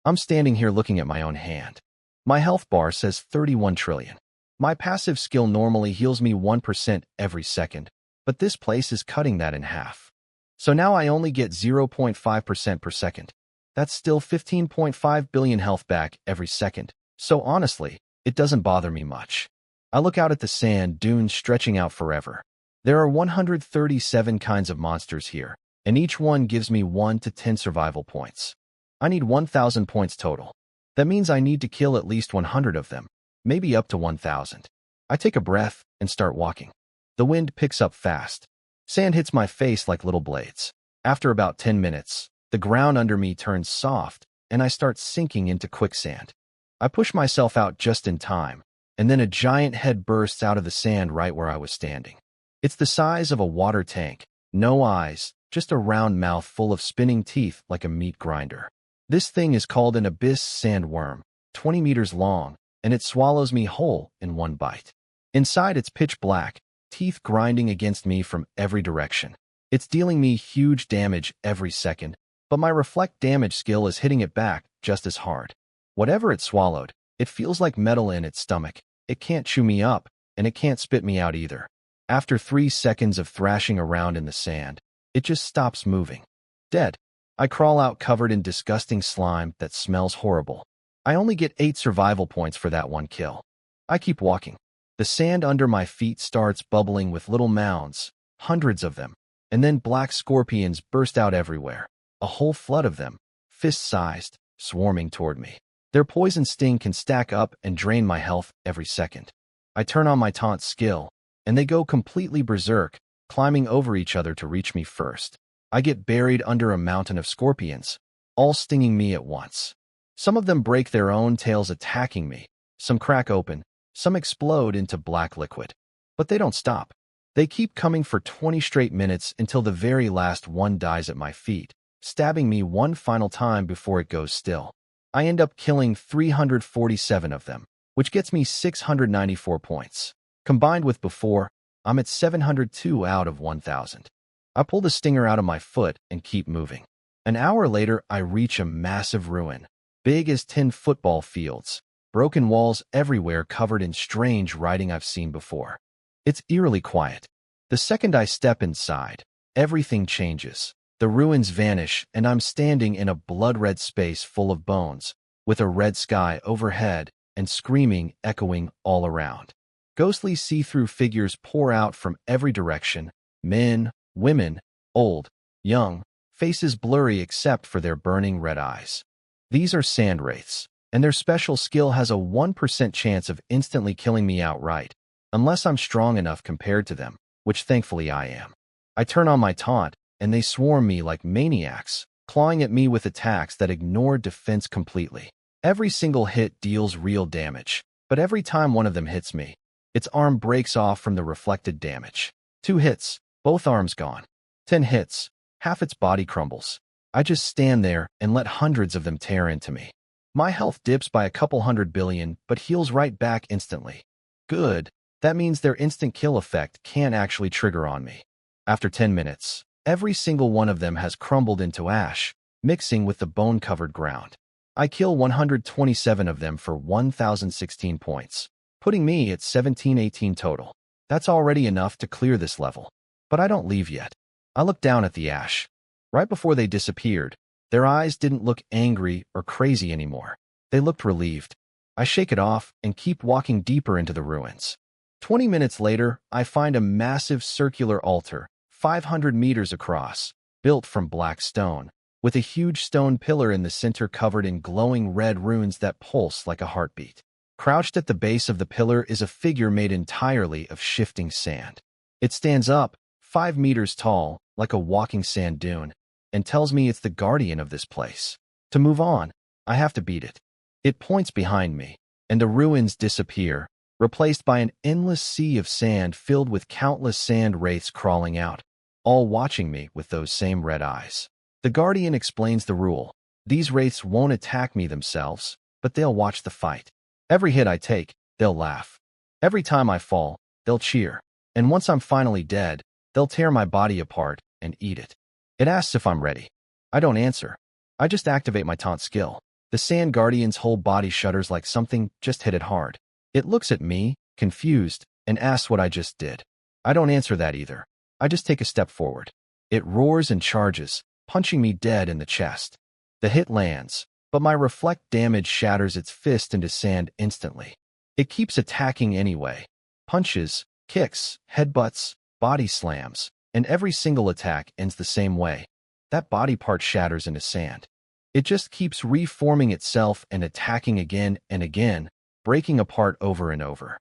I'm standing here looking at my own hand. My health bar says 31 trillion. My passive skill normally heals me 1% every second, but this place is cutting that in half. So now I only get 0.5% per second. That's still 15.5 billion health back every second. So honestly, it doesn't bother me much. I look out at the sand dunes stretching out forever. There are 137 kinds of monsters here, and each one gives me 1 to 10 survival points. I need 1,000 points total. That means I need to kill at least 100 of them, maybe up to 1,000. I take a breath and start walking. The wind picks up fast. Sand hits my face like little blades. After about 10 minutes, the ground under me turns soft, and I start sinking into quicksand. I push myself out just in time, and then a giant head bursts out of the sand right where I was standing. It's the size of a water tank, no eyes, just a round mouth full of spinning teeth like a meat grinder. This thing is called an abyss sandworm, 20 meters long, and it swallows me whole in one bite. Inside it's pitch black, teeth grinding against me from every direction. It's dealing me huge damage every second, but my reflect damage skill is hitting it back just as hard. Whatever it swallowed, it feels like metal in its stomach. It can't chew me up, and it can't spit me out either. After 3 seconds of thrashing around in the sand, it just stops moving. Dead. I crawl out covered in disgusting slime that smells horrible. I only get 8 survival points for that one kill. I keep walking. The sand under my feet starts bubbling with little mounds, hundreds of them, and then black scorpions burst out everywhere. A whole flood of them, fist-sized, swarming toward me. Their poison sting can stack up and drain my health every second. I turn on my taunt skill, and they go completely berserk, climbing over each other to reach me first. I get buried under a mountain of scorpions, all stinging me at once. Some of them break their own tails attacking me, some crack open, some explode into black liquid. But they don't stop. They keep coming for 20 straight minutes until the very last one dies at my feet, stabbing me one final time before it goes still. I end up killing 347 of them, which gets me 694 points. Combined with before, I'm at 702 out of 1,000. I pull the stinger out of my foot and keep moving. An hour later, I reach a massive ruin, big as 10 football fields, broken walls everywhere covered in strange writing I've seen before. It's eerily quiet. The second I step inside, everything changes. The ruins vanish, and I'm standing in a blood-red space full of bones, with a red sky overhead and screaming echoing all around. Ghostly see-through figures pour out from every direction, men, women, old, young, faces blurry except for their burning red eyes. These are sand wraiths, and their special skill has a 1% chance of instantly killing me outright, unless I'm strong enough compared to them, which thankfully I am. I turn on my taunt, and they swarm me like maniacs, clawing at me with attacks that ignore defense completely. Every single hit deals real damage, but every time one of them hits me, its arm breaks off from the reflected damage. 2 hits, both arms gone. 10 hits, half its body crumbles. I just stand there and let hundreds of them tear into me. My health dips by a couple 100 billion, but heals right back instantly. Good. That means their instant kill effect can't actually trigger on me. After 10 minutes, every single one of them has crumbled into ash, mixing with the bone-covered ground. I kill 127 of them for 1,016 points, putting me at 1718 total. That's already enough to clear this level. But I don't leave yet. I look down at the ash. Right before they disappeared, their eyes didn't look angry or crazy anymore. They looked relieved. I shake it off and keep walking deeper into the ruins. 20 minutes later, I find a massive circular altar, 500 meters across, built from black stone, with a huge stone pillar in the center covered in glowing red runes that pulse like a heartbeat. Crouched at the base of the pillar is a figure made entirely of shifting sand. It stands up, 5 meters tall, like a walking sand dune, and tells me it's the guardian of this place. To move on, I have to beat it. It points behind me, and the ruins disappear, replaced by an endless sea of sand filled with countless sand wraiths crawling out, all watching me with those same red eyes. The guardian explains the rule. These wraiths won't attack me themselves, but they'll watch the fight. Every hit I take, they'll laugh. Every time I fall, they'll cheer. And once I'm finally dead, they'll tear my body apart and eat it. It asks if I'm ready. I don't answer. I just activate my taunt skill. The sand guardian's whole body shudders like something just hit it hard. It looks at me, confused, and asks what I just did. I don't answer that either. I just take a step forward. It roars and charges, punching me dead in the chest. The hit lands, but my reflect damage shatters its fist into sand instantly. It keeps attacking anyway. Punches, kicks, headbutts, body slams, and every single attack ends the same way. That body part shatters into sand. It just keeps reforming itself and attacking again and again, breaking apart over and over.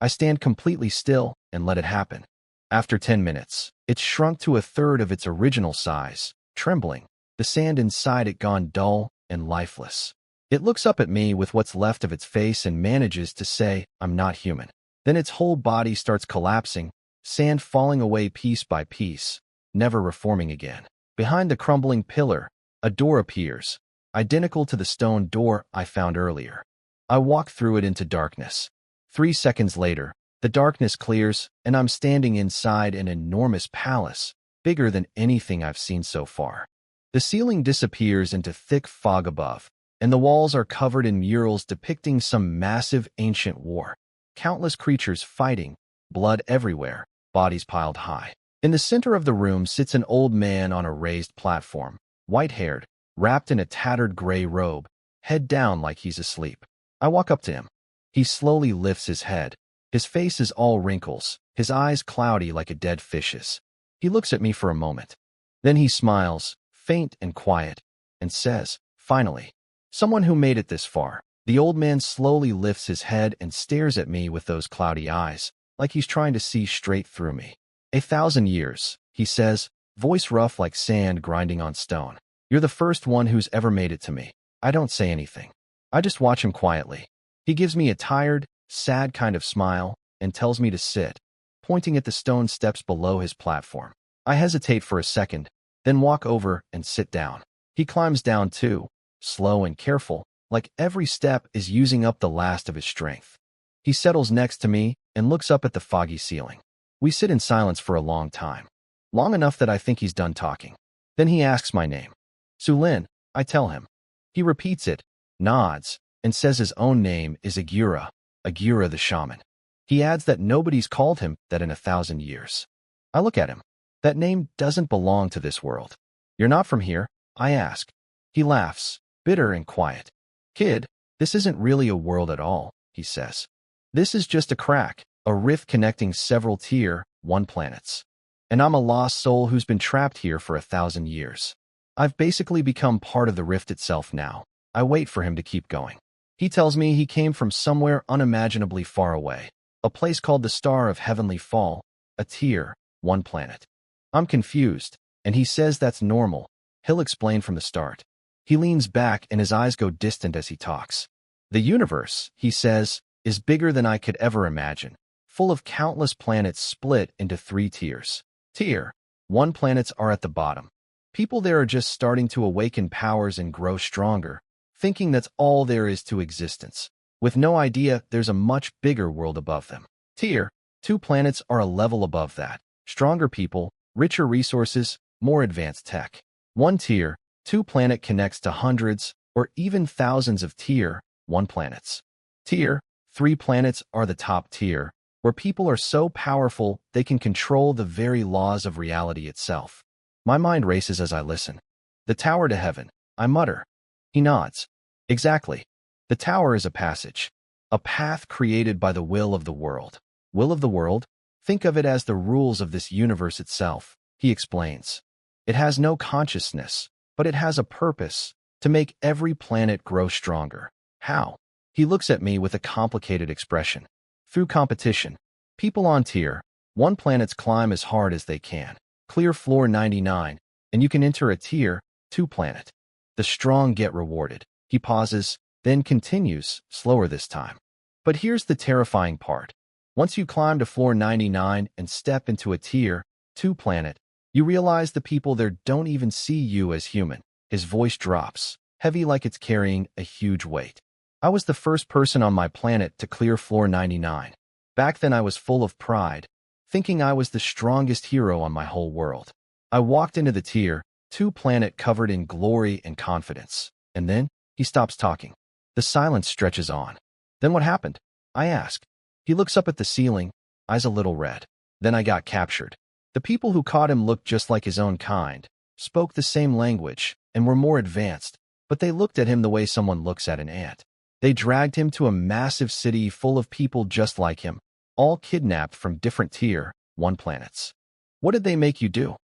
I stand completely still and let it happen. After 10 minutes, it's shrunk to a third of its original size, trembling, the sand inside it gone dull and lifeless. It looks up at me with what's left of its face and manages to say, "I'm not human." Then its whole body starts collapsing, sand falling away piece by piece, never reforming again. Behind the crumbling pillar, a door appears, identical to the stone door I found earlier. I walk through it into darkness. 3 seconds later, the darkness clears, and I'm standing inside an enormous palace, bigger than anything I've seen so far. The ceiling disappears into thick fog above, and the walls are covered in murals depicting some massive ancient war. Countless creatures fighting, blood everywhere, bodies piled high. In the center of the room sits an old man on a raised platform, white-haired, wrapped in a tattered gray robe, head down like he's asleep. I walk up to him. He slowly lifts his head. His face is all wrinkles, his eyes cloudy like a dead fish's. He looks at me for a moment. Then he smiles, faint and quiet, and says, "Finally, someone who made it this far." The old man slowly lifts his head and stares at me with those cloudy eyes, like he's trying to see straight through me. "1,000 years, he says, voice rough like sand grinding on stone. "You're the first one who's ever made it to me." I don't say anything. I just watch him quietly. He gives me a tired, sad kind of smile and tells me to sit, pointing at the stone steps below his platform. I hesitate for a second, then walk over and sit down. He climbs down too, slow and careful, like every step is using up the last of his strength. He settles next to me and looks up at the foggy ceiling. We sit in silence for a long time, long enough that I think he's done talking. Then he asks my name. "Sulin," I tell him. He repeats it, nods, and says his own name is Agura, Agura the shaman. He adds that nobody's called him that in 1,000 years. I look at him. That name doesn't belong to this world. "You're not from here?" I ask. He laughs, bitter and quiet. "Kid, this isn't really a world at all," he says. "This is just a crack, a rift connecting several Tier 1 planets. And I'm a lost soul who's been trapped here for 1,000 years. I've basically become part of the rift itself now." I wait for him to keep going. He tells me he came from somewhere unimaginably far away, a place called the Star of Heavenly Fall, a Tier 1 planet. I'm confused, and he says that's normal. He'll explain from the start. He leans back and his eyes go distant as he talks. "The universe," he says, "is bigger than I could ever imagine, full of countless planets split into 3 tiers. Tier 1 planets are at the bottom. People there are just starting to awaken powers and grow stronger, thinking that's all there is to existence, with no idea there's a much bigger world above them. Tier 2 planets are a level above that, stronger people, richer resources, more advanced tech. 1 Tier 2 planet connects to hundreds or even thousands of Tier 1 planets. Tier 3 planets are the top tier, where people are so powerful they can control the very laws of reality itself." My mind races as I listen. "The tower to heaven," I mutter. He nods. "Exactly. The tower is a passage, a path created by the will of the world." "Will of the world? Think of it as the rules of this universe itself," he explains. "It has no consciousness, but it has a purpose, to make every planet grow stronger." "How?" He looks at me with a complicated expression. "Through competition. People on Tier 1 planets climb as hard as they can, clear floor 99, and you can enter a Tier 2 planet. The strong get rewarded." He pauses, then continues, slower this time. "But here's the terrifying part. Once you climb to floor 99 and step into a Tier 2 planet, you realize the people there don't even see you as human." His voice drops, heavy like it's carrying a huge weight. "I was the first person on my planet to clear floor 99. Back then I was full of pride, thinking I was the strongest hero on my whole world. I walked into the Tier 2 planet covered in glory and confidence. And then He stops talking. The silence stretches on. Then what happened? I ask. He looks up at the ceiling, eyes a little red. Then I got captured. The people who caught him looked just like his own kind, spoke the same language, and were more advanced, but they looked at him the way someone looks at an ant. They dragged him to a massive city full of people just like him, all kidnapped from different tier 1 planets. What did they make you do?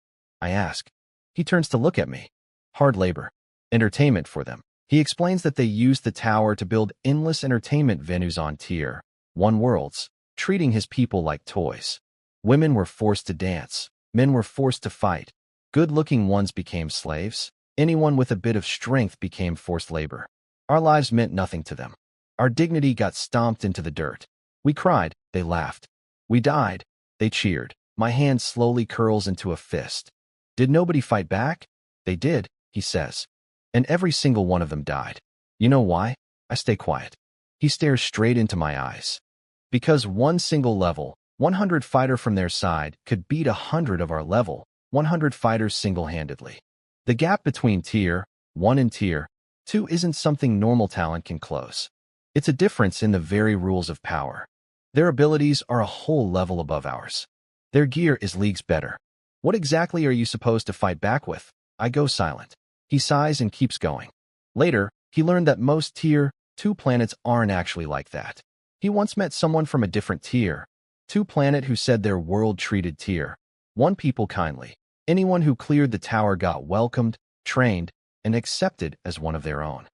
I ask. He turns to look at me. Hard labor. Entertainment for them. He explains that they used the tower to build endless entertainment venues on tier 1 worlds, treating his people like toys. Women were forced to dance. Men were forced to fight. Good-looking ones became slaves. Anyone with a bit of strength became forced labor. Our lives meant nothing to them. Our dignity got stomped into the dirt. We cried, they laughed. We died, they cheered. My hand slowly curls into a fist. Did nobody fight back? They did, he says. And every single one of them died. You know why? I stay quiet. He stares straight into my eyes. Because one single level, 100 fighter from their side could beat 100 of our level, 100 fighters single-handedly. The gap between tier 1 and tier 2 isn't something normal talent can close. It's a difference in the very rules of power. Their abilities are a whole level above ours. Their gear is leagues better. What exactly are you supposed to fight back with? I go silent. He sighs and keeps going. Later, he learned that most tier 2 planets aren't actually like that. He once met someone from a different tier 2 planet who said their world treated tier 1 people kindly. Anyone who cleared the tower got welcomed, trained, and accepted as one of their own.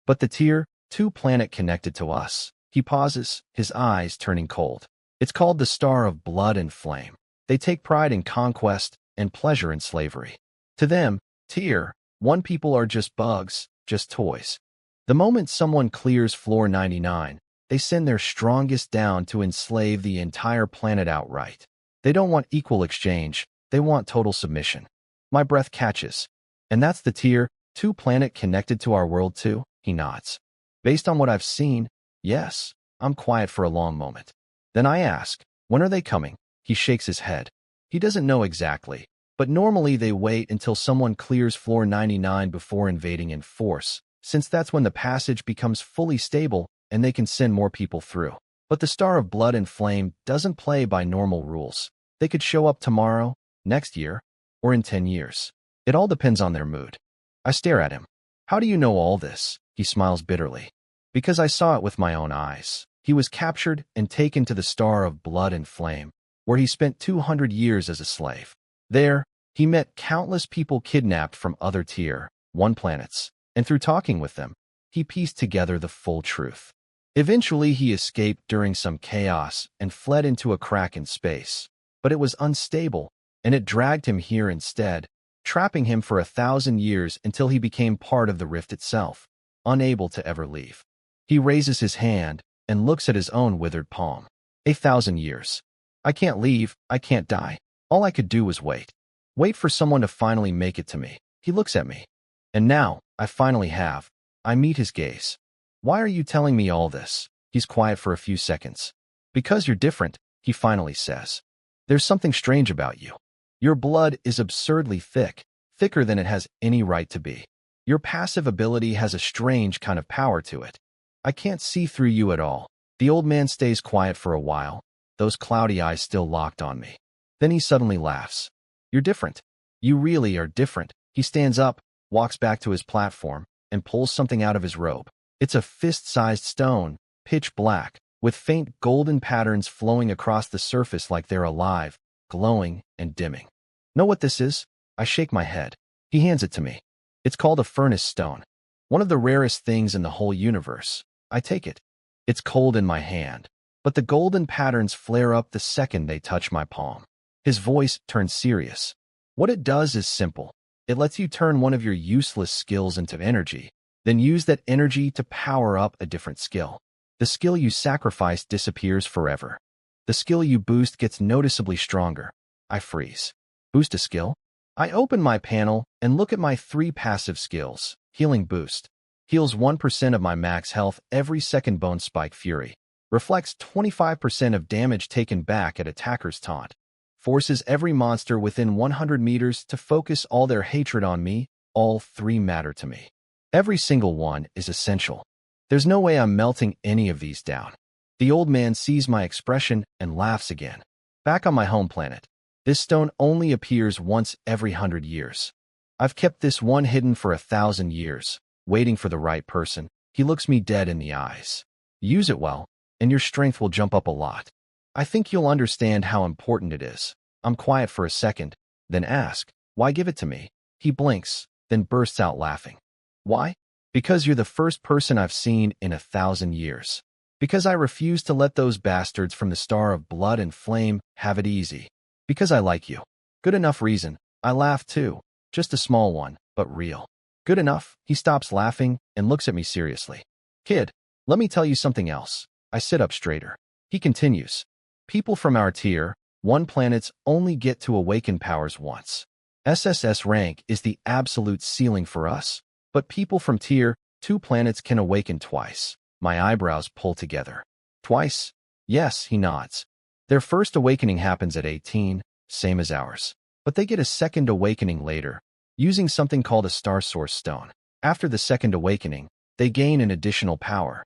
But the tier 2 planet connected to us. He pauses, his eyes turning cold. It's called the Star of Blood and Flame. They take pride in conquest and pleasure in slavery. To them, tier 1 people are just bugs, just toys. The moment someone clears floor 99, they send their strongest down to enslave the entire planet outright. They don't want equal exchange, they want total submission. My breath catches. And that's the tier 2 planet connected to our world too? He nods. Based on what I've seen, yes. I'm quiet for a long moment. Then I ask, when are they coming? He shakes his head. He doesn't know exactly, but normally they wait until someone clears floor 99 before invading in force, since that's when the passage becomes fully stable and they can send more people through. But the Star of Blood and Flame doesn't play by normal rules. They could show up tomorrow, next year, or in 10 years. It all depends on their mood. I stare at him. How do you know all this? He smiles bitterly. Because I saw it with my own eyes. He was captured and taken to the Star of Blood and Flame, where he spent 200 years as a slave. There, he met countless people kidnapped from other tier 1 planets, and through talking with them, he pieced together the full truth. Eventually, he escaped during some chaos and fled into a crack in space, but it was unstable, and it dragged him here instead, trapping him for 1,000 years until he became part of the rift itself, unable to ever leave. He raises his hand and looks at his own withered palm. 1,000 years. I can't leave, I can't die. All I could do was wait. Wait for someone to finally make it to me. He looks at me. And now, I finally have. I meet his gaze. Why are you telling me all this? He's quiet for a few seconds. Because you're different, he finally says. There's something strange about you. Your blood is absurdly thick, thicker than it has any right to be. Your passive ability has a strange kind of power to it. I can't see through you at all. The old man stays quiet for a while, those cloudy eyes still locked on me. Then he suddenly laughs. You're different. You really are different. He stands up, walks back to his platform, and pulls something out of his robe. It's a fist-sized stone, pitch black, with faint golden patterns flowing across the surface like they're alive, glowing and dimming. Know what this is? I shake my head. He hands it to me. It's called a furnace stone. One of the rarest things in the whole universe. I take it. It's cold in my hand, but the golden patterns flare up the second they touch my palm. His voice turns serious. What it does is simple. It lets you turn one of your useless skills into energy, then use that energy to power up a different skill. The skill you sacrifice disappears forever. The skill you boost gets noticeably stronger. I freeze. Boost a skill? I open my panel and look at my 3 passive skills. Healing Boost. Heals 1% of my max health every second. Bone Spike Fury. Reflects 25% of damage taken back at attacker's taunt. Forces every monster within 100 meters to focus all their hatred on me. All 3 matter to me. Every single one is essential. There's no way I'm melting any of these down. The old man sees my expression and laughs again. Back on my home planet, this stone only appears once every 100 years. I've kept this one hidden for 1,000 years, waiting for the right person. He looks me dead in the eyes. Use it well, and your strength will jump up a lot. I think you'll understand how important it is. I'm quiet for a second, then ask, why give it to me? He blinks, then bursts out laughing. Why? Because you're the first person I've seen in 1,000 years. Because I refuse to let those bastards from the Star of Blood and Flame have it easy. Because I like you. Good enough reason. I laugh too. Just a small one, but real. Good enough. He stops laughing and looks at me seriously. Kid, let me tell you something else. I sit up straighter. He continues. People from our tier 1 planets only get to awaken powers once. SSS rank is the absolute ceiling for us, but people from tier 2 planets can awaken twice. My eyebrows pull together. Twice? Yes, he nods. Their first awakening happens at 18, same as ours. But they get a second awakening later, using something called a star source stone. After the second awakening, they gain an additional power.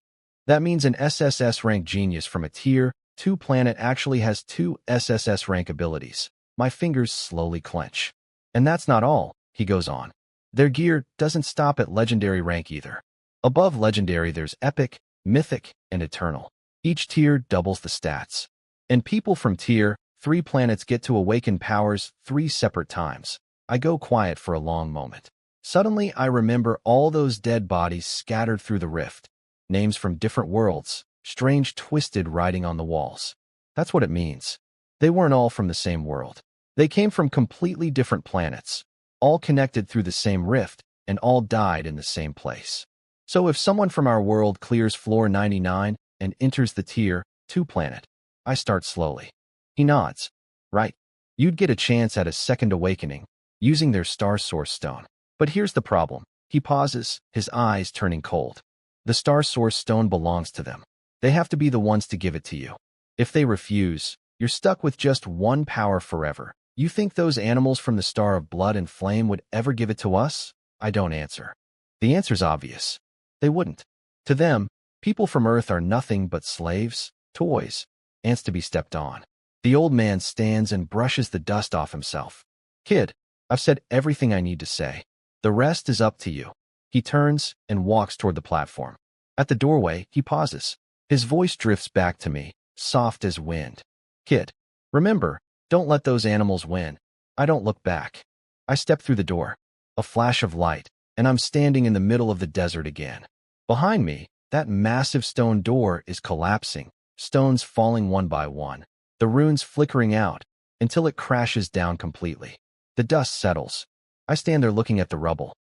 That means an SSS rank genius from a tier 2 planet actually has 2 SSS rank abilities. My fingers slowly clench. And that's not all, he goes on. Their gear doesn't stop at legendary rank either. Above legendary there's epic, mythic, and eternal. Each tier doubles the stats. And people from tier 3 planets get to awaken powers 3 separate times. I go quiet for a long moment. Suddenly I remember all those dead bodies scattered through the rift. Names from different worlds, strange twisted writing on the walls. That's what it means. They weren't all from the same world. They came from completely different planets, all connected through the same rift, and all died in the same place. So if someone from our world clears floor 99 and enters the tier 2 planet, I start slowly. He nods. Right. You'd get a chance at a second awakening, using their star source stone. But here's the problem. He pauses, his eyes turning cold. The star source stone belongs to them. They have to be the ones to give it to you. If they refuse, you're stuck with just one power forever. You think those animals from the Star of Blood and Flame would ever give it to us? I don't answer. The answer's obvious. They wouldn't. To them, people from Earth are nothing but slaves, toys, ants to be stepped on. The old man stands and brushes the dust off himself. Kid, I've said everything I need to say. The rest is up to you. He turns and walks toward the platform. At the doorway, he pauses. His voice drifts back to me, soft as wind. Kid, remember, don't let those animals win. I don't look back. I step through the door. A flash of light, and I'm standing in the middle of the desert again. Behind me, that massive stone door is collapsing, stones falling one by one, the runes flickering out until it crashes down completely. The dust settles. I stand there looking at the rubble.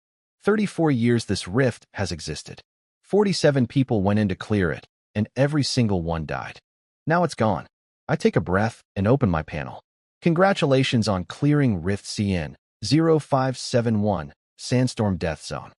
34 years this rift has existed. 47 people went in to clear it, and every single one died. Now it's gone. I take a breath and open my panel. Congratulations on clearing Rift CN 0571, Sandstorm Death Zone.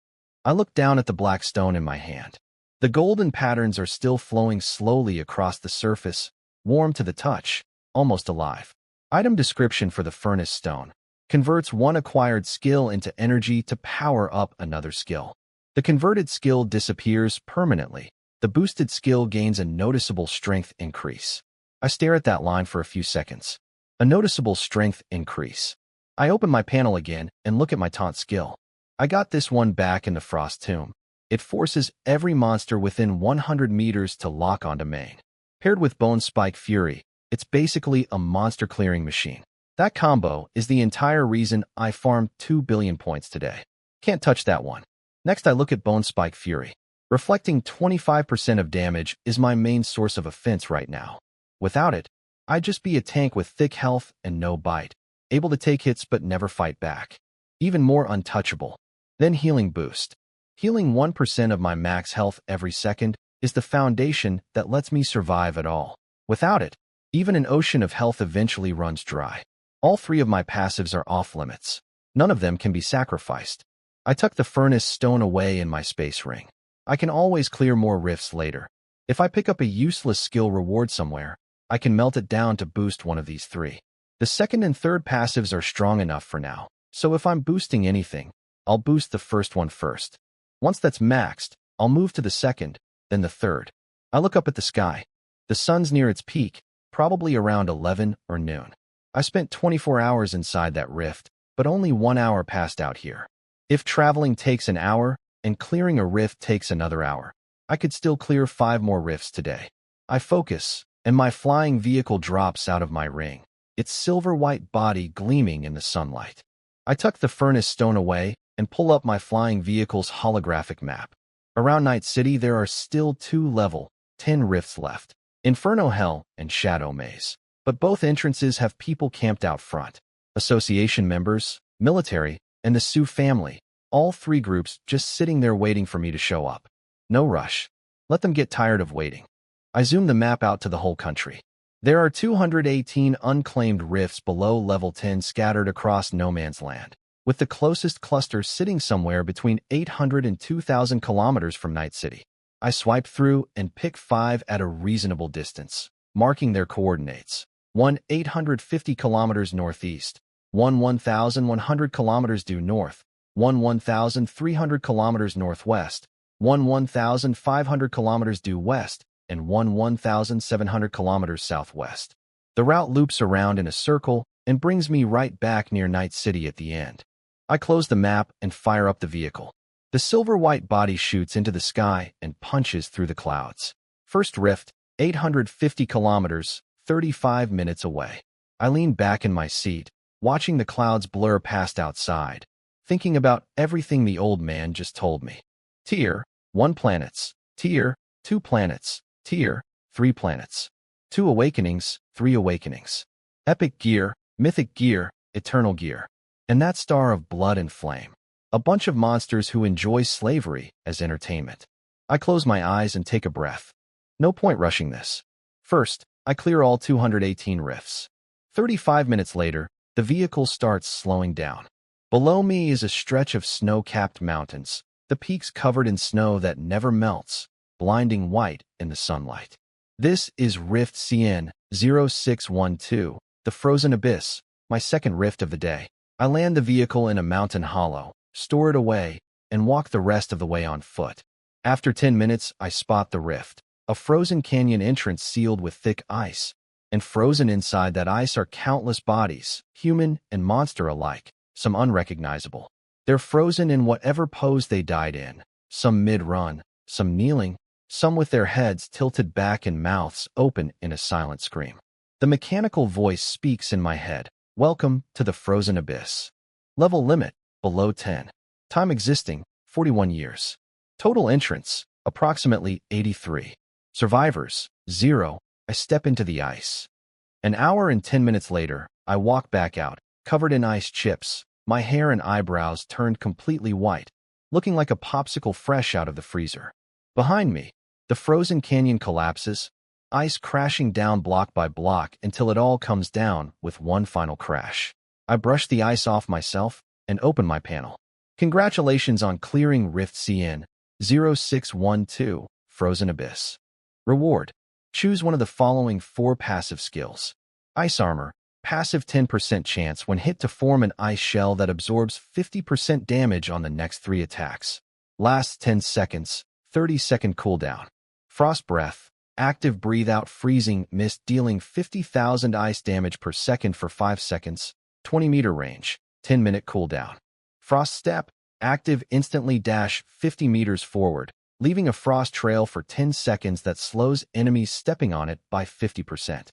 I look down at the black stone in my hand. The golden patterns are still flowing slowly across the surface, warm to the touch, almost alive. Item description for the furnace stone. Converts one acquired skill into energy to power up another skill. The converted skill disappears permanently. The boosted skill gains a noticeable strength increase. I stare at that line for a few seconds. A noticeable strength increase. I open my panel again and look at my taunt skill. I got this one back in the Frost Tomb. It forces every monster within 100 meters to lock onto main. Paired with Bone Spike Fury, it's basically a monster clearing machine. That combo is the entire reason I farmed 2 billion points today. Can't touch that one. Next I look at Bone Spike Fury. Reflecting 25% of damage is my main source of offense right now. Without it, I'd just be a tank with thick health and no bite, able to take hits but never fight back. Even more untouchable. Then Healing Boost. Healing 1% of my max health every second is the foundation that lets me survive at all. Without it, even an ocean of health eventually runs dry. All 3 of my passives are off limits. None of them can be sacrificed. I tuck the furnace stone away in my space ring. I can always clear more rifts later. If I pick up a useless skill reward somewhere, I can melt it down to boost one of these 3. The second and third passives are strong enough for now, so if I'm boosting anything, I'll boost the first one first. Once that's maxed, I'll move to the second, then the third. I look up at the sky. The sun's near its peak, probably around 11 or noon. I spent 24 hours inside that rift, but only 1 hour passed out here. If traveling takes an hour and clearing a rift takes another hour, I could still clear 5 more rifts today. I focus, and my flying vehicle drops out of my ring, its silver-white body gleaming in the sunlight. I tuck the furnace stone away and pull up my flying vehicle's holographic map. Around Night City, there are still 2 level 10 rifts left, Inferno Hell and Shadow Maze. But both entrances have people camped out front. Association members, military, and the Sioux family, all 3 groups just sitting there waiting for me to show up. No rush. Let them get tired of waiting. I zoom the map out to the whole country. There are 218 unclaimed rifts below level 10 scattered across no man's land, with the closest cluster sitting somewhere between 800 and 2,000 kilometers from Night City. I swipe through and pick 5 at a reasonable distance, marking their coordinates. 1 850 kilometers northeast, 1,100 kilometers due north, 1,300 kilometers northwest, 1,500 kilometers due west, and 1,700 kilometers southwest. The route loops around in a circle and brings me right back near Night City at the end. I close the map and fire up the vehicle. The silver-white body shoots into the sky and punches through the clouds. First rift, 850 kilometers, 35 minutes away. I lean back in my seat, watching the clouds blur past outside, thinking about everything the old man just told me. Tier 1 planets, Tier 2 planets, Tier 3 planets. 2 awakenings, 3 awakenings. Epic gear, mythic gear, eternal gear. And that star of blood and flame. A bunch of monsters who enjoy slavery as entertainment. I close my eyes and take a breath. No point rushing this. First, I clear all 218 rifts. 35 minutes later, the vehicle starts slowing down. Below me is a stretch of snow-capped mountains, the peaks covered in snow that never melts, blinding white in the sunlight. This is Rift CN 0612, the Frozen Abyss, my second rift of the day. I land the vehicle in a mountain hollow, store it away, and walk the rest of the way on foot. After 10 minutes, I spot the rift, a frozen canyon entrance sealed with thick ice, and frozen inside that ice are countless bodies, human and monster alike, some unrecognizable. They're frozen in whatever pose they died in, some mid-run, some kneeling, some with their heads tilted back and mouths open in a silent scream. The mechanical voice speaks in my head. Welcome to the Frozen Abyss. Level limit, below 10. Time existing, 41 years. Total entrance, approximately 83. Survivors, 0. I step into the ice. An hour and 10 minutes later, I walk back out, covered in ice chips, my hair and eyebrows turned completely white, looking like a popsicle fresh out of the freezer. Behind me, the frozen canyon collapses, ice crashing down block by block until it all comes down with one final crash. I brush the ice off myself and open my panel. Congratulations on clearing Rift CN 0612, Frozen Abyss. Reward. Choose one of the following 4 passive skills. Ice Armor. Passive 10% chance when hit to form an ice shell that absorbs 50% damage on the next 3 attacks. Lasts 10 seconds, 30-second cooldown. Frost Breath. Active breathe-out freezing mist dealing 50,000 ice damage per second for 5 seconds, 20-meter range, 10-minute cooldown. Frost Step. Active instantly dash 50 meters forward, leaving a frost trail for 10 seconds that slows enemies stepping on it by 50%.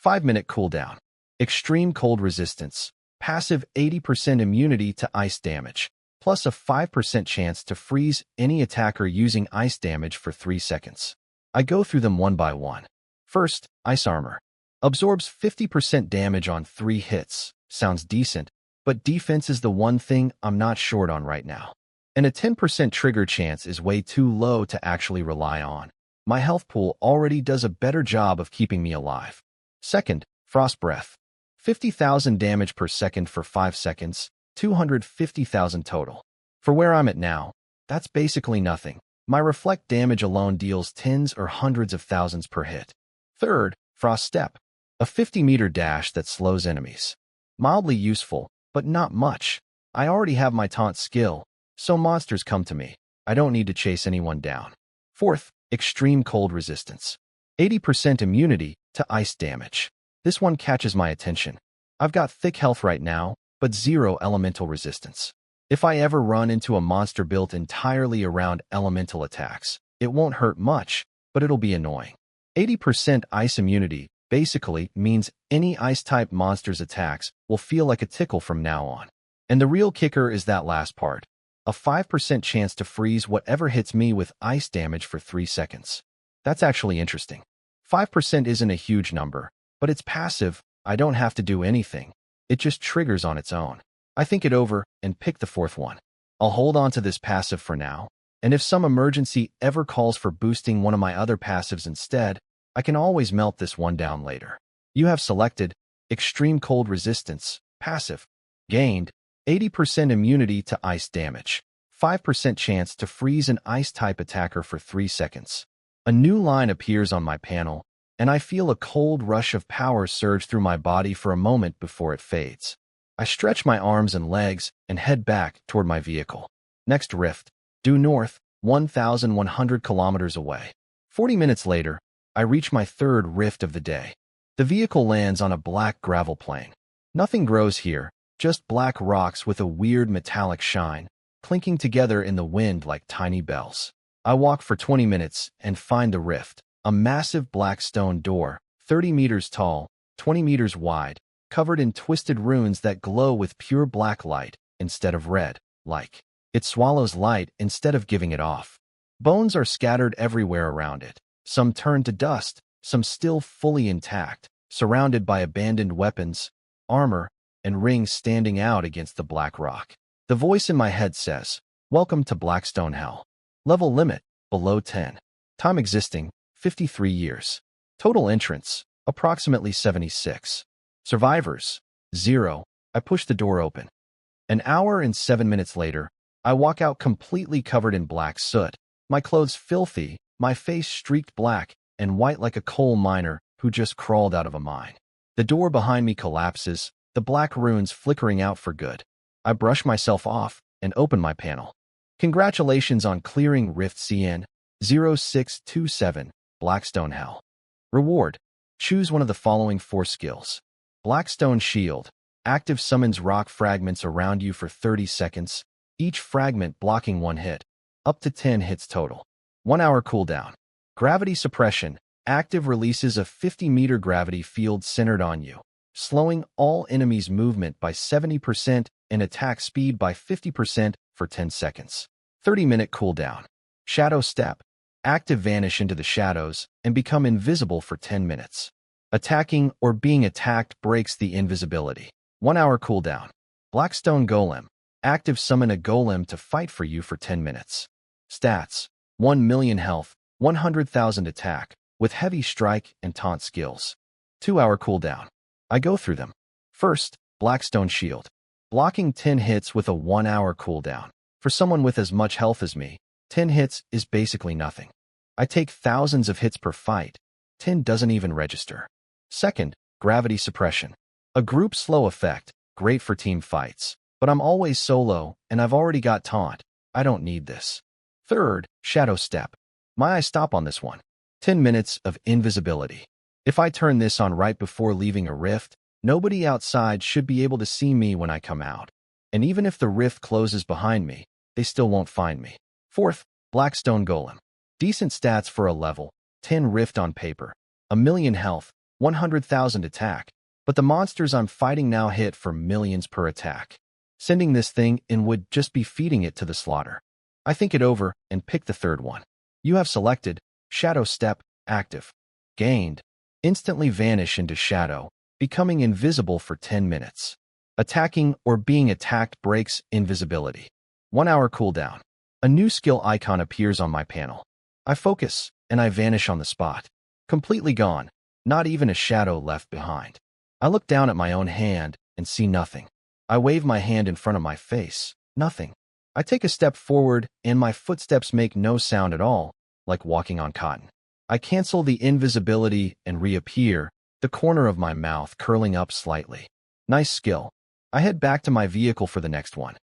5-minute cooldown. Extreme Cold Resistance. Passive 80% immunity to ice damage, plus a 5% chance to freeze any attacker using ice damage for 3 seconds. I go through them one by one. First, Ice Armor. Absorbs 50% damage on 3 hits. Sounds decent, but defense is the one thing I'm not short on right now. And a 10% trigger chance is way too low to actually rely on. My health pool already does a better job of keeping me alive. Second, Frost Breath. 50,000 damage per second for 5 seconds, 250,000 total. For where I'm at now, that's basically nothing. My reflect damage alone deals tens or hundreds of thousands per hit. Third, Frost Step. A 50-meter dash that slows enemies. Mildly useful, but not much. I already have my taunt skill, so monsters come to me. I don't need to chase anyone down. Fourth, extreme cold resistance. 80% immunity to ice damage. This one catches my attention. I've got thick health right now, but zero elemental resistance. If I ever run into a monster built entirely around elemental attacks, it won't hurt much, but it'll be annoying. 80% ice immunity basically means any ice-type monster's attacks will feel like a tickle from now on. And the real kicker is that last part. A 5% chance to freeze whatever hits me with ice damage for 3 seconds. That's actually interesting. 5% isn't a huge number, but it's passive. I don't have to do anything. It just triggers on its own. I think it over and pick the fourth one. I'll hold on to this passive for now, and if some emergency ever calls for boosting one of my other passives instead, I can always melt this one down later. You have selected Extreme Cold Resistance, passive. Gained 80% immunity to ice damage. 5% chance to freeze an ice-type attacker for 3 seconds. A new line appears on my panel, and I feel a cold rush of power surge through my body for a moment before it fades. I stretch my arms and legs and head back toward my vehicle. Next rift, due north, 1,100 kilometers away. 40 minutes later, I reach my third rift of the day. The vehicle lands on a black gravel plain. Nothing grows here, just black rocks with a weird metallic shine, clinking together in the wind like tiny bells. I walk for 20 minutes and find the rift, a massive black stone door, 30 meters tall, 20 meters wide, covered in twisted runes that glow with pure black light instead of red, like it swallows light instead of giving it off. Bones are scattered everywhere around it, some turned to dust, some still fully intact, surrounded by abandoned weapons, armor, and rings standing out against the black rock. The voice in my head says, "Welcome to Blackstone Hell. Level limit, below 10. Time existing, 53 years. Total entrance, approximately 76. Survivors, 0. I push the door open. An hour and 7 minutes later, I walk out completely covered in black soot, my clothes filthy, my face streaked black and white like a coal miner who just crawled out of a mine. The door behind me collapses, the black runes flickering out for good. I brush myself off and open my panel. Congratulations on clearing Rift CN 0627, Blackstone Hell. Reward. Choose one of the following 4 skills. Blackstone Shield. Active summons rock fragments around you for 30 seconds, each fragment blocking 1 hit. Up to 10 hits total. 1 hour cooldown. Gravity Suppression. Active releases a 50-meter gravity field centered on you, slowing all enemies' movement by 70% and attack speed by 50% for 10 seconds. 30-minute cooldown. Shadow Step. Active vanish into the shadows and become invisible for 10 minutes. Attacking or being attacked breaks the invisibility. 1 hour cooldown. Blackstone Golem. Active summon a golem to fight for you for 10 minutes. Stats. 1 million health, 100,000 attack, with heavy strike and taunt skills. 2 hour cooldown. I go through them. First, Blackstone Shield. Blocking 10 hits with a 1 hour cooldown. For someone with as much health as me, 10 hits is basically nothing. I take thousands of hits per fight. 10 doesn't even register. Second, Gravity Suppression. A group slow effect, great for team fights. But I'm always solo, and I've already got taunt. I don't need this. Third, Shadow Step. My eyes stop on this one. 10 minutes of invisibility. If I turn this on right before leaving a rift, nobody outside should be able to see me when I come out. And even if the rift closes behind me, they still won't find me. Fourth, Blackstone Golem. Decent stats for a level, 10 rift on paper, 1 million health, 100,000 attack, but the monsters I'm fighting now hit for millions per attack. Sending this thing in would just be feeding it to the slaughter. I think it over and pick the third one. You have selected Shadow Step, active. Gained. Instantly vanish into shadow, becoming invisible for 10 minutes. Attacking or being attacked breaks invisibility. 1 hour cooldown. A new skill icon appears on my panel. I focus, and I vanish on the spot. Completely gone, not even a shadow left behind. I look down at my own hand and see nothing. I wave my hand in front of my face. Nothing. I take a step forward, and my footsteps make no sound at all, like walking on cotton. I cancel the invisibility and reappear, the corner of my mouth curling up slightly. Nice skill. I head back to my vehicle for the next one.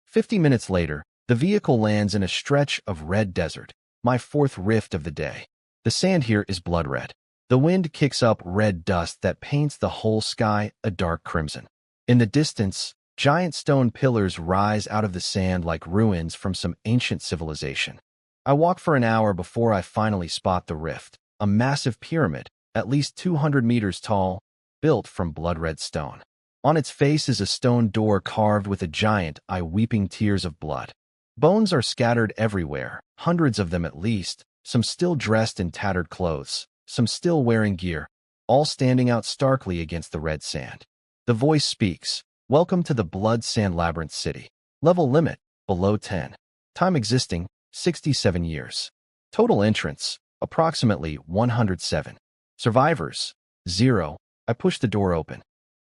50 minutes later, The vehicle lands in a stretch of red desert, my fourth rift of the day. The sand here is blood red. The wind kicks up red dust that paints the whole sky a dark crimson. In the distance, giant stone pillars rise out of the sand like ruins from some ancient civilization. I walk for an hour before I finally spot the rift, a massive pyramid, at least 200 meters tall, built from blood-red stone. On its face is a stone door carved with a giant eye weeping tears of blood. Bones are scattered everywhere, hundreds of them at least, some still dressed in tattered clothes, some still wearing gear, all standing out starkly against the red sand. The voice speaks, "Welcome to the Blood Sand Labyrinth City. Level limit, below 10. Time existing, 67 years. Total entrance, approximately 107. Survivors, 0. I push the door open.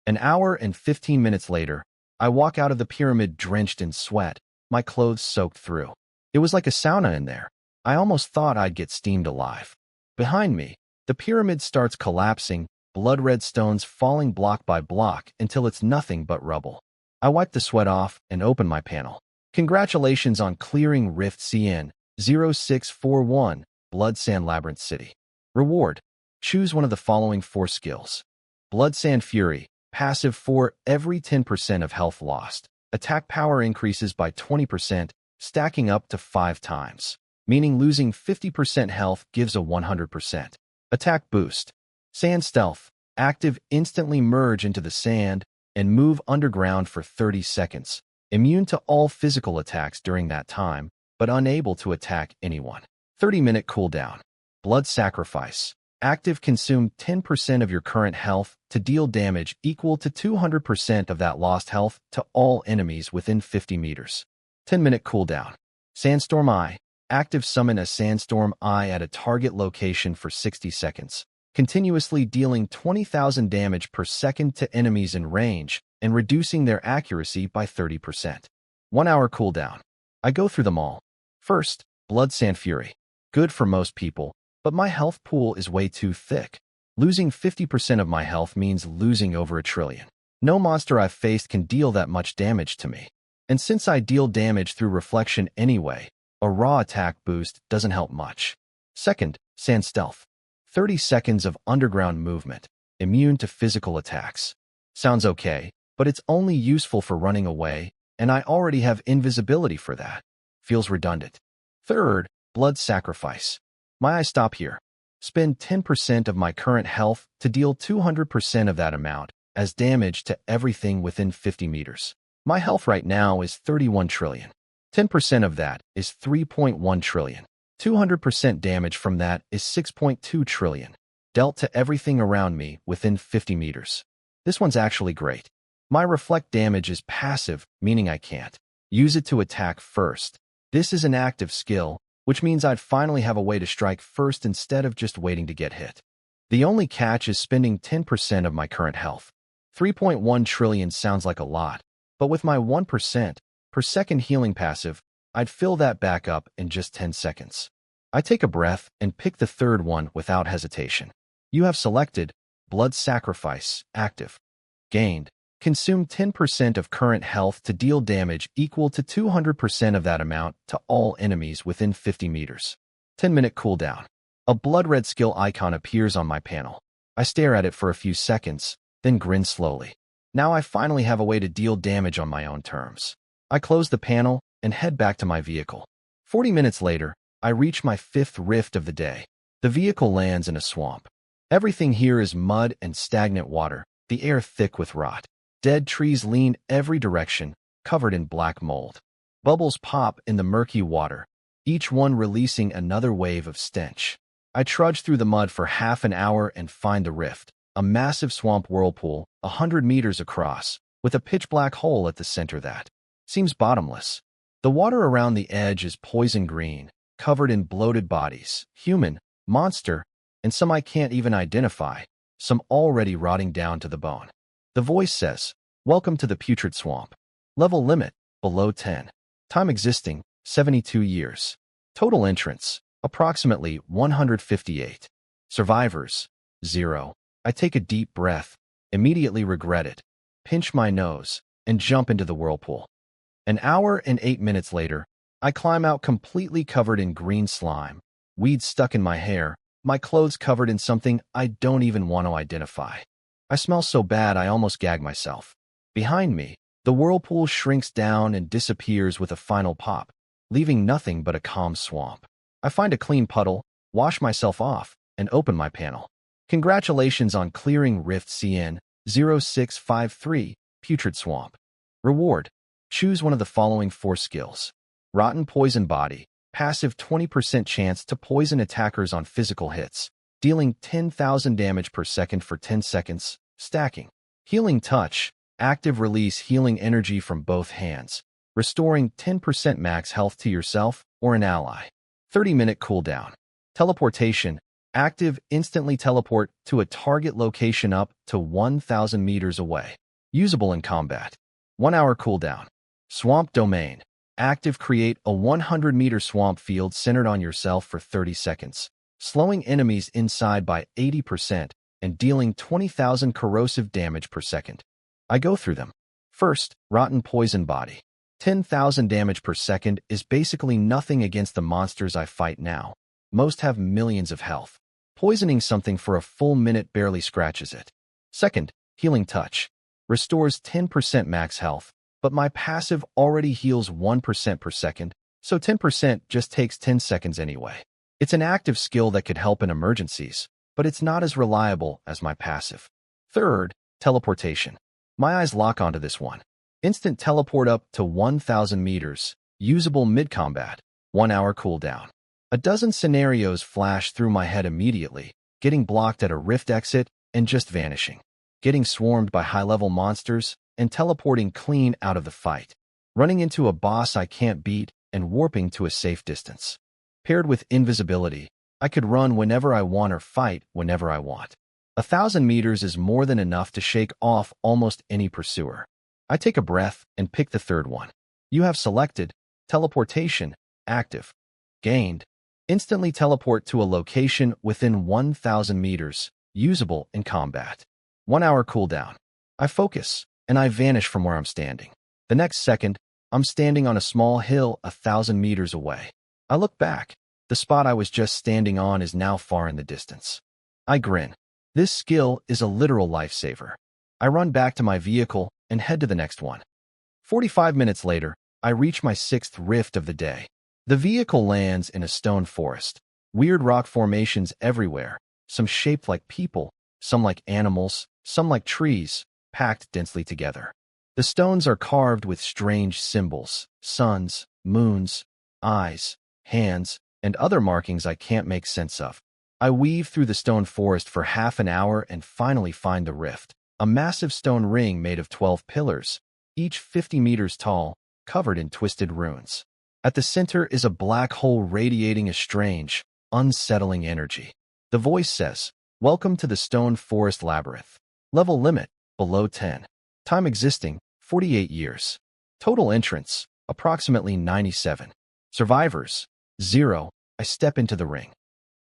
An hour and 15 minutes later, I walk out of the pyramid drenched in sweat, my clothes soaked through. It was like a sauna in there. I almost thought I'd get steamed alive. Behind me, the pyramid starts collapsing, blood-red stones falling block by block until it's nothing but rubble. I wipe the sweat off and open my panel. Congratulations on clearing Rift CN 0641, Blood Sand Labyrinth City. Reward. Choose one of the following 4 skills. Blood Sand Fury, passive for every 10% of health lost. Attack power increases by 20%, stacking up to 5 times, meaning losing 50% health gives a 100%. Attack Boost. Sand Stealth, active instantly merge into the sand and move underground for 30 seconds, immune to all physical attacks during that time, but unable to attack anyone. 30-minute cooldown. Blood Sacrifice. Active consume 10% of your current health to deal damage equal to 200% of that lost health to all enemies within 50 meters. 10-minute cooldown. Sandstorm Eye. Active summon a sandstorm eye at a target location for 60 seconds, continuously dealing 20,000 damage per second to enemies in range and reducing their accuracy by 30%. 1 hour cooldown. I go through them all. First, Blood Sand Fury. Good for most people, but my health pool is way too thick. Losing 50% of my health means losing over 1 trillion. No monster I've faced can deal that much damage to me. And since I deal damage through reflection anyway, a raw attack boost doesn't help much. Second, Sand Stealth. 30 seconds of underground movement, immune to physical attacks. Sounds okay, but it's only useful for running away, and I already have invisibility for that. Feels redundant. Third, Blood Sacrifice. My eyes stop here. Spend 10% of my current health to deal 200% of that amount as damage to everything within 50 meters. My health right now is 31 trillion. 10% of that is 3.1 trillion. 200% damage from that is 6.2 trillion, dealt to everything around me within 50 meters. This one's actually great. My reflect damage is passive, meaning I can't use it to attack first. This is an active skill, which means I'd finally have a way to strike first instead of just waiting to get hit. The only catch is spending 10% of my current health. 3.1 trillion sounds like a lot, but with my 1% per second healing passive, I'd fill that back up in just 10 seconds. I take a breath and pick the third one without hesitation. You have selected Blood Sacrifice, active. Gained. Consume 10% of current health to deal damage equal to 200% of that amount to all enemies within 50 meters. 10-minute cooldown. A blood-red skill icon appears on my panel. I stare at it for a few seconds, then grin slowly. Now I finally have a way to deal damage on my own terms. I close the panel and head back to my vehicle. 40 minutes later, I reach my 5th rift of the day. The vehicle lands in a swamp. Everything here is mud and stagnant water, the air thick with rot. Dead trees lean every direction, covered in black mold. Bubbles pop in the murky water, each one releasing another wave of stench. I trudge through the mud for half an hour and find the rift, a massive swamp whirlpool, 100 meters across, with a pitch-black hole at the center that seems bottomless. The water around the edge is poison green, covered in bloated bodies, human, monster, and some I can't even identify, some already rotting down to the bone. The voice says, "Welcome to the putrid swamp. Level limit, below 10. Time existing, 72 years. Total entrance, approximately 158. Survivors, 0. I take a deep breath, immediately regret it, pinch my nose, and jump into the whirlpool. An hour and 8 minutes later, I climb out completely covered in green slime, weeds stuck in my hair, my clothes covered in something I don't even want to identify. I smell so bad I almost gag myself. Behind me, the whirlpool shrinks down and disappears with a final pop, leaving nothing but a calm swamp. I find a clean puddle, wash myself off, and open my panel. Congratulations on clearing Rift CN 0653, Putrid Swamp. Reward. Choose one of the following 4 skills. Rotten Poison Body. Passive 20% chance to poison attackers on physical hits, dealing 10,000 damage per second for 10 seconds. Stacking. Healing Touch. Active release healing energy from both hands, restoring 10% max health to yourself or an ally. 30-minute cooldown. Teleportation. Active instantly teleport to a target location up to 1,000 meters away. Usable in combat. 1 hour cooldown. Swamp Domain. Active create a 100-meter swamp field centered on yourself for 30 seconds, slowing enemies inside by 80% and dealing 20,000 corrosive damage per second. I go through them. First, Rotten Poison Body. 10,000 damage per second is basically nothing against the monsters I fight now. Most have millions of health. Poisoning something for a full minute barely scratches it. Second, Healing Touch. Restores 10% max health, but my passive already heals 1% per second, so 10% just takes 10 seconds anyway. It's an active skill that could help in emergencies, but it's not as reliable as my passive. Third, Teleportation. My eyes lock onto this one. Instant teleport up to 1,000 meters, usable mid-combat, 1 hour cooldown. A dozen scenarios flash through my head immediately, getting blocked at a rift exit and just vanishing, getting swarmed by high-level monsters and teleporting clean out of the fight, running into a boss I can't beat and warping to a safe distance. Paired with invisibility, I could run whenever I want or fight whenever I want. 1,000 meters is more than enough to shake off almost any pursuer. I take a breath and pick the third one. You have selected Teleportation, active. Gained. Instantly teleport to a location within 1,000 meters, usable in combat. 1 hour cooldown. I focus, and I vanish from where I'm standing. The next second, I'm standing on a small hill 1,000 meters away. I look back. The spot I was just standing on is now far in the distance. I grin. This skill is a literal lifesaver. I run back to my vehicle and head to the next one. 45 minutes later, I reach my 6th rift of the day. The vehicle lands in a stone forest. Weird rock formations everywhere, some shaped like people, some like animals, some like trees, packed densely together. The stones are carved with strange symbols, suns, moons, eyes, hands, and other markings I can't make sense of. I weave through the stone forest for half an hour and finally find the rift, a massive stone ring made of 12 pillars, each 50 meters tall, covered in twisted runes. At the center is a black hole radiating a strange, unsettling energy. The voice says, "Welcome to the Stone Forest Labyrinth. Level limit, below 10. Time existing, 48 years. Total entrance, approximately 97. Survivors, 0. I step into the ring.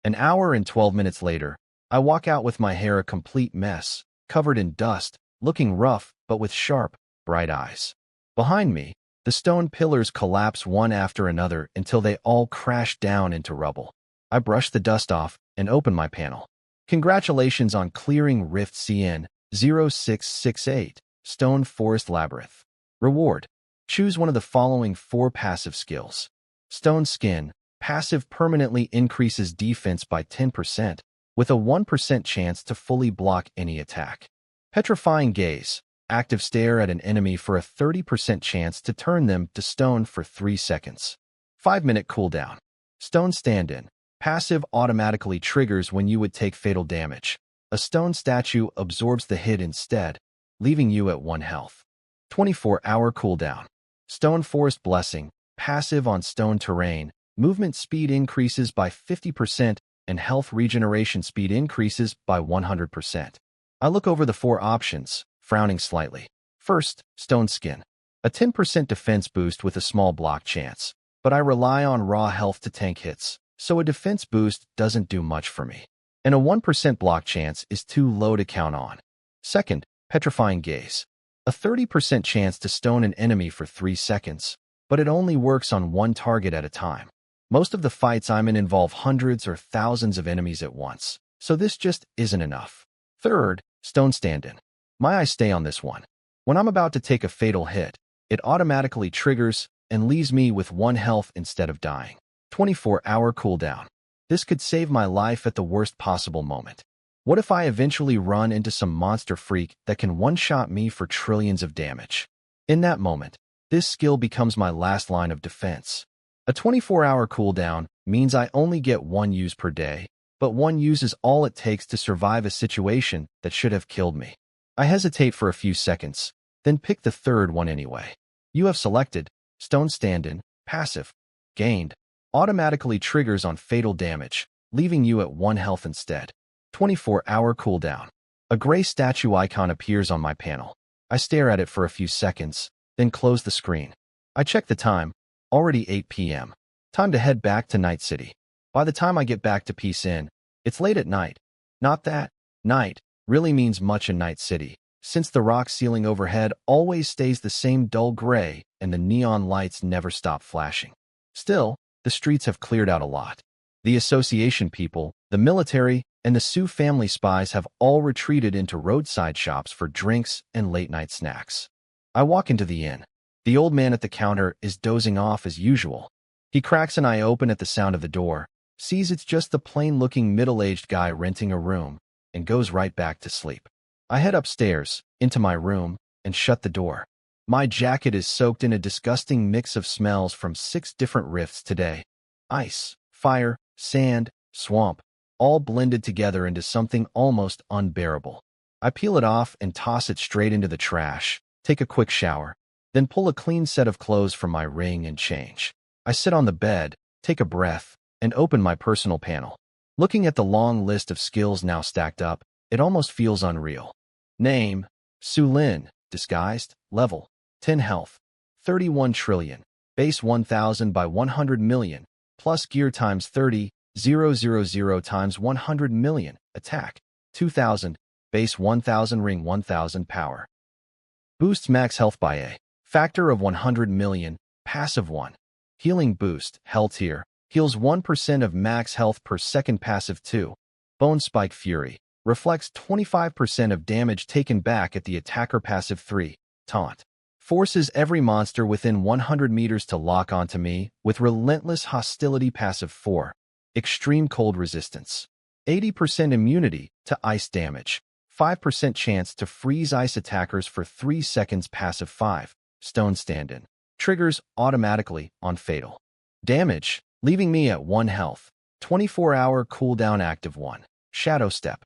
An hour and 12 minutes later, I walk out with my hair a complete mess, covered in dust, looking rough, but with sharp, bright eyes. Behind me, the stone pillars collapse one after another until they all crash down into rubble. I brush the dust off and open my panel. Congratulations on clearing Rift CN 0668, Stone Forest Labyrinth. Reward. Choose one of the following 4 passive skills. Stone Skin. Passive permanently increases defense by 10%, with a 1% chance to fully block any attack. Petrifying Gaze. Active stare at an enemy for a 30% chance to turn them to stone for 3 seconds. 5-minute cooldown. Stone Stand-In. Passive automatically triggers when you would take fatal damage. A stone statue absorbs the hit instead, leaving you at 1 health. 24-hour cooldown. Stone Forest Blessing. Passive on stone terrain. Movement speed increases by 50% and health regeneration speed increases by 100%. I look over the 4 options, frowning slightly. First, Stone Skin. A 10% defense boost with a small block chance, but I rely on raw health to tank hits, so a defense boost doesn't do much for me. And a 1% block chance is too low to count on. Second, Petrifying Gaze. A 30% chance to stone an enemy for 3 seconds, but it only works on one target at a time. Most of the fights I'm in involve hundreds or thousands of enemies at once, so this just isn't enough. Third, stone stand-in. My eyes stay on this one. When I'm about to take a fatal hit, it automatically triggers and leaves me with 1 health instead of dying. 24-hour cooldown. This could save my life at the worst possible moment. What if I eventually run into some monster freak that can one-shot me for trillions of damage? In that moment, this skill becomes my last line of defense. A 24-hour cooldown means I only get 1 use per day, but 1 use is all it takes to survive a situation that should have killed me. I hesitate for a few seconds, then pick the third one anyway. You have selected Stone Stand-In, passive, gained, automatically triggers on fatal damage, leaving you at 1 health instead. 24-hour cooldown. A gray statue icon appears on my panel. I stare at it for a few seconds, then close the screen. I check the time, already 8 p.m. Time to head back to Night City. By the time I get back to Peace Inn, it's late at night. Not that night really means much in Night City, since the rock ceiling overhead always stays the same dull gray and the neon lights never stop flashing. Still, the streets have cleared out a lot. The association people, the military, and the Sioux family spies have all retreated into roadside shops for drinks and late-night snacks. I walk into the inn. The old man at the counter is dozing off as usual. He cracks an eye open at the sound of the door, sees it's just the plain-looking middle-aged guy renting a room, and goes right back to sleep. I head upstairs, into my room, and shut the door. My jacket is soaked in a disgusting mix of smells from 6 different rifts today. Ice, fire, sand, swamp, all blended together into something almost unbearable. I peel it off and toss it straight into the trash, take a quick shower, then pull a clean set of clothes from my ring and change. I sit on the bed, take a breath, and open my personal panel. Looking at the long list of skills now stacked up, it almost feels unreal. Name, Su Lin, disguised, level, 10 health, 31 trillion, base 1000 by 100 million, plus gear times 30, 000 times 100 million, attack, 2000, base 1000 ring 1000 power. Boosts max health by a factor of 100 million, passive 1. Healing boost, health tier, heals 1% of max health per second passive 2. Bone Spike Fury, reflects 25% of damage taken back at the attacker passive 3. Taunt, forces every monster within 100 meters to lock onto me with relentless hostility passive 4. Extreme cold resistance, 80% immunity to ice damage, 5% chance to freeze ice attackers for 3 seconds passive 5. Stone Stand-In, triggers automatically on fatal damage, leaving me at 1 health. 24-hour cooldown active 1. Shadow Step,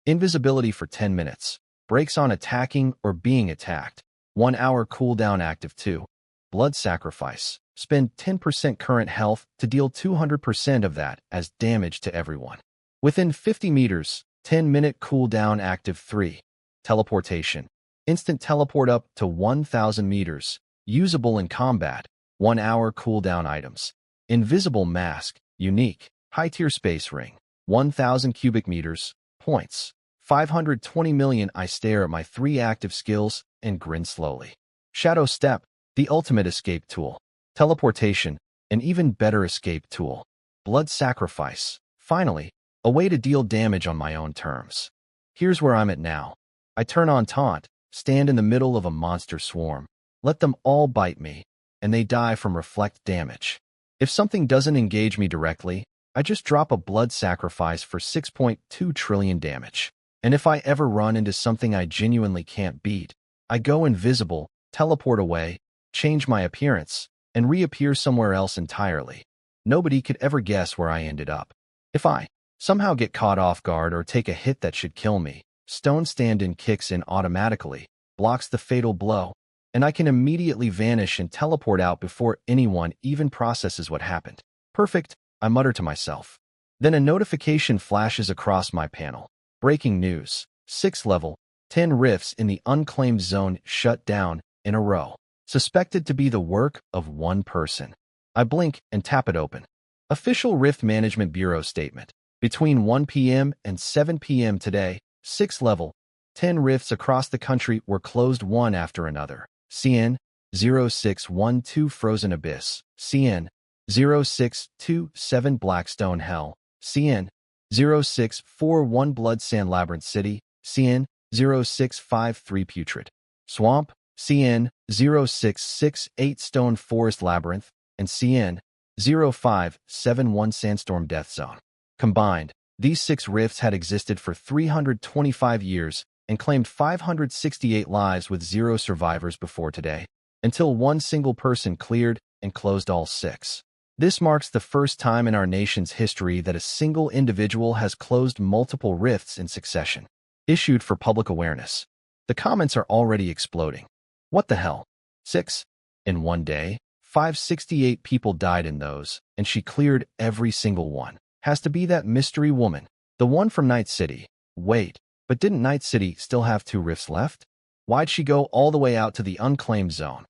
invisibility for 10 minutes, breaks on attacking or being attacked. 1 hour cooldown active 2. Blood Sacrifice, spend 10% current health to deal 200% of that as damage to everyone. Within 50 meters, 10-minute cooldown active 3. Teleportation, instant teleport up to 1,000 meters, usable in combat. 1 hour cooldown items. Invisible Mask, unique, high-tier space ring, 1,000 cubic meters, points, 520 million. I stare at my 3 active skills and grin slowly. Shadow Step, the ultimate escape tool. Teleportation, an even better escape tool. Blood Sacrifice, finally, a way to deal damage on my own terms. Here's where I'm at now. I turn on Taunt, stand in the middle of a monster swarm, let them all bite me, and they die from reflect damage. If something doesn't engage me directly, I just drop a Blood Sacrifice for 6.2 trillion damage. And if I ever run into something I genuinely can't beat, I go invisible, teleport away, change my appearance, and reappear somewhere else entirely. Nobody could ever guess where I ended up. If I somehow get caught off guard or take a hit that should kill me, Stone Stand-In kicks in automatically, blocks the fatal blow, and I can immediately vanish and teleport out before anyone even processes what happened. Perfect, I mutter to myself. Then a notification flashes across my panel. Breaking news, 6th level, 10 rifts in the unclaimed zone shut down in a row. Suspected to be the work of one person. I blink and tap it open. Official Rift Management Bureau statement. Between 1 p.m. and 7 p.m. today, 6th level, 10 rifts across the country were closed one after another. CN, 0612 Frozen Abyss, CN 0627 Blackstone Hell, CN 0641 Blood Sand Labyrinth City, CN 0653 Putrid Swamp, CN 0668 Stone Forest Labyrinth, and CN 0571 Sandstorm Death Zone. Combined, these 6 rifts had existed for 325 years and claimed 568 lives with 0 survivors before today, until one single person cleared and closed all 6. This marks the first time in our nation's history that a single individual has closed multiple rifts in succession. Issued for public awareness. The comments are already exploding. What the hell? 6? In one day, 568 people died in those, and she cleared every single one. Has to be that mystery woman. The one from Night City. Wait, but didn't Night City still have 2 rifts left? Why'd she go all the way out to the unclaimed zone?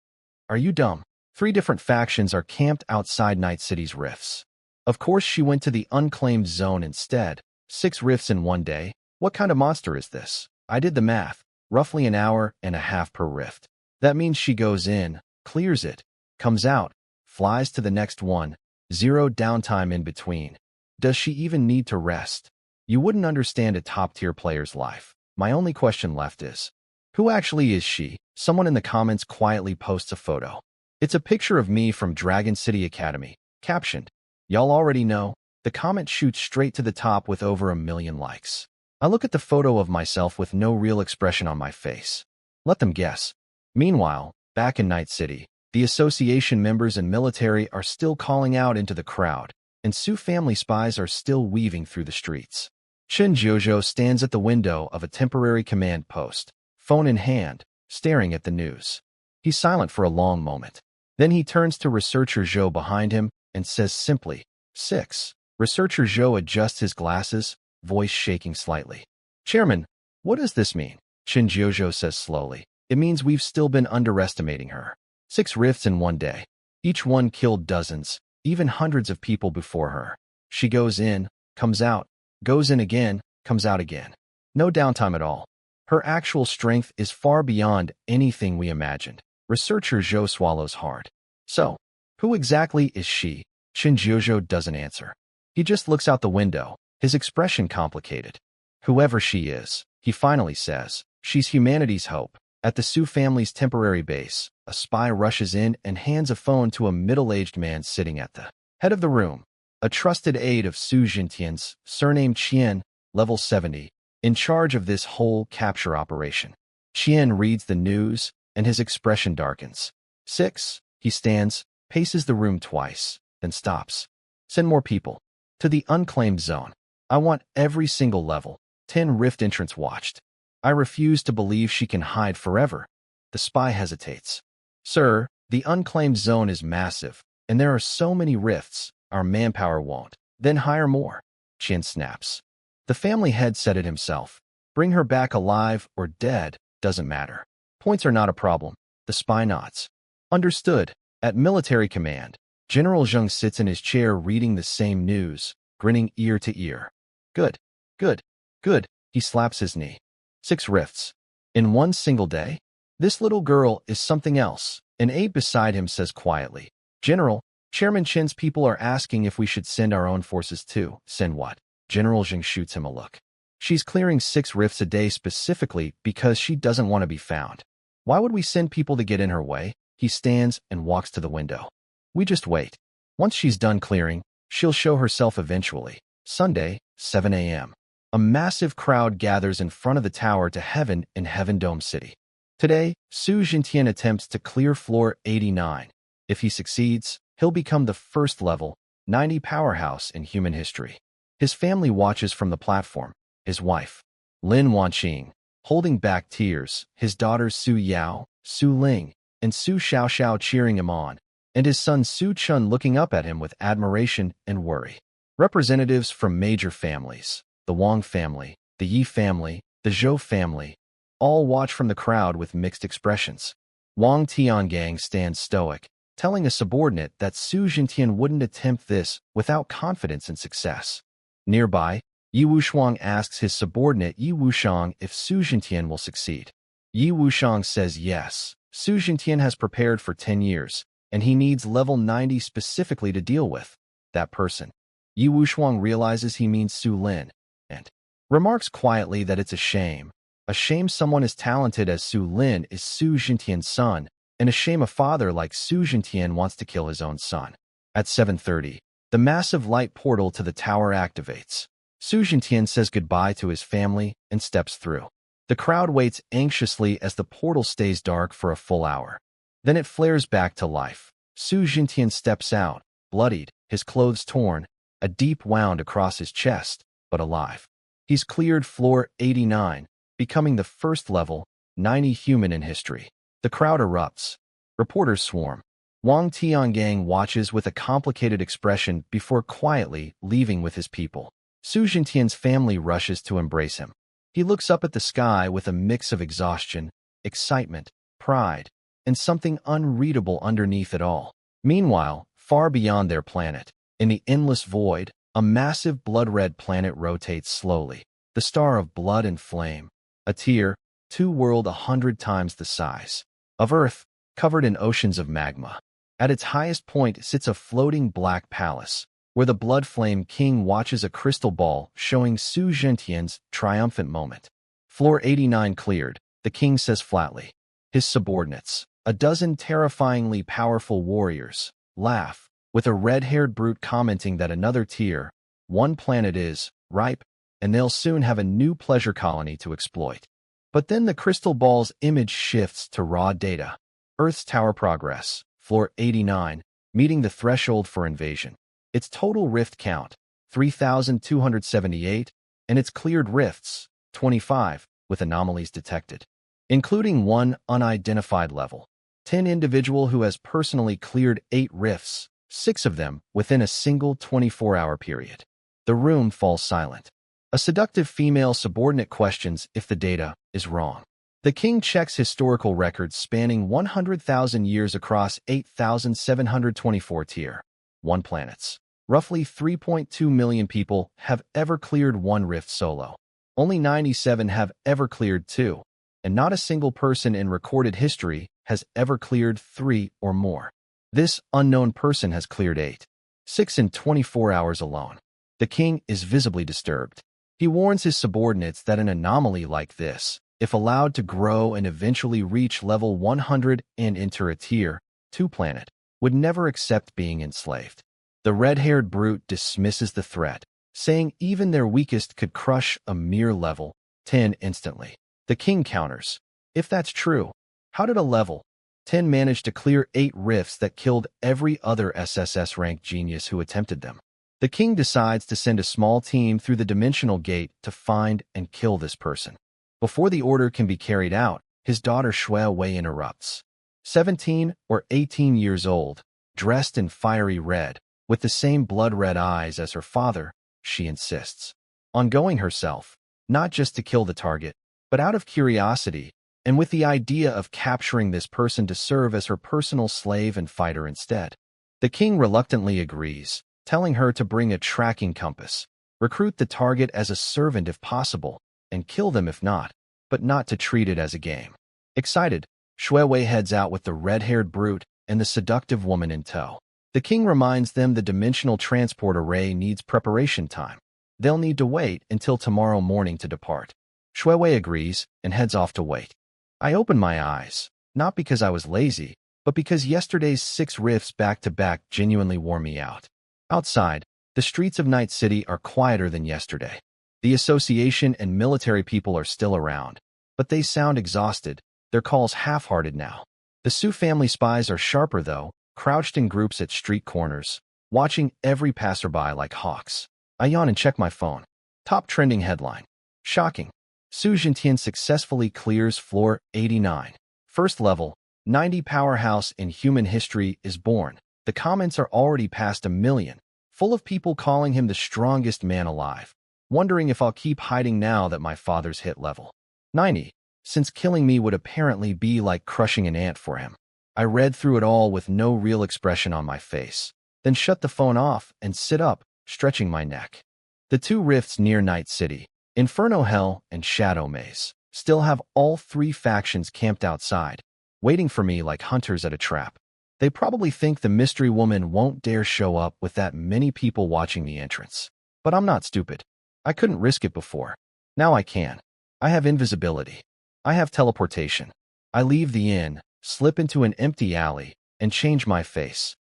Are you dumb? 3 different factions are camped outside Night City's rifts. Of course she went to the unclaimed zone instead. 6 rifts in one day? What kind of monster is this? I did the math. Roughly an hour and a half per rift. That means she goes in, clears it, comes out, flies to the next one, 0 downtime in between. Does she even need to rest? You wouldn't understand a top-tier player's life. My only question left is, who actually is she? Someone in the comments quietly posts a photo. It's a picture of me from Dragon City Academy. Captioned, y'all already know. The comment shoots straight to the top with over 1 million likes. I look at the photo of myself with no real expression on my face. Let them guess. Meanwhile, back in Night City, the association members and military are still calling out into the crowd, and Sioux family spies are still weaving through the streets. Chen Jojo stands at the window of a temporary command post, phone in hand, staring at the news. He's silent for a long moment. Then he turns to Researcher Zhou behind him and says simply, 6. Researcher Zhou adjusts his glasses, voice shaking slightly. Chairman, what does this mean? Chen Jojo says slowly. It means we've still been underestimating her. 6 rifts in one day. Each one killed dozens, even hundreds of people before her. She goes in, comes out, goes in again, comes out again. No downtime at all. Her actual strength is far beyond anything we imagined. Researcher Zhou swallows hard. So, who exactly is she? Chen Jojo doesn't answer. He just looks out the window, his expression complicated. Whoever she is, he finally says, she's humanity's hope. At the Sioux family's temporary base, a spy rushes in and hands a phone to a middle-aged man sitting at the head of the room. A trusted aide of Su Jintian's, surnamed Qian, level 70, in charge of this whole capture operation. Qian reads the news, and his expression darkens. 6, he stands, paces the room twice, then stops. Send more people. To the unclaimed zone. I want every single level. 10 rift entrance watched. I refuse to believe she can hide forever. The spy hesitates. Sir, the unclaimed zone is massive, and there are so many rifts, our manpower won't. Then hire more. Qian snaps. The family head said it himself. Bring her back alive or dead, doesn't matter. Points are not a problem. The spy nods. Understood. At military command, General Zheng sits in his chair reading the same news, grinning ear to ear. Good, good, good. He slaps his knee. 6 rifts. In one single day? This little girl is something else. An aide beside him says quietly. General, Chairman Chen's people are asking if we should send our own forces too. Send what? General Zheng shoots him a look. She's clearing 6 rifts a day specifically because she doesn't want to be found. Why would we send people to get in her way? He stands and walks to the window. We just wait. Once she's done clearing, she'll show herself eventually. Sunday, 7 a.m. A massive crowd gathers in front of the tower to heaven in Heaven Dome City. Today, Su Jintian attempts to clear floor 89. If he succeeds, he'll become the first level, 90 powerhouse in human history. His family watches from the platform. His wife, Lin Wanqing, holding back tears, his daughters Su Yao, Su Ling, and Su Xiaoxiao cheering him on, and his son Su Chun looking up at him with admiration and worry. Representatives from major families, the Wang family, the Yi family, the Zhou family, all watch from the crowd with mixed expressions. Wang Tiangang stands stoic, telling a subordinate that Su Jintian wouldn't attempt this without confidence in success. Nearby, Yi Wushang asks his subordinate Yi Wushang if Su Jintian will succeed. Yi Wushang says yes, Su Jintian has prepared for 10 years, and he needs level 90 specifically to deal with that person. Yu Wushuang realizes he means Su Lin, and remarks quietly that it's a shame. A shame someone as talented as Su Lin is Su Jintian's son, and a shame a father like Su Jintian wants to kill his own son. At 7:30, the massive light portal to the tower activates. Su Jintian says goodbye to his family and steps through. The crowd waits anxiously as the portal stays dark for a full hour. Then it flares back to life. Su Jintian steps out, bloodied, his clothes torn, a deep wound across his chest, but alive. He's cleared floor 89, becoming the first level 90 human in history. The crowd erupts. Reporters swarm. Wang Tiangang watches with a complicated expression before quietly leaving with his people. Su Jintian's family rushes to embrace him. He looks up at the sky with a mix of exhaustion, excitement, pride, and something unreadable underneath it all. Meanwhile, far beyond their planet, in the endless void, a massive blood-red planet rotates slowly. The star of blood and flame. A tier 2 world 100 times the size of Earth, covered in oceans of magma. At its highest point sits a floating black palace, where the Blood Flame King watches a crystal ball showing Su Jintian's triumphant moment. Floor 89 cleared, the king says flatly. His subordinates, a dozen terrifyingly powerful warriors, laugh, with a red-haired brute commenting that another tier 1 planet is ripe, and they'll soon have a new pleasure colony to exploit. But then the crystal ball's image shifts to raw data. Earth's tower progress, floor 89, meeting the threshold for invasion. Its total rift count, 3,278, and its cleared rifts, 25, with anomalies detected, including one unidentified level. 10 individual who has personally cleared 8 rifts, 6 of them within a single 24-hour period. The room falls silent. A seductive female subordinate questions if the data is wrong. The king checks historical records spanning 100,000 years across 8,724 tier 1 planets. Roughly 3.2 million people have ever cleared 1 rift solo. Only 97 have ever cleared 2, and not a single person in recorded history has ever cleared 3 or more. This unknown person has cleared 8, 6 in 24 hours alone. The king is visibly disturbed. He warns his subordinates that an anomaly like this, if allowed to grow and eventually reach level 100 and enter a tier 2 planet, would never accept being enslaved. The red-haired brute dismisses the threat, saying even their weakest could crush a mere level 10 instantly. The king counters, if that's true, how did a level 10 manage to clear 8 rifts that killed every other SSS-ranked genius who attempted them? The king decides to send a small team through the dimensional gate to find and kill this person. Before the order can be carried out, his daughter Shui Wei interrupts. 17 or 18 years old, dressed in fiery red, with the same blood-red eyes as her father, she insists on going herself, not just to kill the target, but out of curiosity, and with the idea of capturing this person to serve as her personal slave and fighter instead. The king reluctantly agrees, telling her to bring a tracking compass, recruit the target as a servant if possible, and kill them if not, but not to treat it as a game. Excited, Shui Wei heads out with the red-haired brute and the seductive woman in tow. The king reminds them the dimensional transport array needs preparation time. They'll need to wait until tomorrow morning to depart. Shui Wei agrees and heads off to wait. I open my eyes, not because I was lazy, but because yesterday's 6 rifts back-to-back genuinely wore me out. Outside, the streets of Night City are quieter than yesterday. The association and military people are still around, but they sound exhausted, their calls half-hearted now. The Su family spies are sharper though, crouched in groups at street corners, watching every passerby like hawks. I yawn and check my phone. Top trending headline. Shocking. Su Jintian successfully clears floor 89. First level, 90 powerhouse in human history is born. The comments are already past 1 million, full of people calling him the strongest man alive, wondering if I'll keep hiding now that my father's hit level 90, since killing me would apparently be like crushing an ant for him. I read through it all with no real expression on my face, then shut the phone off and sit up, stretching my neck. The 2 rifts near Night City, Inferno Hell and Shadow Maze, still have all 3 factions camped outside. waiting for me like hunters at a trap. They probably think the mystery woman won't dare show up with that many people watching the entrance. But I'm not stupid. I couldn't risk it before. Now I can. I have invisibility. I have teleportation. I leave the inn, slip into an empty alley, and change my face.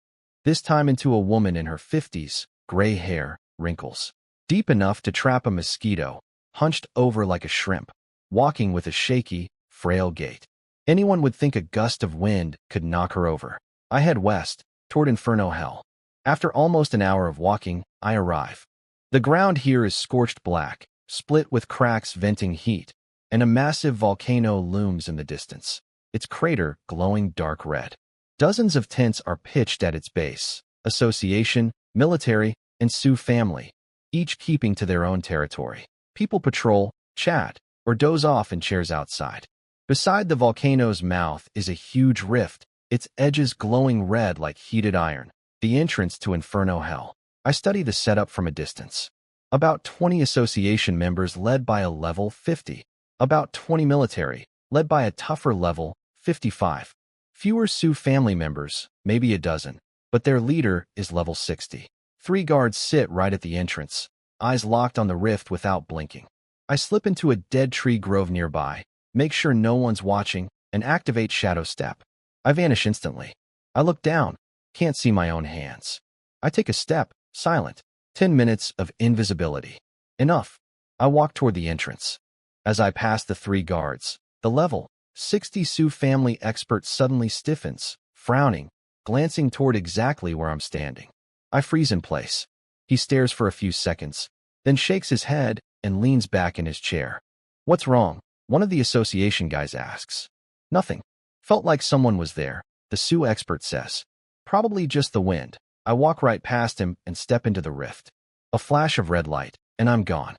This time into a woman in her 50s, gray hair, wrinkles. Deep enough to trap a mosquito, hunched over like a shrimp, walking with a shaky, frail gait. Anyone would think a gust of wind could knock her over. I head west, toward Inferno Hell. After almost an hour of walking, I arrive. The ground here is scorched black, split with cracks venting heat, and a massive volcano looms in the distance, its crater glowing dark red. Dozens of tents are pitched at its base, association, military, and Sioux family, each keeping to their own territory. People patrol, chat, or doze off in chairs outside. Beside the volcano's mouth is a huge rift, its edges glowing red like heated iron, the entrance to Inferno Hell. I study the setup from a distance. About 20 association members led by a level 50. About 20 military, led by a tougher level 55. Fewer Sioux family members, maybe a dozen, but their leader is level 60. 3 guards sit right at the entrance, eyes locked on the rift without blinking. I slip into a dead tree grove nearby, make sure no one's watching, and activate Shadow Step. I vanish instantly. I look down, can't see my own hands. I take a step, silent. 10 minutes of invisibility. Enough. I walk toward the entrance. As I pass the 3 guards, the level 60 Sioux family expert suddenly stiffens, frowning, glancing toward exactly where I'm standing. I freeze in place. He stares for a few seconds, then shakes his head and leans back in his chair. "What's wrong?" one of the association guys asks. "Nothing. Felt like someone was there," the Sioux expert says. "Probably just the wind." I walk right past him and step into the rift. A flash of red light, and I'm gone.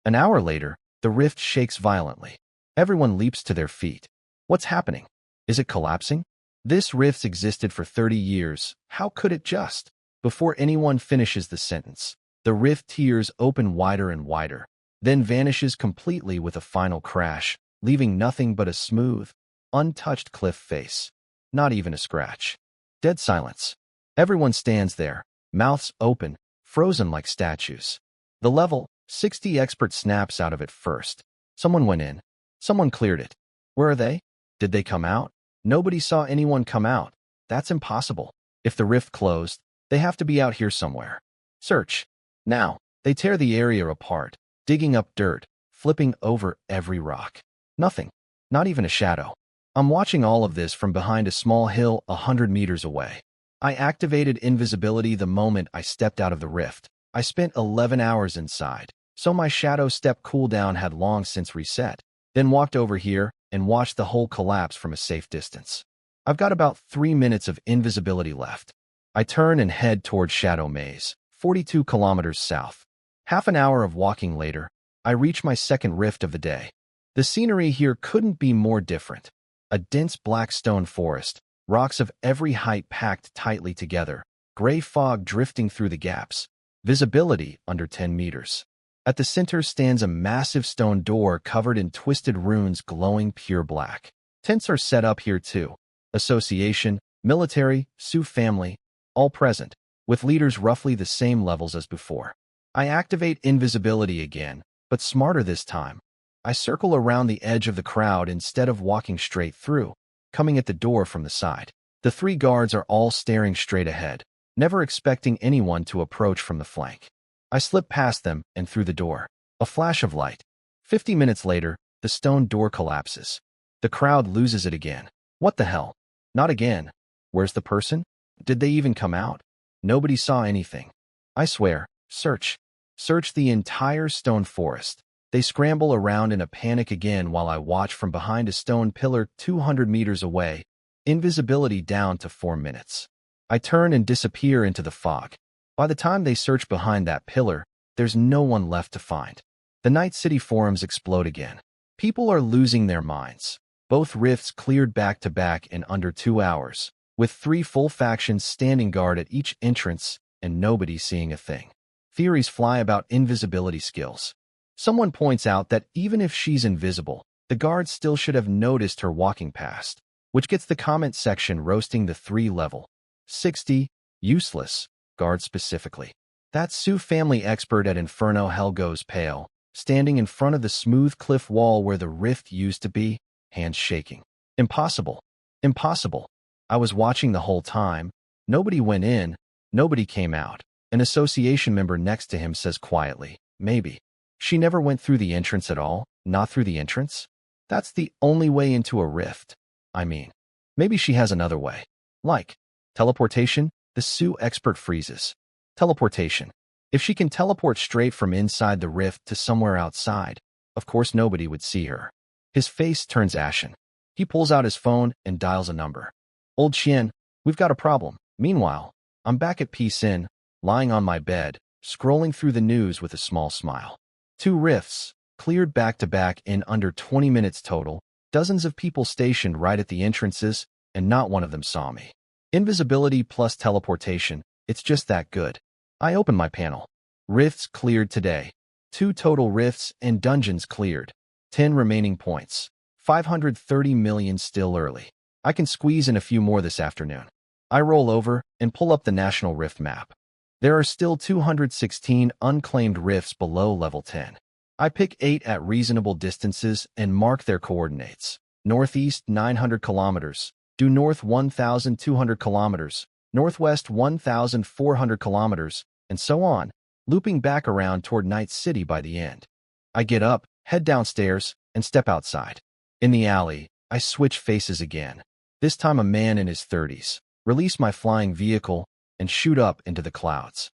An hour later, the rift shakes violently. Everyone leaps to their feet. What's happening? Is it collapsing? This rift's existed for 30 years. How could it just? Before anyone finishes the sentence, the rift tears open wider and wider, then vanishes completely with a final crash, leaving nothing but a smooth, untouched cliff face. Not even a scratch. Dead silence. Everyone stands there, mouths open, frozen like statues. The level 60 expert snaps out of it first. Someone went in. Someone cleared it. Where are they? Did they come out? Nobody saw anyone come out. That's impossible. If the rift closed, they have to be out here somewhere. Search. Now, they tear the area apart, digging up dirt, flipping over every rock. Nothing. Not even a shadow. I'm watching all of this from behind a small hill 100 meters away. I activated invisibility the moment I stepped out of the rift. I spent 11 hours inside, so my shadow step cooldown had long since reset, then walked over here and watched the whole collapse from a safe distance. I've got about 3 minutes of invisibility left. I turn and head toward Shadow Maze, 42 kilometers south. Half an hour of walking later, I reach my second rift of the day. The scenery here couldn't be more different. A dense black stone forest, rocks of every height packed tightly together, gray fog drifting through the gaps, visibility under 10 meters. At the center stands a massive stone door covered in twisted runes glowing pure black. Tents are set up here too. Association, military, Sioux family, all present, with leaders roughly the same levels as before. I activate invisibility again, but smarter this time. I circle around the edge of the crowd instead of walking straight through, coming at the door from the side. The 3 guards are all staring straight ahead, never expecting anyone to approach from the flank. I slip past them and through the door. A flash of light. 50 minutes later, the stone door collapses. The crowd loses it again. What the hell? Not again. Where's the person? Did they even come out? Nobody saw anything. I swear, search. Search the entire stone forest. They scramble around in a panic again while I watch from behind a stone pillar 200 meters away, invisibility down to 4 minutes. I turn and disappear into the fog. By the time they search behind that pillar, there's no one left to find. The Night City forums explode again. People are losing their minds. Both rifts cleared back to back in under 2 hours, with 3 full factions standing guard at each entrance and nobody seeing a thing. Theories fly about invisibility skills. Someone points out that even if she's invisible, the guards still should have noticed her walking past. which gets the comment section roasting the 3-level 60 useless guard specifically. That Sioux family expert at Inferno Hell goes pale, standing in front of the smooth cliff wall where the rift used to be, hands shaking. Impossible. Impossible. I was watching the whole time. Nobody went in, nobody came out. An association member next to him says quietly, maybe. She never went through the entrance at all, not through the entrance? That's the only way into a rift. I mean, maybe she has another way. Like, teleportation? The Sioux expert freezes. Teleportation. If she can teleport straight from inside the rift to somewhere outside, of course nobody would see her. His face turns ashen. He pulls out his phone and dials a number. Old Chien, we've got a problem. Meanwhile, I'm back at Peace Inn, lying on my bed, scrolling through the news with a small smile. 2 rifts, cleared back-to-back in under 20 minutes total, dozens of people stationed right at the entrances, and not one of them saw me. Invisibility plus teleportation, it's just that good. I open my panel. Rifts cleared today. 2 total rifts and dungeons cleared. 10 remaining points. 530 million still early. I can squeeze in a few more this afternoon. I roll over and pull up the National Rift map. There are still 216 unclaimed rifts below level 10. I pick 8 at reasonable distances and mark their coordinates. Northeast 900 kilometers, due north 1,200 kilometers, northwest 1,400 kilometers, and so on, looping back around toward Night City by the end. I get up, head downstairs, and step outside. In the alley, I switch faces again. This time a man in his 30s. Release my flying vehicle and shoot up into the clouds.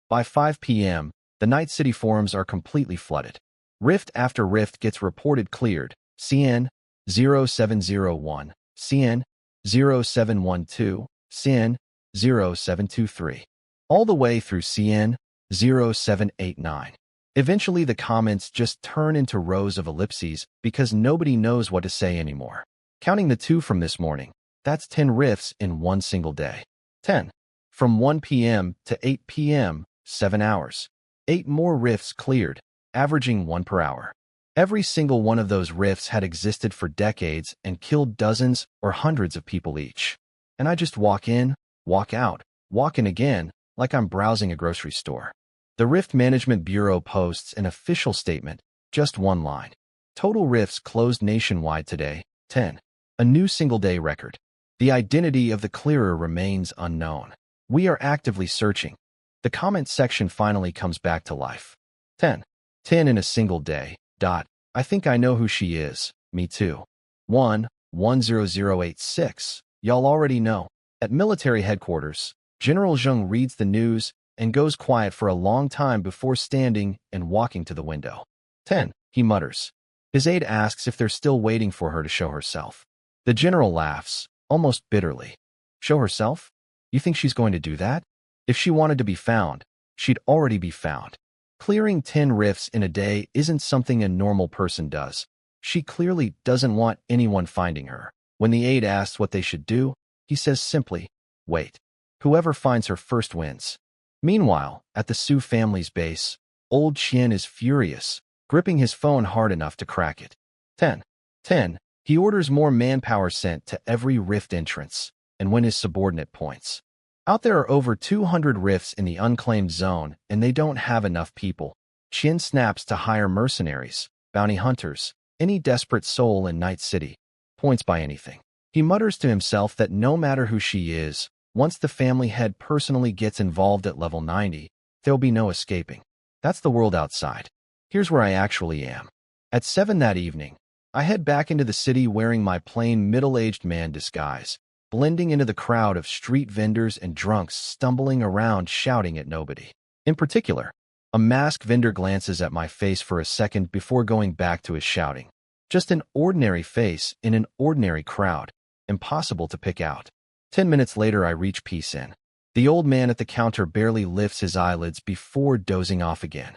By 5 p.m., the Night City forums are completely flooded. Rift after rift gets reported cleared. CN 0701, CN 0712, CN 0723. All the way through CN 0789. Eventually the comments just turn into rows of ellipses because nobody knows what to say anymore. Counting the 2 from this morning, that's 10 rifts in one single day. 10. From 1 p.m. to 8 p.m., 7 hours. 8 more rifts cleared, averaging 1 per hour. Every single one of those rifts had existed for decades and killed dozens or hundreds of people each. And I just walk in, walk out, walk in again, like I'm browsing a grocery store. The Rift Management Bureau posts an official statement, just one line. Total rifts closed nationwide today, 10. A new single-day record. The identity of the clearer remains unknown. We are actively searching. The comment section finally comes back to life. 10. 10 in a single day. I think I know who she is. Me too. 10086. Y'all already know. At military headquarters, General Zheng reads the news and goes quiet for a long time before standing and walking to the window. 10. He mutters. His aide asks if they're still waiting for her to show herself. The general laughs, almost bitterly. Show herself? You think she's going to do that? If she wanted to be found, she'd already be found. Clearing 10 rifts in a day isn't something a normal person does. She clearly doesn't want anyone finding her. When the aide asks what they should do, he says simply, wait. Whoever finds her first wins. Meanwhile, at the Sioux family's base, old Chien is furious, gripping his phone hard enough to crack it. 10. 10. He orders more manpower sent to every rift entrance, and when his subordinate points. Out there are over 200 rifts in the unclaimed zone, and they don't have enough people. Chien snaps to hire mercenaries, bounty hunters, any desperate soul in Night City. Points by anything. He mutters to himself that no matter who she is, once the family head personally gets involved at level 90, there'll be no escaping. That's the world outside. Here's where I actually am. At 7 that evening, I head back into the city wearing my plain middle-aged man disguise, blending into the crowd of street vendors and drunks stumbling around shouting at nobody. In particular, a masked vendor glances at my face for a second before going back to his shouting. Just an ordinary face in an ordinary crowd, impossible to pick out. 10 minutes later I reach Peace Inn. The old man at the counter barely lifts his eyelids before dozing off again.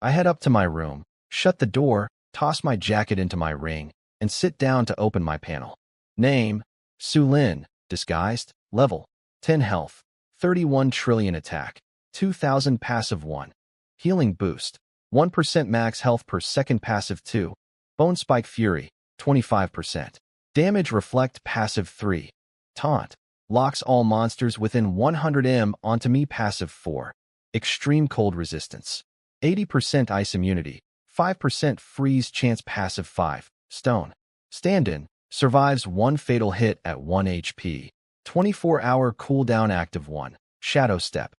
I head up to my room, shut the door, toss my jacket into my ring, and sit down to open my panel. Name, Su Lin, disguised, level, 10 health, 31 trillion attack, 2000 passive 1. Healing boost, 1% max health per second passive 2. Bone spike fury, 25%. Damage Reflect passive 3. Taunt. Locks all monsters within 100 onto me passive 4. Extreme Cold Resistance. 80% Ice Immunity. 5% Freeze Chance passive 5. Stone. Stand-in. Survives 1 fatal hit at 1 HP. 24-hour cooldown active 1. Shadow Step.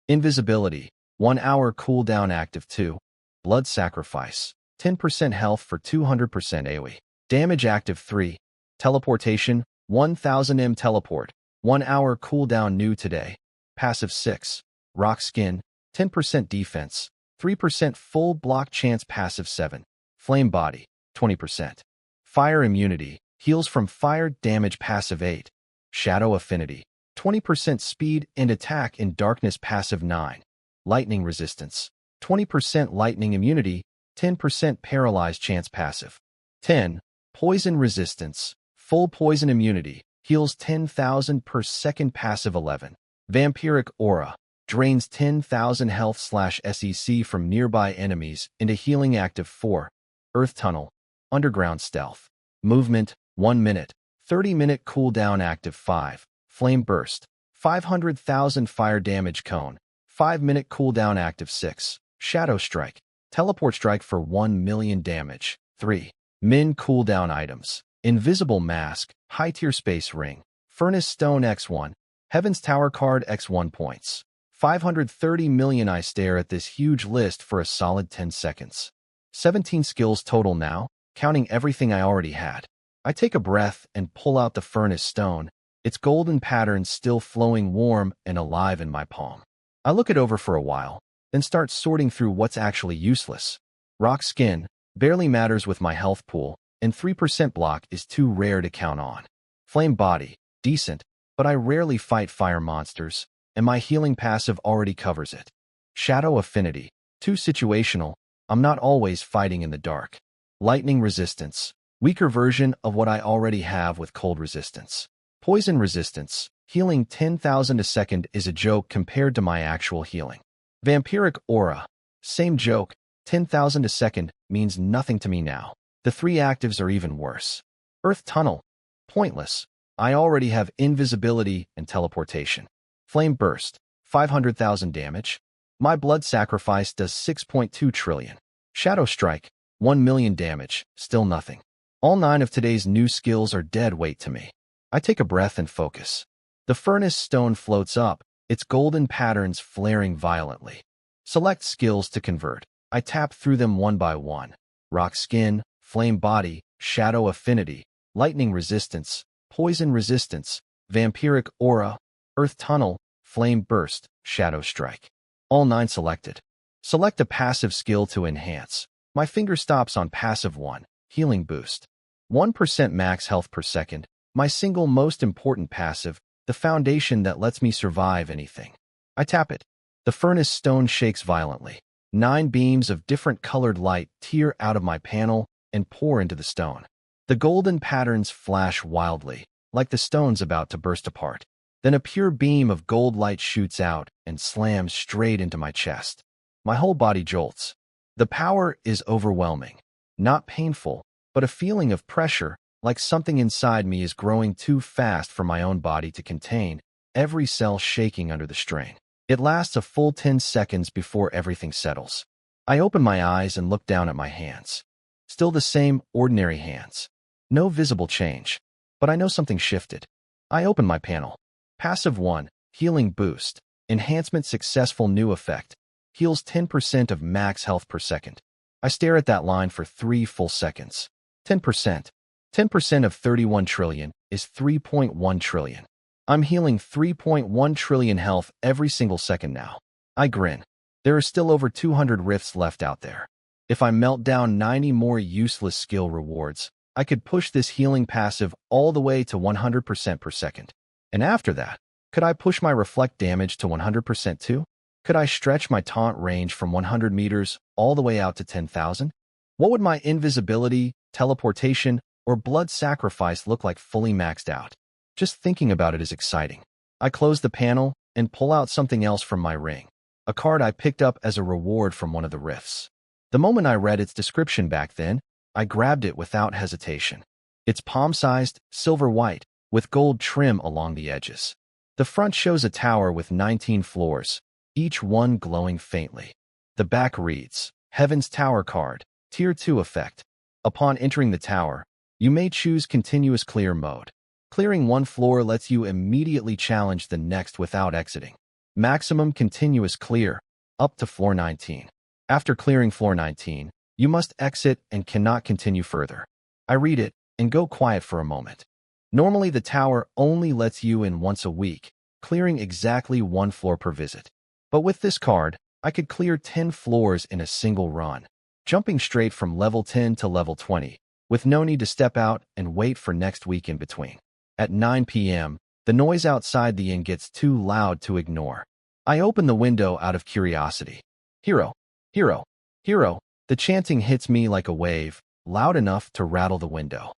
Invisibility. 1 hour cooldown active 2. Blood Sacrifice. 10% health for 200% AoE. Damage active 3. Teleportation. 1000 Teleport. 1 hour cooldown new today. Passive 6. Rock Skin. 10% defense. 3% full block chance passive 7. Flame Body. 20%. Fire Immunity. Heals from fire damage passive 8. Shadow Affinity. 20% speed and attack in darkness passive 9. Lightning Resistance. 20% lightning immunity, 10% paralyzed chance passive. 10. Poison Resistance. Full poison immunity. Heals 10,000 per second passive 11. Vampiric Aura. Drains 10,000 health/SEC from nearby enemies into healing active 4. Earth Tunnel. Underground Stealth. Movement, 1 minute. 30-minute cooldown active 5. Flame Burst. 500,000 fire damage cone. 5-minute cooldown active 6. Shadow Strike. Teleport Strike for 1 million damage. 3. Min cooldown items. Invisible Mask. High Tier Space Ring. Furnace Stone X1. Heaven's Tower card X1 points. 530 million. I stare at this huge list for a solid 10 seconds. 17 skills total now, counting everything I already had. I take a breath and pull out the Furnace Stone, its golden patterns still flowing warm and alive in my palm. I look it over for a while, then start sorting through what's actually useless. Rock Skin barely matters with my health pool, and 3% block is too rare to count on. Flame Body, decent, but I rarely fight fire monsters, and my healing passive already covers it. Shadow Affinity, too situational, I'm not always fighting in the dark. Lightning Resistance, weaker version of what I already have with Cold Resistance. Poison Resistance, healing 10,000 a second is a joke compared to my actual healing. Vampiric Aura, same joke, 10,000 a second means nothing to me now. The 3 actives are even worse. Earth Tunnel, pointless. I already have invisibility and teleportation. Flame Burst, 500,000 damage. My Blood Sacrifice does 6.2 trillion. Shadow Strike, 1 million damage, still nothing. All 9 of today's new skills are dead weight to me. I take a breath and focus. The Furnace Stone floats up, its golden patterns flaring violently. Select skills to convert. I tap through them one by one. Rock Skin, Flame Body, Shadow Affinity, Lightning Resistance, Poison Resistance, Vampiric Aura, Earth Tunnel, Flame Burst, Shadow Strike. All 9 selected. Select a passive skill to enhance. My finger stops on passive 1, Healing Boost. 1% max health per second, my single most important passive, the foundation that lets me survive anything. I tap it. The Furnace Stone shakes violently. 9 beams of different colored light tear out of my panel and pour into the stone. The golden patterns flash wildly, like the stone's about to burst apart. Then a pure beam of gold light shoots out and slams straight into my chest. My whole body jolts. The power is overwhelming. Not painful, but a feeling of pressure, like something inside me is growing too fast for my own body to contain, every cell shaking under the strain. It lasts a full 10 seconds before everything settles. I open my eyes and look down at my hands. Still the same ordinary hands. No visible change. But I know something shifted. I open my panel. Passive 1, Healing Boost. Enhancement Successful New Effect. Heals 10% of max health per second. I stare at that line for 3 full seconds. 10%. 10% of 31 trillion is 3.1 trillion. I'm healing 3.1 trillion health every single second now. I grin. There are still over 200 rifts left out there. If I melt down 90 more useless skill rewards, I could push this healing passive all the way to 100% per second. And after that, could I push my reflect damage to 100% too? Could I stretch my taunt range from 100 meters all the way out to 10,000? What would my invisibility, teleportation, or blood sacrifice look like fully maxed out? Just thinking about it is exciting. I close the panel and pull out something else from my ring, a card I picked up as a reward from one of the rifts. The moment I read its description back then, I grabbed it without hesitation. It's palm-sized, silver-white, with gold trim along the edges. The front shows a tower with 19 floors, each one glowing faintly. The back reads, Heaven's Tower Card, Tier 2 effect. Upon entering the tower, you may choose continuous clear mode. Clearing one floor lets you immediately challenge the next without exiting. Maximum continuous clear, up to floor 19. After clearing floor 19, you must exit and cannot continue further. I read it and go quiet for a moment. Normally the tower only lets you in once a week, clearing exactly one floor per visit. But with this card, I could clear 10 floors in a single run, jumping straight from level 10 to level 20, with no need to step out and wait for next week in between. At 9 p.m., the noise outside the inn gets too loud to ignore. I open the window out of curiosity. Hero, hero, hero. The chanting hits me like a wave, loud enough to rattle the window.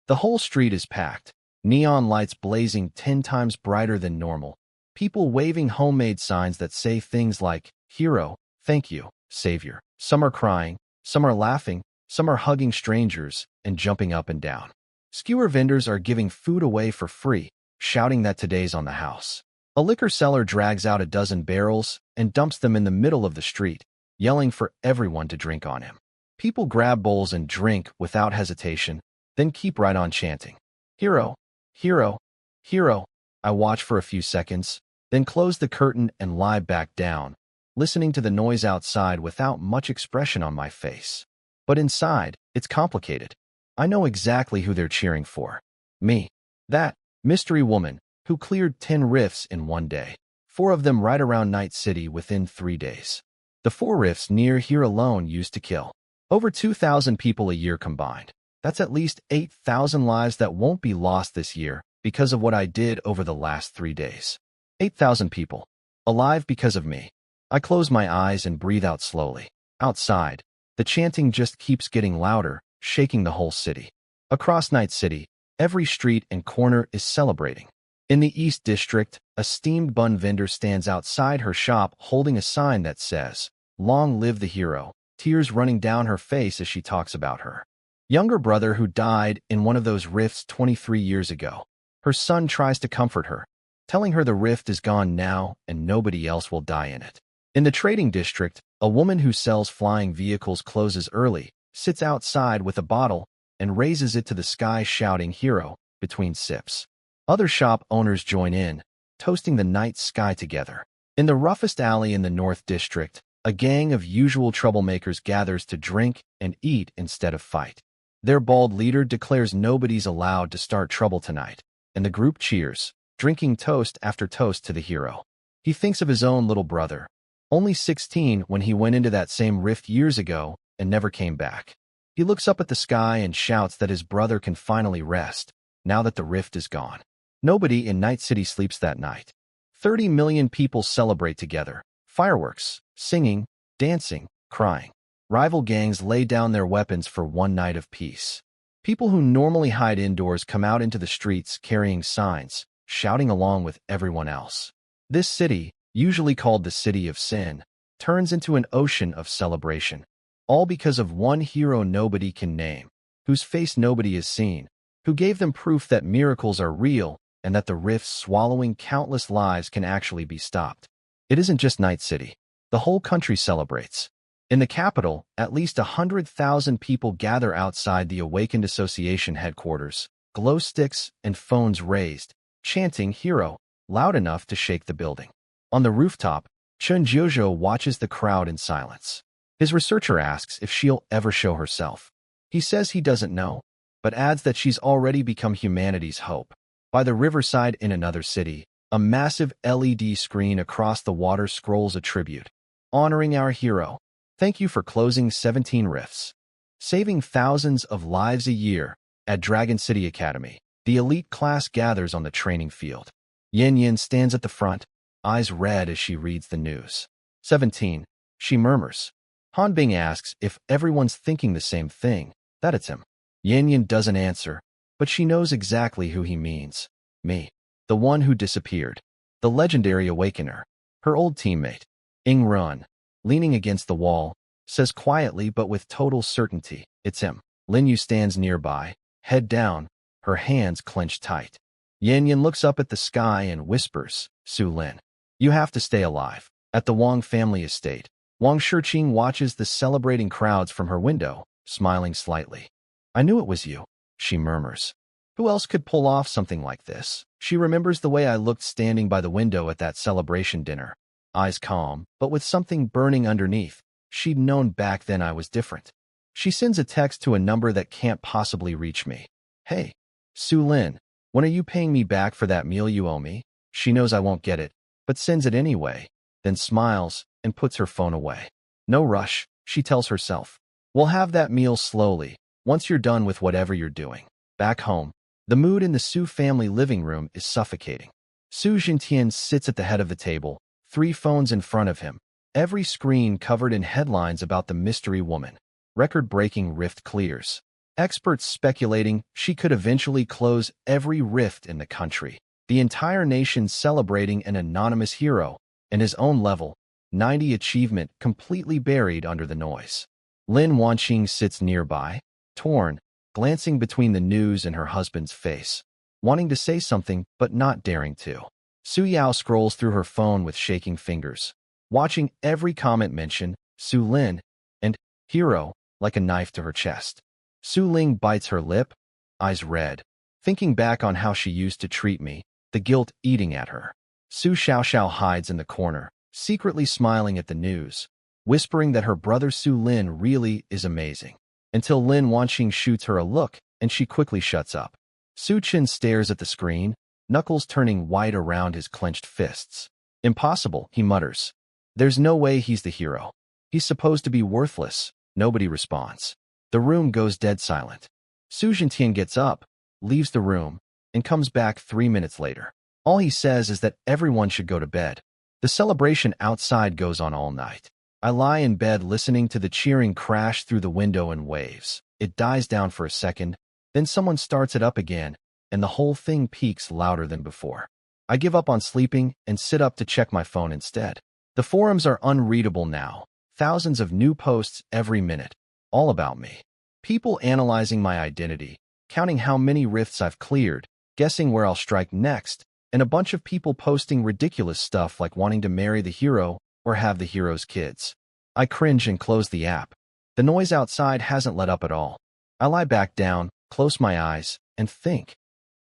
The whole street is packed, neon lights blazing 10 times brighter than normal, people waving homemade signs that say things like, Hero, thank you, Savior. Some are crying, some are laughing, some are hugging strangers and jumping up and down. Skewer vendors are giving food away for free, shouting that today's on the house. A liquor seller drags out a dozen barrels and dumps them in the middle of the street, yelling for everyone to drink on him. People grab bowls and drink without hesitation, then keep right on chanting. Hero, hero, hero. I watch for a few seconds, then close the curtain and lie back down, listening to the noise outside without much expression on my face. But inside, it's complicated. I know exactly who they're cheering for. Me. That mystery woman who cleared 10 rifts in one day. 4 of them right around Night City within 3 days. The 4 rifts near here alone used to kill over 2,000 people a year combined. That's at least 8,000 lives that won't be lost this year because of what I did over the last 3 days. 8,000 people. Alive because of me. I close my eyes and breathe out slowly. Outside, the chanting just keeps getting louder, shaking the whole city. Across Night City, every street and corner is celebrating. In the East District, a steamed bun vendor stands outside her shop holding a sign that says, Long live the hero, tears running down her face as she talks about her younger brother who died in one of those rifts 23 years ago. Her son tries to comfort her, telling her the rift is gone now and nobody else will die in it. In the Trading District, a woman who sells flying vehicles closes early, sits outside with a bottle, and raises it to the sky shouting hero between sips. Other shop owners join in, toasting the night sky together. In the roughest alley in the North District, a gang of usual troublemakers gathers to drink and eat instead of fight. Their bald leader declares nobody's allowed to start trouble tonight, and the group cheers, drinking toast after toast to the hero. He thinks of his own little brother, only 16 when he went into that same rift years ago and never came back. He looks up at the sky and shouts that his brother can finally rest, now that the rift is gone. Nobody in Night City sleeps that night. 30 million people celebrate together. Fireworks, singing, dancing, crying. Rival gangs lay down their weapons for one night of peace. People who normally hide indoors come out into the streets carrying signs, shouting along with everyone else. This city, usually called the City of Sin, turns into an ocean of celebration. All because of one hero nobody can name, whose face nobody has seen, who gave them proof that miracles are real and that the rifts swallowing countless lives can actually be stopped. It isn't just Night City. The whole country celebrates. In the capital, at least 100,000 people gather outside the Awakened Association headquarters, glow sticks and phones raised, chanting hero, loud enough to shake the building. On the rooftop, Chun Jojo watches the crowd in silence. His researcher asks if she'll ever show herself. He says he doesn't know, but adds that she's already become humanity's hope. By the riverside in another city, a massive LED screen across the water scrolls a tribute, honoring our hero. Thank you for closing 17 rifts, saving thousands of lives a year. At Dragon City Academy, the elite class gathers on the training field. Yin Yin stands at the front, eyes red as she reads the news. 17, she murmurs. Han Bing asks if everyone's thinking the same thing, that it's him. Yin Yin doesn't answer, but she knows exactly who he means. Me. The one who disappeared. The legendary Awakener. Her old teammate. Ing Run, leaning against the wall, says quietly but with total certainty, it's him. Lin Yu stands nearby, head down, her hands clenched tight. Yan Yan looks up at the sky and whispers, Su Lin, you have to stay alive. At the Wang family estate, Wang Shiqing watches the celebrating crowds from her window, smiling slightly. I knew it was you, she murmurs. Who else could pull off something like this? She remembers the way I looked standing by the window at that celebration dinner. Eyes calm, but with something burning underneath. She'd known back then I was different. She sends a text to a number that can't possibly reach me. Hey, Su Lin, when are you paying me back for that meal you owe me? She knows I won't get it, but sends it anyway, then smiles and puts her phone away. No rush, she tells herself. We'll have that meal slowly, once you're done with whatever you're doing. Back home, the mood in the Su family living room is suffocating. Su Jintian sits at the head of the table, 3 phones in front of him, every screen covered in headlines about the mystery woman. Record-breaking rift clears. Experts speculating she could eventually close every rift in the country. The entire nation celebrating an anonymous hero, and his own level, 90 achievement completely buried under the noise. Lin Wanqing sits nearby, torn, glancing between the news and her husband's face, wanting to say something but not daring to. Su Yao scrolls through her phone with shaking fingers, watching every comment mention Su Lin and hero like a knife to her chest. Su Ling bites her lip, eyes red, thinking back on how she used to treat me, the guilt eating at her. Su Xiaoxiao hides in the corner, secretly smiling at the news, whispering that her brother Su Lin really is amazing, until Lin Wanqing shoots her a look and she quickly shuts up. Su Qin stares at the screen, knuckles turning white around his clenched fists. Impossible, he mutters. There's no way he's the hero. He's supposed to be worthless. Nobody responds. The room goes dead silent. Su Jintian gets up, leaves the room, and comes back 3 minutes later. All he says is that everyone should go to bed. The celebration outside goes on all night. I lie in bed listening to the cheering crash through the window in waves. It dies down for a second, then someone starts it up again, and the whole thing peaks louder than before. I give up on sleeping and sit up to check my phone instead. The forums are unreadable now. Thousands of new posts every minute, all about me. People analyzing my identity, counting how many rifts I've cleared, guessing where I'll strike next, and a bunch of people posting ridiculous stuff like wanting to marry the hero or have the hero's kids. I cringe and close the app. The noise outside hasn't let up at all. I lie back down, close my eyes, and think.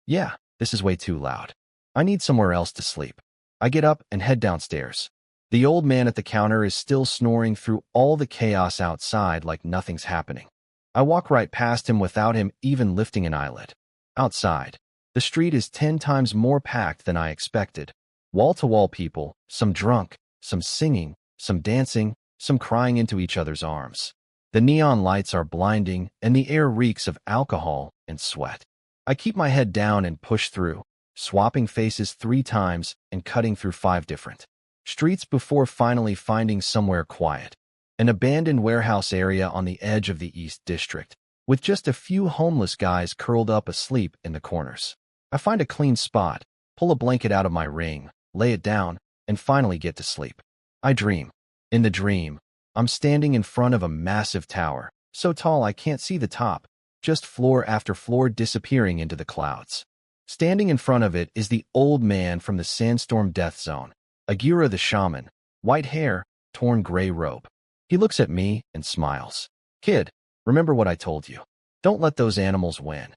Yeah, this is way too loud. I need somewhere else to sleep. I get up and head downstairs. The old man at the counter is still snoring through all the chaos outside like nothing's happening. I walk right past him without him even lifting an eyelid. Outside, the street is 10 times more packed than I expected. Wall-to-wall people, some drunk, some singing, some dancing, some crying into each other's arms. The neon lights are blinding and the air reeks of alcohol and sweat. I keep my head down and push through, swapping faces 3 times and cutting through 5 different streets before finally finding somewhere quiet. An abandoned warehouse area on the edge of the East District, with just a few homeless guys curled up asleep in the corners. I find a clean spot, pull a blanket out of my ring, lay it down, and finally get to sleep. I dream. In the dream, I'm standing in front of a massive tower, so tall I can't see the top, just floor after floor disappearing into the clouds. Standing in front of it is the old man from the Sandstorm Death Zone, Agira the shaman, white hair, torn gray robe. He looks at me and smiles. Kid, remember what I told you. Don't let those animals win.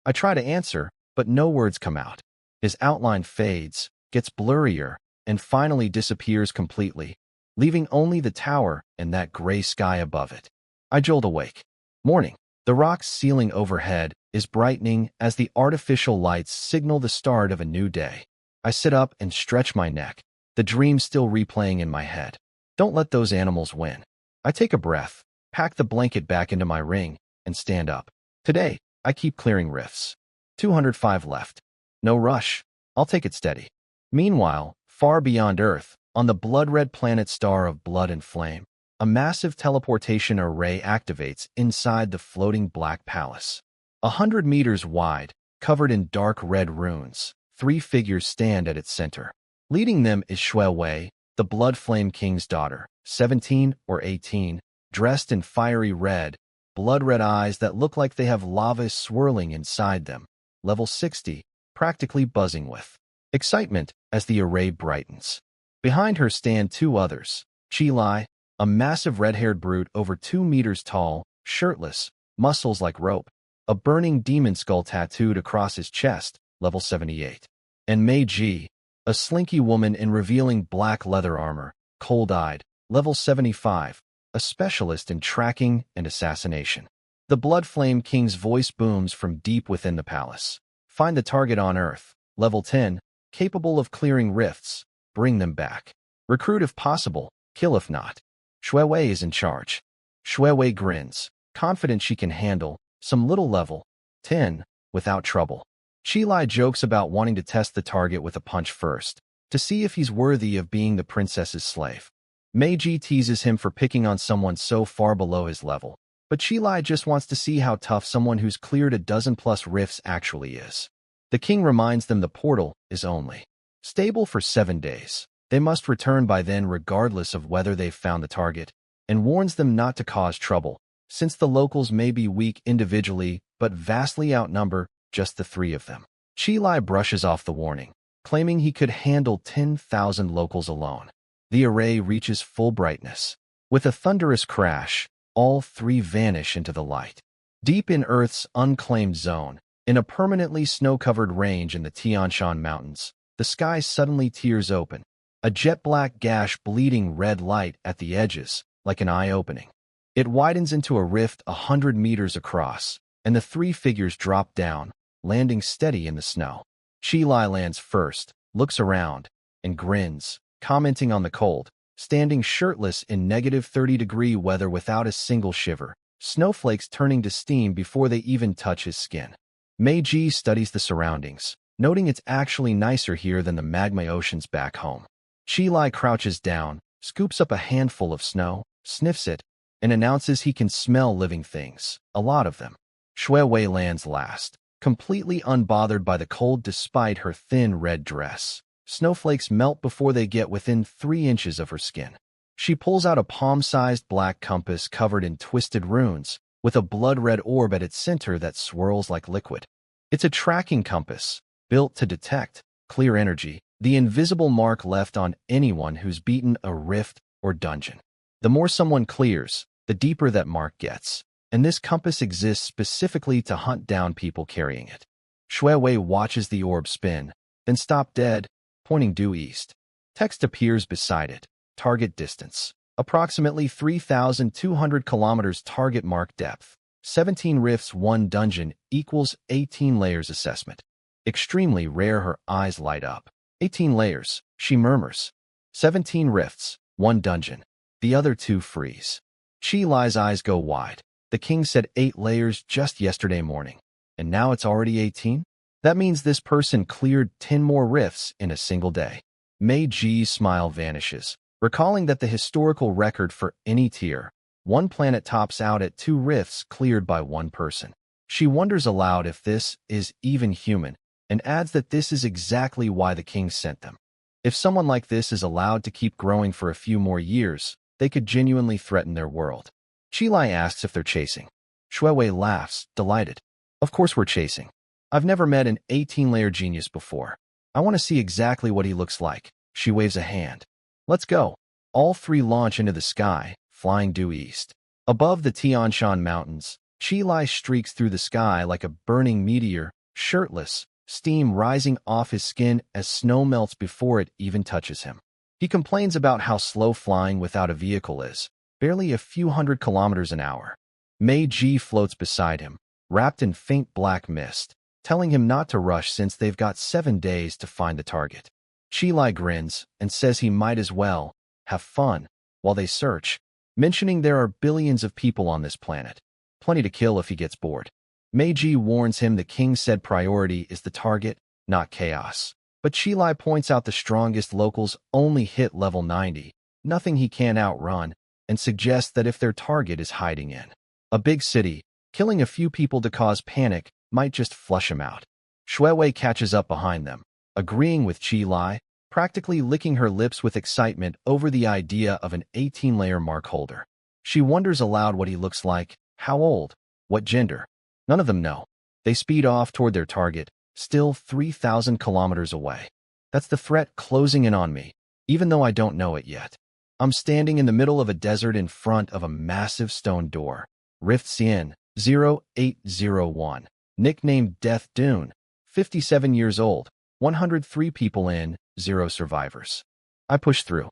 I try to answer, but no words come out. His outline fades, gets blurrier, and finally disappears completely, leaving only the tower and that gray sky above it. I jolt awake. Morning. The rock's ceiling overhead is brightening as the artificial lights signal the start of a new day. I sit up and stretch my neck, the dream still replaying in my head. Don't let those animals win. I take a breath, pack the blanket back into my ring, and stand up. Today, I keep clearing rifts. 205 left. No rush. I'll take it steady. Meanwhile, far beyond Earth, on the blood-red planet star of blood and flame, a massive teleportation array activates inside the floating black palace. 100 meters wide, covered in dark red runes, 3 figures stand at its center. Leading them is Shui Wei, the Blood Flame King's daughter, 17 or 18, dressed in fiery red, blood-red eyes that look like they have lava swirling inside them, level 60, practically buzzing with excitement as the array brightens. Behind her stand two others, Chi, a massive red-haired brute over 2 meters tall, shirtless, muscles like rope, a burning demon skull tattooed across his chest, level 78. And Mei, a slinky woman in revealing black leather armor, cold-eyed, level 75, a specialist in tracking and assassination. The Blood Flame King's voice booms from deep within the palace. Find the target on Earth, level 10, capable of clearing rifts. Bring them back. Recruit if possible, kill if not. Shui Wei is in charge. Shui Wei grins, confident she can handle some little level 10 without trouble. Chi jokes about wanting to test the target with a punch first, to see if he's worthy of being the princess's slave. Meiji teases him for picking on someone so far below his level, but Chi just wants to see how tough someone who's cleared a dozen-plus rifts actually is. The king reminds them the portal is only stable for 7 days. They must return by then regardless of whether they've found the target, and warns them not to cause trouble, since the locals may be weak individually but vastly outnumber just the 3 of them. Chi brushes off the warning, claiming he could handle 10,000 locals alone. The array reaches full brightness. With a thunderous crash, all 3 vanish into the light. Deep in Earth's unclaimed zone, in a permanently snow-covered range in the Tianshan Mountains, the sky suddenly tears open, a jet-black gash bleeding red light at the edges, like an eye opening. It widens into a rift 100 meters across, and the 3 figures drop down, landing steady in the snow. Chi lands first, looks around, and grins, commenting on the cold, standing shirtless in -30-degree weather without a single shiver, snowflakes turning to steam before they even touch his skin. Meiji studies the surroundings, noting it's actually nicer here than the magma oceans back home. Chi crouches down, scoops up a handful of snow, sniffs it, and announces he can smell living things, a lot of them. Shui Wei lands last, completely unbothered by the cold despite her thin red dress. Snowflakes melt before they get within 3 inches of her skin. She pulls out a palm-sized black compass covered in twisted runes, with a blood-red orb at its center that swirls like liquid. It's a tracking compass, built to detect, clear energy, the invisible mark left on anyone who's beaten a rift or dungeon. The more someone clears, the deeper that mark gets, and this compass exists specifically to hunt down people carrying it. Shui Wei watches the orb spin, then stop dead, pointing due east. Text appears beside it. Target distance. Approximately 3,200 kilometers. Target mark depth. 17 rifts 1 dungeon equals 18 layers assessment. Extremely rare. Her eyes light up. 18 layers, she murmurs. 17 rifts, 1 dungeon. The other 2 freeze. Chi's eyes go wide. The king said 8 layers just yesterday morning, and now it's already 18? That means this person cleared 10 more rifts in a single day. Meiji's smile vanishes, recalling that the historical record for any tier 1 planet tops out at 2 rifts cleared by 1 person. She wonders aloud if this is even human, and adds that this is exactly why the king sent them. If someone like this is allowed to keep growing for a few more years, they could genuinely threaten their world. Chi asks if they're chasing. Shui Wei laughs, delighted. Of course we're chasing. I've never met an 18-layer genius before. I want to see exactly what he looks like. She waves a hand. Let's go. All 3 launch into the sky, flying due east. Above the Tianshan Mountains, Chi streaks through the sky like a burning meteor, shirtless, steam rising off his skin as snow melts before it even touches him. He complains about how slow flying without a vehicle is, barely a few hundred kilometers an hour. Meiji floats beside him, wrapped in faint black mist, telling him not to rush since they've got 7 days to find the target. Chi grins and says he might as well have fun while they search, mentioning there are billions of people on this planet. Plenty to kill if he gets bored. Meiji warns him the king said priority is the target, not chaos. But Chi points out the strongest locals only hit level 90, nothing he can't outrun, and suggests that if their target is hiding in a big city, killing a few people to cause panic might just flush him out. Shui Wei catches up behind them, agreeing with Chi, practically licking her lips with excitement over the idea of an 18-layer mark holder. She wonders aloud what he looks like, how old, what gender. None of them know. They speed off toward their target, still 3,000 kilometers away. That's the threat closing in on me, even though I don't know it yet. I'm standing in the middle of a desert in front of a massive stone door. Rift Cien, 0801. Nicknamed Death Dune. 57 years old. 103 people in, 0 survivors. I push through.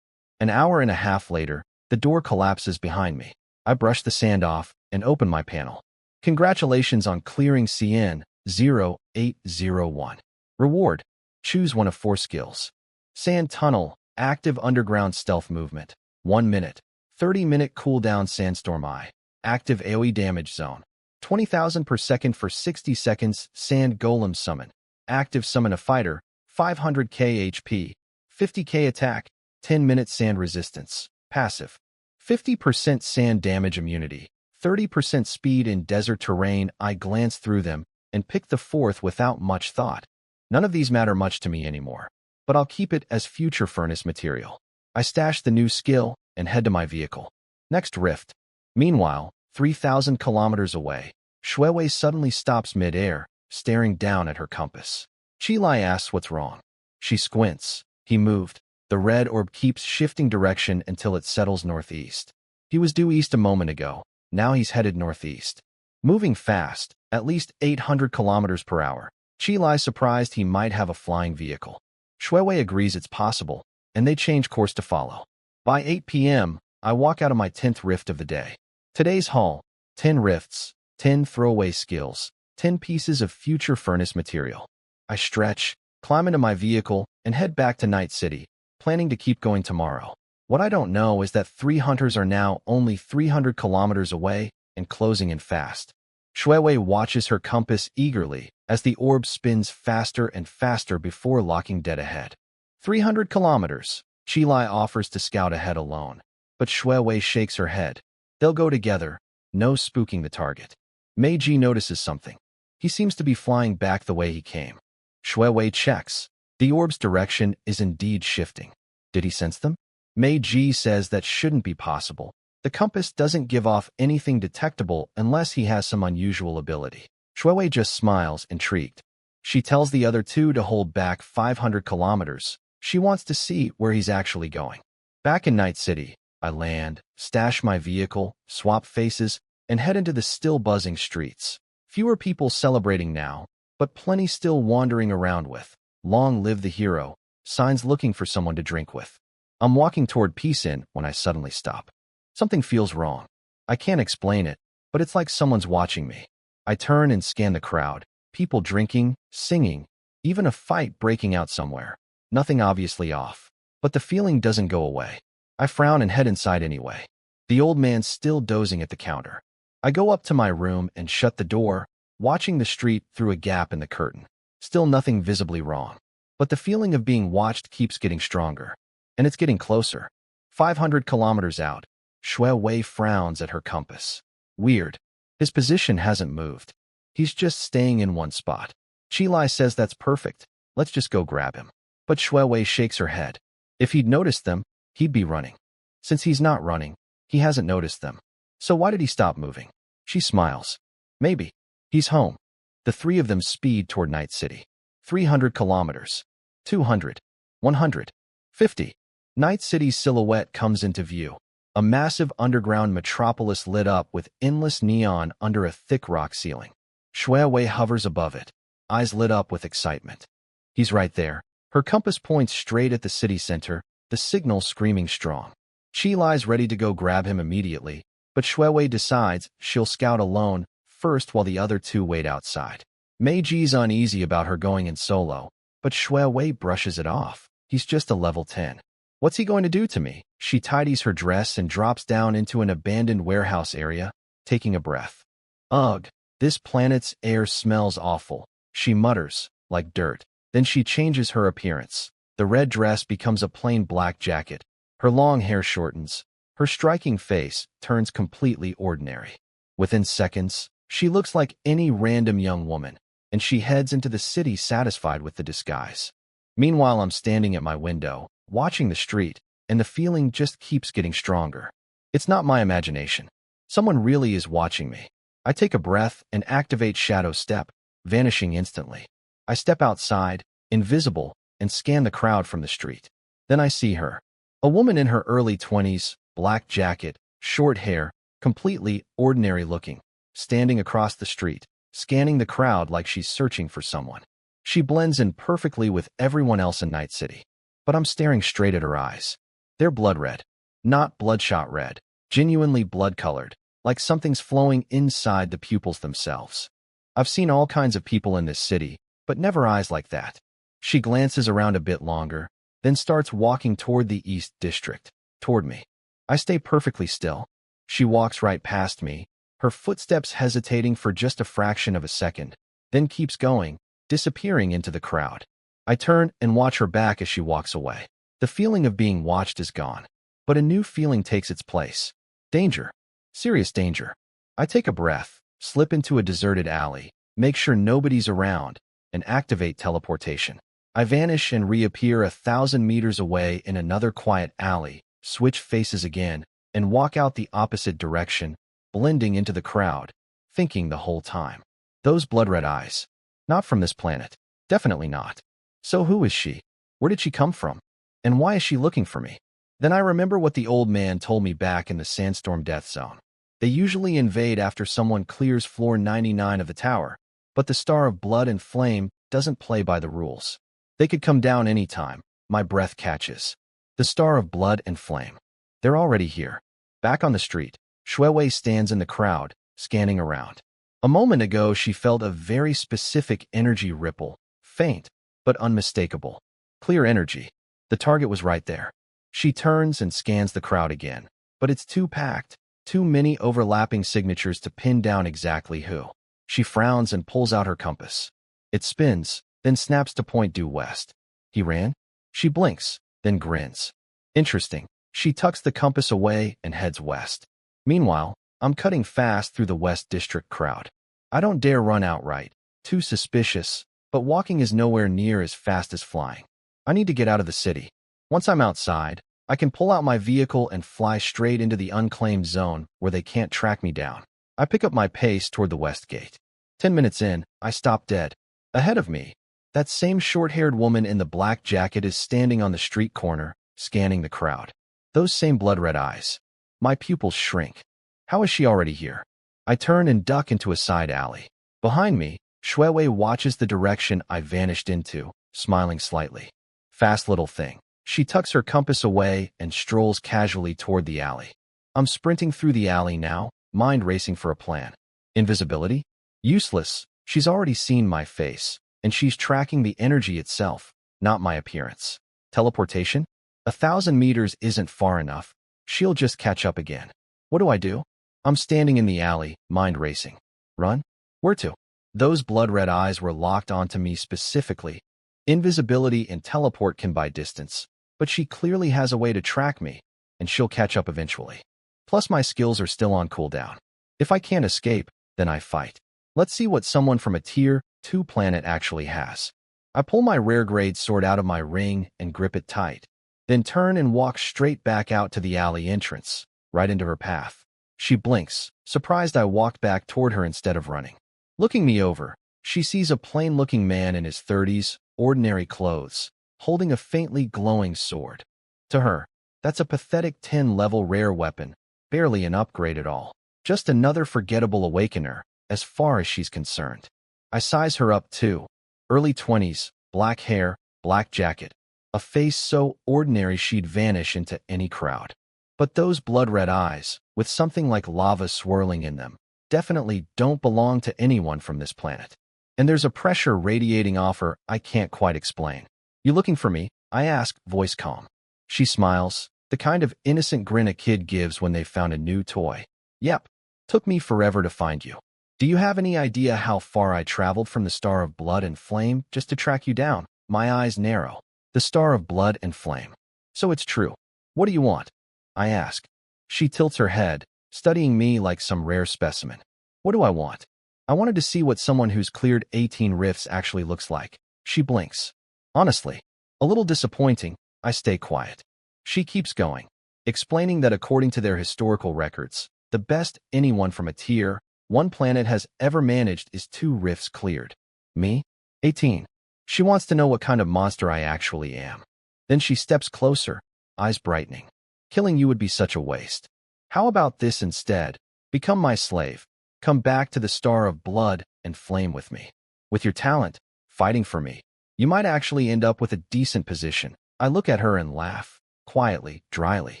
An hour and a half later, the door collapses behind me. I brush the sand off and open my panel. Congratulations on clearing Cien, 0801. Reward. Choose one of 4 skills. Sand Tunnel, active underground stealth movement. 1 minute. 30-minute cooldown Sandstorm Eye. Active AoE damage zone. 20,000 per second for 60 seconds. Sand Golem Summon. Active summon a fighter. 500k HP. 50k attack. 10-minute sand resistance. Passive. 50% sand damage immunity. 30% speed in desert terrain. I glance through them and pick the 4th without much thought. None of these matter much to me anymore, but I'll keep it as future furnace material. I stash the new skill and head to my vehicle. Next rift. Meanwhile, 3,000 kilometers away, Shuewei suddenly stops mid-air, staring down at her compass. Qilai asks what's wrong. She squints. He moved. The red orb keeps shifting direction until it settles northeast. He was due east a moment ago. Now he's headed northeast. Moving fast, at least 800 kilometers per hour. Qilai surprised he might have a flying vehicle. Shuewei agrees it's possible, and they change course to follow. By 8 p.m., I walk out of my 10th rift of the day. Today's haul: 10 rifts, 10 throwaway skills, 10 pieces of future furnace material. I stretch, climb into my vehicle, and head back to Night City, planning to keep going tomorrow. What I don't know is that 3 hunters are now only 300 kilometers away and closing in fast. Shuewei watches her compass eagerly as the orb spins faster and faster before locking dead ahead. 300 kilometers. Qilai offers to scout ahead alone, but Shuewei shakes her head. They'll go together, no spooking the target. Meiji notices something. He seems to be flying back the way he came. Shuewei checks. The orb's direction is indeed shifting. Did he sense them? Meiji says that shouldn't be possible. The compass doesn't give off anything detectable unless he has some unusual ability. Shuewei just smiles, intrigued. She tells the other 2 to hold back 500 kilometers. She wants to see where he's actually going. Back in Night City, I land, stash my vehicle, swap faces, and head into the still buzzing streets. Fewer people celebrating now, but plenty still wandering around with "Long live the hero" signs looking for someone to drink with. I'm walking toward Peace Inn when I suddenly stop. Something feels wrong. I can't explain it, but it's like someone's watching me. I turn and scan the crowd. People drinking, singing, even a fight breaking out somewhere. Nothing obviously off, but the feeling doesn't go away. I frown and head inside anyway. The old man's still dozing at the counter. I go up to my room and shut the door, watching the street through a gap in the curtain. Still nothing visibly wrong, but the feeling of being watched keeps getting stronger, and it's getting closer. 500 kilometers out, Shuewei frowns at her compass. Weird. His position hasn't moved. He's just staying in one spot. Qilai says that's perfect. Let's just go grab him. But Shuewei shakes her head. If he'd noticed them, he'd be running. Since he's not running, he hasn't noticed them. So why did he stop moving? She smiles. Maybe. He's home. The 3 of them speed toward Night City. 300 kilometers. 200. 100. 50. Night City's silhouette comes into view. A massive underground metropolis lit up with endless neon under a thick rock ceiling. Shuewei hovers above it, eyes lit up with excitement. He's right there. Her compass points straight at the city center, the signal screaming strong. Qilai's ready to go grab him immediately, but Shuewei decides she'll scout alone first while the other 2 wait outside. Meiji's uneasy about her going in solo, but Shuewei brushes it off. He's just a level 10. What's he going to do to me? She tidies her dress and drops down into an abandoned warehouse area, taking a breath. Ugh, this planet's air smells awful, she mutters, like dirt. Then she changes her appearance. The red dress becomes a plain black jacket. Her long hair shortens. Her striking face turns completely ordinary. Within seconds, she looks like any random young woman, and she heads into the city satisfied with the disguise. Meanwhile, I'm standing at my window, watching the street, and the feeling just keeps getting stronger. It's not my imagination. Someone really is watching me. I take a breath and activate Shadow Step, vanishing instantly. I step outside, invisible, and scan the crowd from the street. Then I see her. A woman in her early 20s, black jacket, short hair, completely ordinary looking, standing across the street, scanning the crowd like she's searching for someone. She blends in perfectly with everyone else in Night City. But I'm staring straight at her eyes. They're blood red. Not bloodshot red. Genuinely blood-colored, like something's flowing inside the pupils themselves. I've seen all kinds of people in this city, but never eyes like that. She glances around a bit longer, then starts walking toward the East District, toward me. I stay perfectly still. She walks right past me, her footsteps hesitating for just a fraction of a second, then keeps going, disappearing into the crowd. I turn and watch her back as she walks away. The feeling of being watched is gone, but a new feeling takes its place. Danger. Serious danger. I take a breath, slip into a deserted alley, make sure nobody's around, and activate teleportation. I vanish and reappear 1,000 meters away in another quiet alley, switch faces again, and walk out the opposite direction, blending into the crowd, thinking the whole time. Those blood-red eyes. Not from this planet. Definitely not. So who is she? Where did she come from? And why is she looking for me? Then I remember what the old man told me back in the Sandstorm Death Zone. They usually invade after someone clears floor 99 of the tower, but the Star of Blood and Flame doesn't play by the rules. They could come down any time. My breath catches. The Star of Blood and Flame. They're already here. Back on the street, Shuewei stands in the crowd, scanning around. A moment ago, she felt a very specific energy ripple, faint, but unmistakable. Clear energy. The target was right there. She turns and scans the crowd again, but it's too packed, too many overlapping signatures to pin down exactly who. She frowns and pulls out her compass. It spins, then snaps to point due west. He ran? She blinks, then grins. Interesting. She tucks the compass away and heads west. Meanwhile, I'm cutting fast through the West District crowd. I don't dare run outright. Too suspicious, but walking is nowhere near as fast as flying. I need to get out of the city. Once I'm outside, I can pull out my vehicle and fly straight into the unclaimed zone where they can't track me down. I pick up my pace toward the West Gate. 10 minutes in, I stop dead. Ahead of me, that same short-haired woman in the black jacket is standing on the street corner, scanning the crowd. Those same blood-red eyes. My pupils shrink. How is she already here? I turn and duck into a side alley. Behind me, Shuewei watches the direction I vanished into, smiling slightly. Fast little thing. She tucks her compass away and strolls casually toward the alley. I'm sprinting through the alley now, mind racing for a plan. Invisibility? Useless. She's already seen my face, and she's tracking the energy itself, not my appearance. Teleportation? 1,000 meters isn't far enough. She'll just catch up again. What do? I'm standing in the alley, mind racing. Run? Where to? Those blood-red eyes were locked onto me specifically. Invisibility and teleport can buy distance, but she clearly has a way to track me, and she'll catch up eventually. Plus my skills are still on cooldown. If I can't escape, then I fight. Let's see what someone from a Tier 2 planet actually has. I pull my rare grade sword out of my ring and grip it tight, then turn and walk straight back out to the alley entrance, right into her path. She blinks, surprised I walked back toward her instead of running. Looking me over, she sees a plain-looking man in his 30s, ordinary clothes, holding a faintly glowing sword. To her, that's a pathetic 10-level rare weapon, barely an upgrade at all. Just another forgettable awakener, as far as she's concerned. I size her up too. Early 20s, black hair, black jacket, a face so ordinary she'd vanish into any crowd. But those blood-red eyes, with something like lava swirling in them, definitely don't belong to anyone from this planet. And there's a pressure radiating off her I can't quite explain. You looking for me? I ask, voice calm. She smiles, the kind of innocent grin a kid gives when they've found a new toy. Yep. Took me forever to find you. Do you have any idea how far I traveled from the Star of Blood and Flame just to track you down? My eyes narrow. The Star of Blood and Flame. So it's true. What do you want? I ask. She tilts her head, studying me like some rare specimen. What do I want? I wanted to see what someone who's cleared 18 rifts actually looks like. She blinks. Honestly, a little disappointing. I stay quiet. She keeps going, explaining that according to their historical records, the best anyone from a Tier 1 planet has ever managed is 2 rifts cleared. Me? 18. She wants to know what kind of monster I actually am. Then she steps closer, eyes brightening. Killing you would be such a waste. How about this instead? Become my slave. Come back to the star of blood and flame with me. With your talent, fighting for me, you might actually end up with a decent position. I look at her and laugh, quietly, dryly.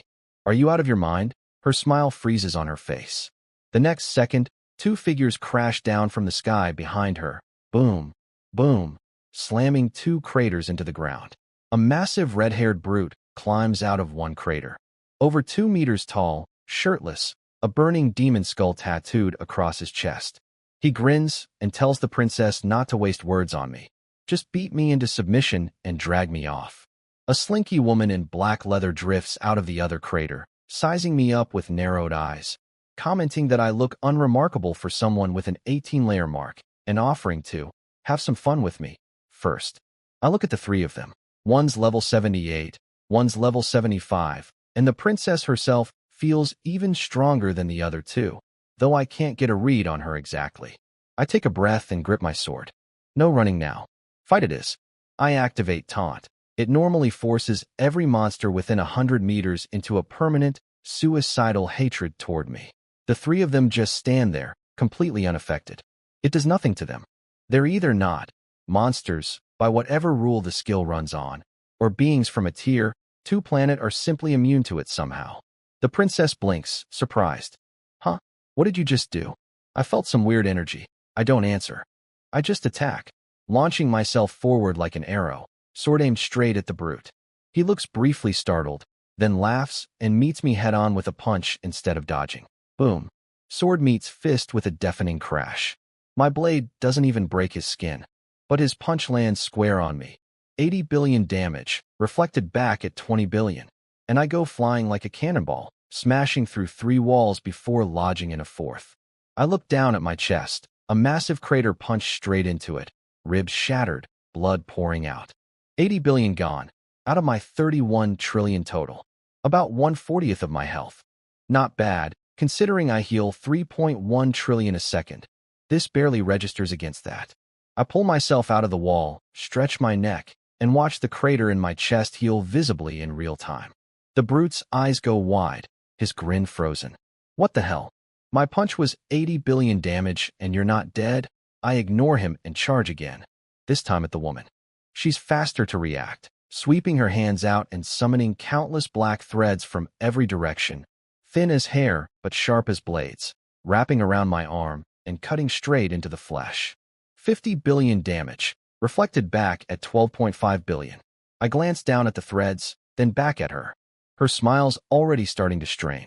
Are you out of your mind? Her smile freezes on her face. The next second, two figures crash down from the sky behind her. Boom, boom, slamming two craters into the ground. A massive red-haired brute climbs out of one crater. Over 2 meters tall, shirtless, a burning demon skull tattooed across his chest. He grins and tells the princess not to waste words on me. Just beat me into submission and drag me off. A slinky woman in black leather drifts out of the other crater, sizing me up with narrowed eyes, commenting that I look unremarkable for someone with an 18-layer mark, and offering to have some fun with me. First, I look at the three of them. One's level 78, one's level 75, and the princess herself feels even stronger than the other two, though I can't get a read on her exactly. I take a breath and grip my sword. No running now. Fight it is. I activate Taunt. It normally forces every monster within 100 meters into a permanent, suicidal hatred toward me. The three of them just stand there, completely unaffected. It does nothing to them. They're either not monsters, by whatever rule the skill runs on, or beings from a tier 2 planet are simply immune to it somehow. The princess blinks, surprised. Huh? What did you just do? I felt some weird energy. I don't answer. I just attack, launching myself forward like an arrow, sword aimed straight at the brute. He looks briefly startled, then laughs and meets me head-on with a punch instead of dodging. Boom. Sword meets fist with a deafening crash. My blade doesn't even break his skin, but his punch lands square on me. 80 billion damage, reflected back at 20 billion, and I go flying like a cannonball, smashing through 3 walls before lodging in a 4th. I look down at my chest, a massive crater punched straight into it, ribs shattered, blood pouring out. 80 billion gone, out of my 31 trillion total. About 1/40th of my health. Not bad, considering I heal 3.1 trillion a second. This barely registers against that. I pull myself out of the wall, stretch my neck, and watch the crater in my chest heal visibly in real time. The brute's eyes go wide, his grin frozen. What the hell? My punch was 80 billion damage and you're not dead? I ignore him and charge again, this time at the woman. She's faster to react, sweeping her hands out and summoning countless black threads from every direction, thin as hair but sharp as blades, wrapping around my arm and cutting straight into the flesh. 50 billion damage, reflected back at 12.5 billion. I glance down at the threads, then back at her. Her smile's already starting to strain.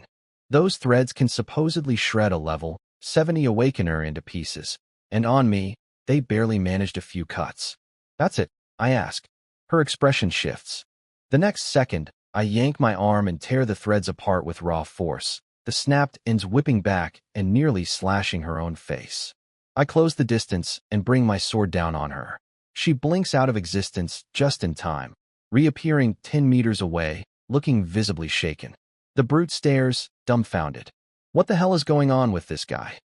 Those threads can supposedly shred a level 70 Awakener into pieces, and on me, they barely managed a few cuts. That's it, I ask. Her expression shifts. The next second, I yank my arm and tear the threads apart with raw force, the snapped ends whipping back and nearly slashing her own face. I close the distance and bring my sword down on her. She blinks out of existence just in time, reappearing 10 meters away, looking visibly shaken. The brute stares, dumbfounded. What the hell is going on with this guy?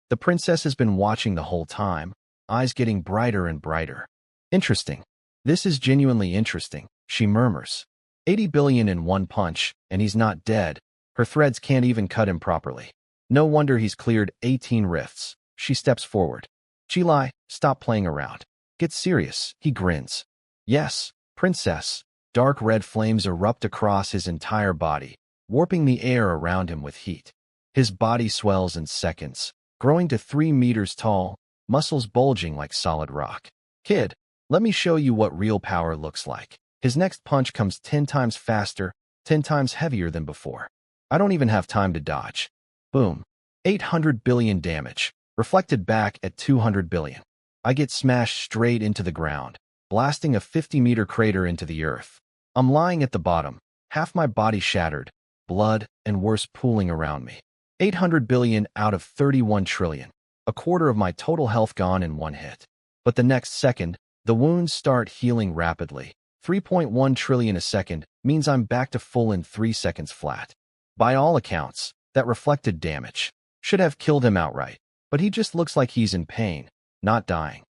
The princess has been watching the whole time, eyes getting brighter and brighter. Interesting. This is genuinely interesting, she murmurs. 80 billion in one punch, and he's not dead. Her threads can't even cut him properly. No wonder he's cleared 18 rifts. She steps forward. Chilai, stop playing around. Get serious, he grins. Yes, princess. Dark red flames erupt across his entire body, warping the air around him with heat. His body swells in seconds, growing to 3 meters tall, muscles bulging like solid rock. Kid, let me show you what real power looks like. His next punch comes 10 times faster, 10 times heavier than before. I don't even have time to dodge. Boom. 800 billion damage, reflected back at 200 billion. I get smashed straight into the ground, blasting a 50-meter crater into the earth. I'm lying at the bottom, half my body shattered, blood and worse pooling around me. 800 billion out of 31 trillion, a quarter of my total health gone in one hit. But the next second, the wounds start healing rapidly. 3.1 trillion a second means I'm back to full in 3 seconds flat. By all accounts, that reflected damage should have killed him outright, but he just looks like he's in pain, not dying.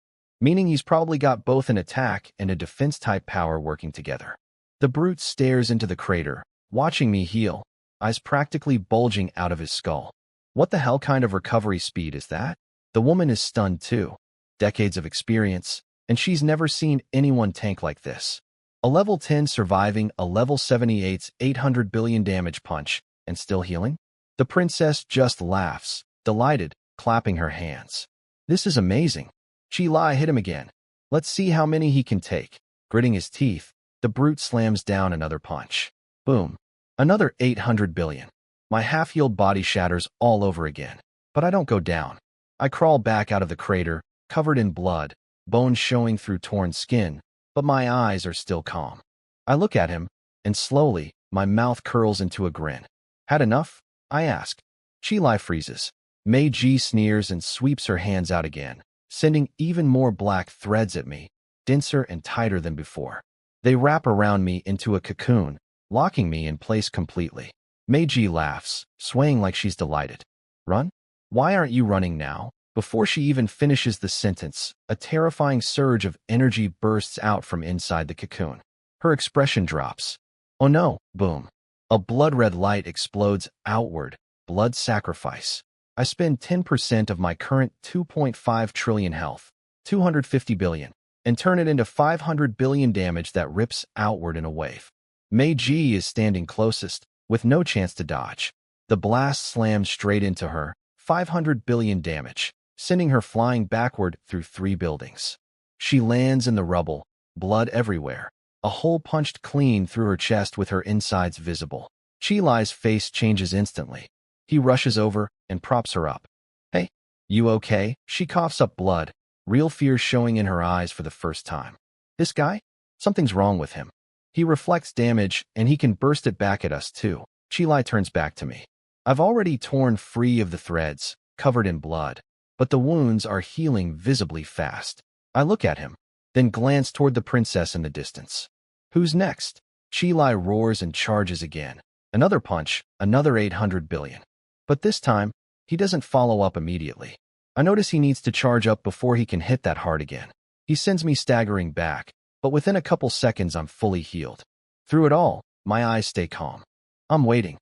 meaning he's probably got both an attack and a defense-type power working together. The brute stares into the crater, watching me heal, eyes practically bulging out of his skull. What the hell kind of recovery speed is that? The woman is stunned too. Decades of experience, and she's never seen anyone tank like this. A level 10 surviving a level 78's 800 billion damage punch, and still healing? The princess just laughs, delighted, clapping her hands. This is amazing. Chi hit him again. Let's see how many he can take. Gritting his teeth, the brute slams down another punch. Boom. Another 800 billion. My half-healed body shatters all over again. But I don't go down. I crawl back out of the crater, covered in blood, bones showing through torn skin, but my eyes are still calm. I look at him, and slowly, my mouth curls into a grin. Had enough? I ask. Chi freezes. Mei Ji sneers and sweeps her hands out again, sending even more black threads at me, denser and tighter than before. They wrap around me into a cocoon, locking me in place completely. Mei Ji laughs, swaying like she's delighted. Run? Why aren't you running now? Before she even finishes the sentence, a terrifying surge of energy bursts out from inside the cocoon. Her expression drops. Oh no, boom. A blood-red light explodes outward, blood sacrifice. I spend 10% of my current 2.5 trillion health, 250 billion, and turn it into 500 billion damage that rips outward in a wave. Mei Ji is standing closest, with no chance to dodge. The blast slams straight into her, 500 billion damage, sending her flying backward through 3 buildings. She lands in the rubble, blood everywhere, a hole punched clean through her chest with her insides visible. Chi face changes instantly. He rushes over and props her up. Hey, you okay? She coughs up blood, real fear showing in her eyes for the first time. This guy? Something's wrong with him. He reflects damage, and he can burst it back at us too. Chi turns back to me. I've already torn free of the threads, covered in blood, but the wounds are healing visibly fast. I look at him, then glance toward the princess in the distance. Who's next? Chi roars and charges again. Another punch, another 800 billion. But this time, he doesn't follow up immediately. I notice he needs to charge up before he can hit that hard again. He sends me staggering back, but within a couple seconds I'm fully healed. Through it all, my eyes stay calm. I'm waiting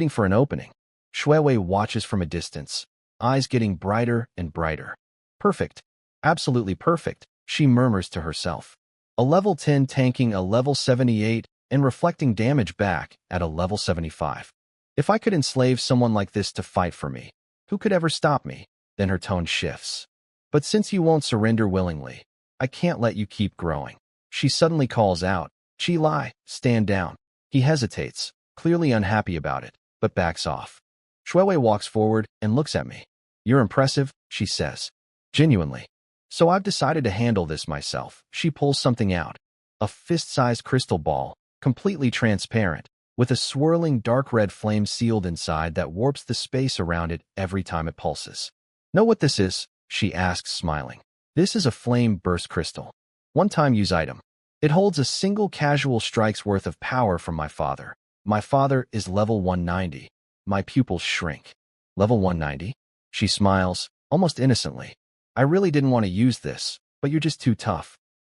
for an opening. Shuewei watches from a distance, eyes getting brighter and brighter. Perfect. Absolutely perfect, she murmurs to herself. A level 10 tanking a level 78 and reflecting damage back at a level 75. If I could enslave someone like this to fight for me, who could ever stop me? Then her tone shifts. But since you won't surrender willingly, I can't let you keep growing. She suddenly calls out, Chi, stand down. He hesitates, clearly unhappy about it, but backs off. Shuewei walks forward and looks at me. You're impressive, she says. Genuinely. So I've decided to handle this myself. She pulls something out. A fist-sized crystal ball, completely transparent, with a swirling dark red flame sealed inside that warps the space around it every time it pulses. Know what this is? She asks, smiling. This is a flame burst crystal. One-time use item. It holds a single casual strike's worth of power from my father. My father is level 190. My pupils shrink. Level 190? She smiles, almost innocently. I really didn't want to use this, but you're just too tough.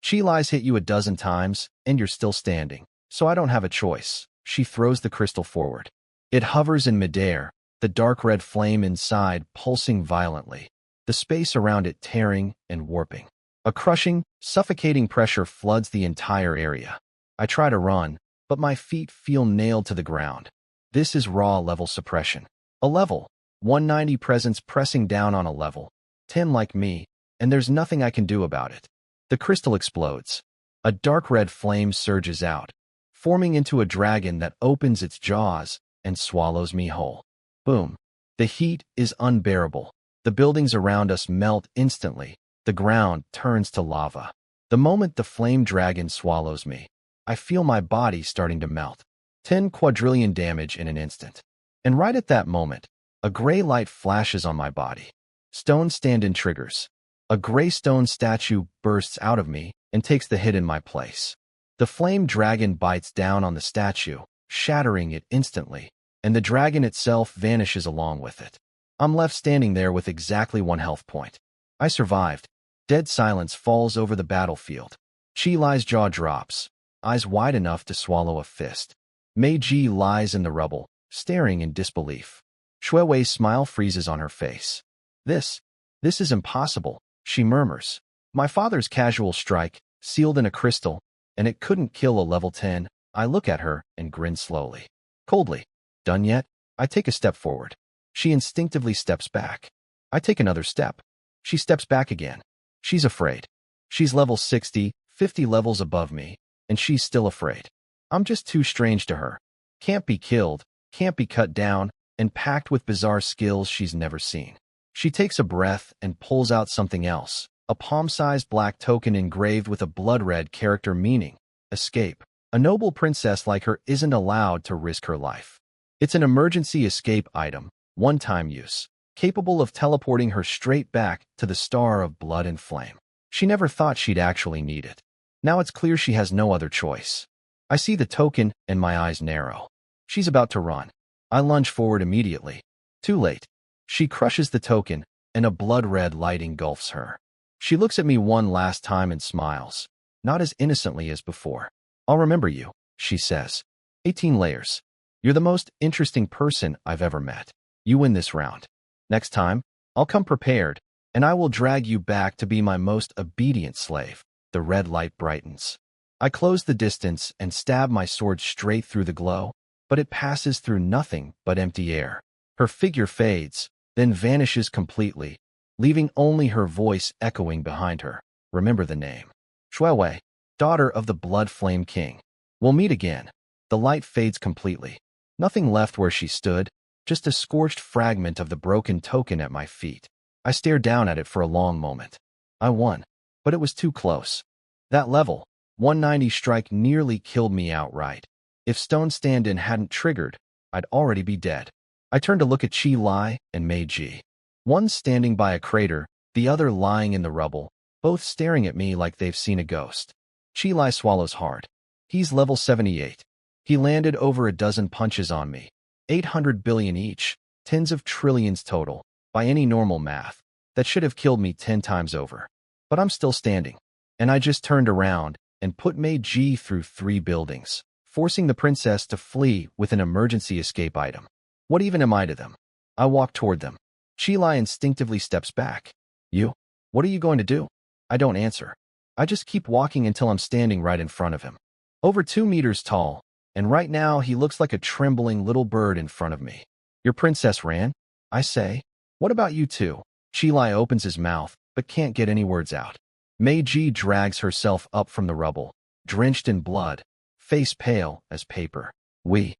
Chi hit you a dozen times, and you're still standing, so I don't have a choice. She throws the crystal forward. It hovers in midair, the dark red flame inside pulsing violently, the space around it tearing and warping. A crushing, suffocating pressure floods the entire area. I try to run, but my feet feel nailed to the ground. This is raw level suppression. A level 190 presence pressing down on a level 10 like me, and there's nothing I can do about it. The crystal explodes. A dark red flame surges out, forming into a dragon that opens its jaws and swallows me whole. Boom. The heat is unbearable. The buildings around us melt instantly. The ground turns to lava. The moment the flame dragon swallows me, I feel my body starting to melt. 10 quadrillion damage in an instant. And right at that moment, a gray light flashes on my body. Stone stand-in triggers. A gray stone statue bursts out of me and takes the hit in my place. The flame dragon bites down on the statue, shattering it instantly, and the dragon itself vanishes along with it. I'm left standing there with exactly 1 health point. I survived. Dead silence falls over the battlefield. Qi Lai's jaw drops, eyes wide enough to swallow a fist. Mei Ji lies in the rubble, staring in disbelief. Shui Wei's smile freezes on her face. This is impossible, she murmurs. My father's casual strike, sealed in a crystal, and it couldn't kill a level 10. I look at her and grin slowly. Coldly. Done yet? I take a step forward. She instinctively steps back. I take another step. She steps back again. She's afraid. She's level 60, 50 levels above me, and she's still afraid. I'm just too strange to her. Can't be killed, can't be cut down, and packed with bizarre skills she's never seen. She takes a breath and pulls out something else, a palm-sized black token engraved with a blood-red character meaning, escape. A noble princess like her isn't allowed to risk her life. It's an emergency escape item, one-time use, capable of teleporting her straight back to the star of blood and flame. She never thought she'd actually need it. Now it's clear she has no other choice. I see the token and my eyes narrow. She's about to run. I lunge forward immediately. Too late. She crushes the token, and a blood-red light engulfs her. She looks at me one last time and smiles, not as innocently as before. I'll remember you, she says. 18 layers. You're the most interesting person I've ever met. You win this round. Next time, I'll come prepared, and I will drag you back to be my most obedient slave. The red light brightens. I close the distance and stab my sword straight through the glow, but it passes through nothing but empty air. Her figure fades, then vanishes completely, leaving only her voice echoing behind her. Remember the name. Shui Wei, daughter of the Blood Flame King. We'll meet again. The light fades completely. Nothing left where she stood, just a scorched fragment of the broken token at my feet. I stared down at it for a long moment. I won, but it was too close. That level 190 strike nearly killed me outright. If Stone Stand-In hadn't triggered, I'd already be dead. I turned to look at Qi Lai and Mei Ji. One standing by a crater, the other lying in the rubble, both staring at me like they've seen a ghost. Qi Lai swallows hard. He's level 78. He landed over a dozen punches on me. 800 billion each, tens of trillions total, by any normal math. That should have killed me 10 times over. But I'm still standing. And I just turned around and put Mei Ji through 3 buildings, forcing the princess to flee with an emergency escape item. What even am I to them? I walk toward them. Qi Lai instinctively steps back. You? What are you going to do? I don't answer. I just keep walking until I'm standing right in front of him. Over 2 meters tall, and right now he looks like a trembling little bird in front of me. Your princess ran? I say. What about you two? Qi Lai opens his mouth, but can't get any words out. Mei Ji drags herself up from the rubble, drenched in blood, face pale as paper. We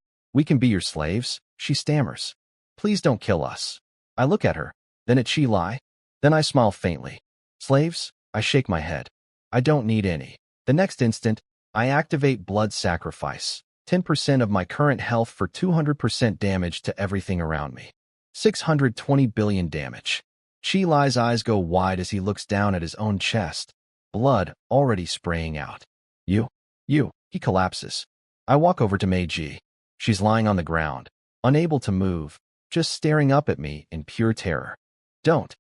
can be your slaves, she stammers. Please don't kill us. I look at her, then at Qi Lai. Then I smile faintly. Slaves? I shake my head. I don't need any. The next instant, I activate blood sacrifice. 10% of my current health for 200% damage to everything around me. 620 billion damage. Qi Lai's eyes go wide as he looks down at his own chest, blood already spraying out. You. He collapses. I walk over to Mei Ji. She's lying on the ground, unable to move, just staring up at me in pure terror. Don't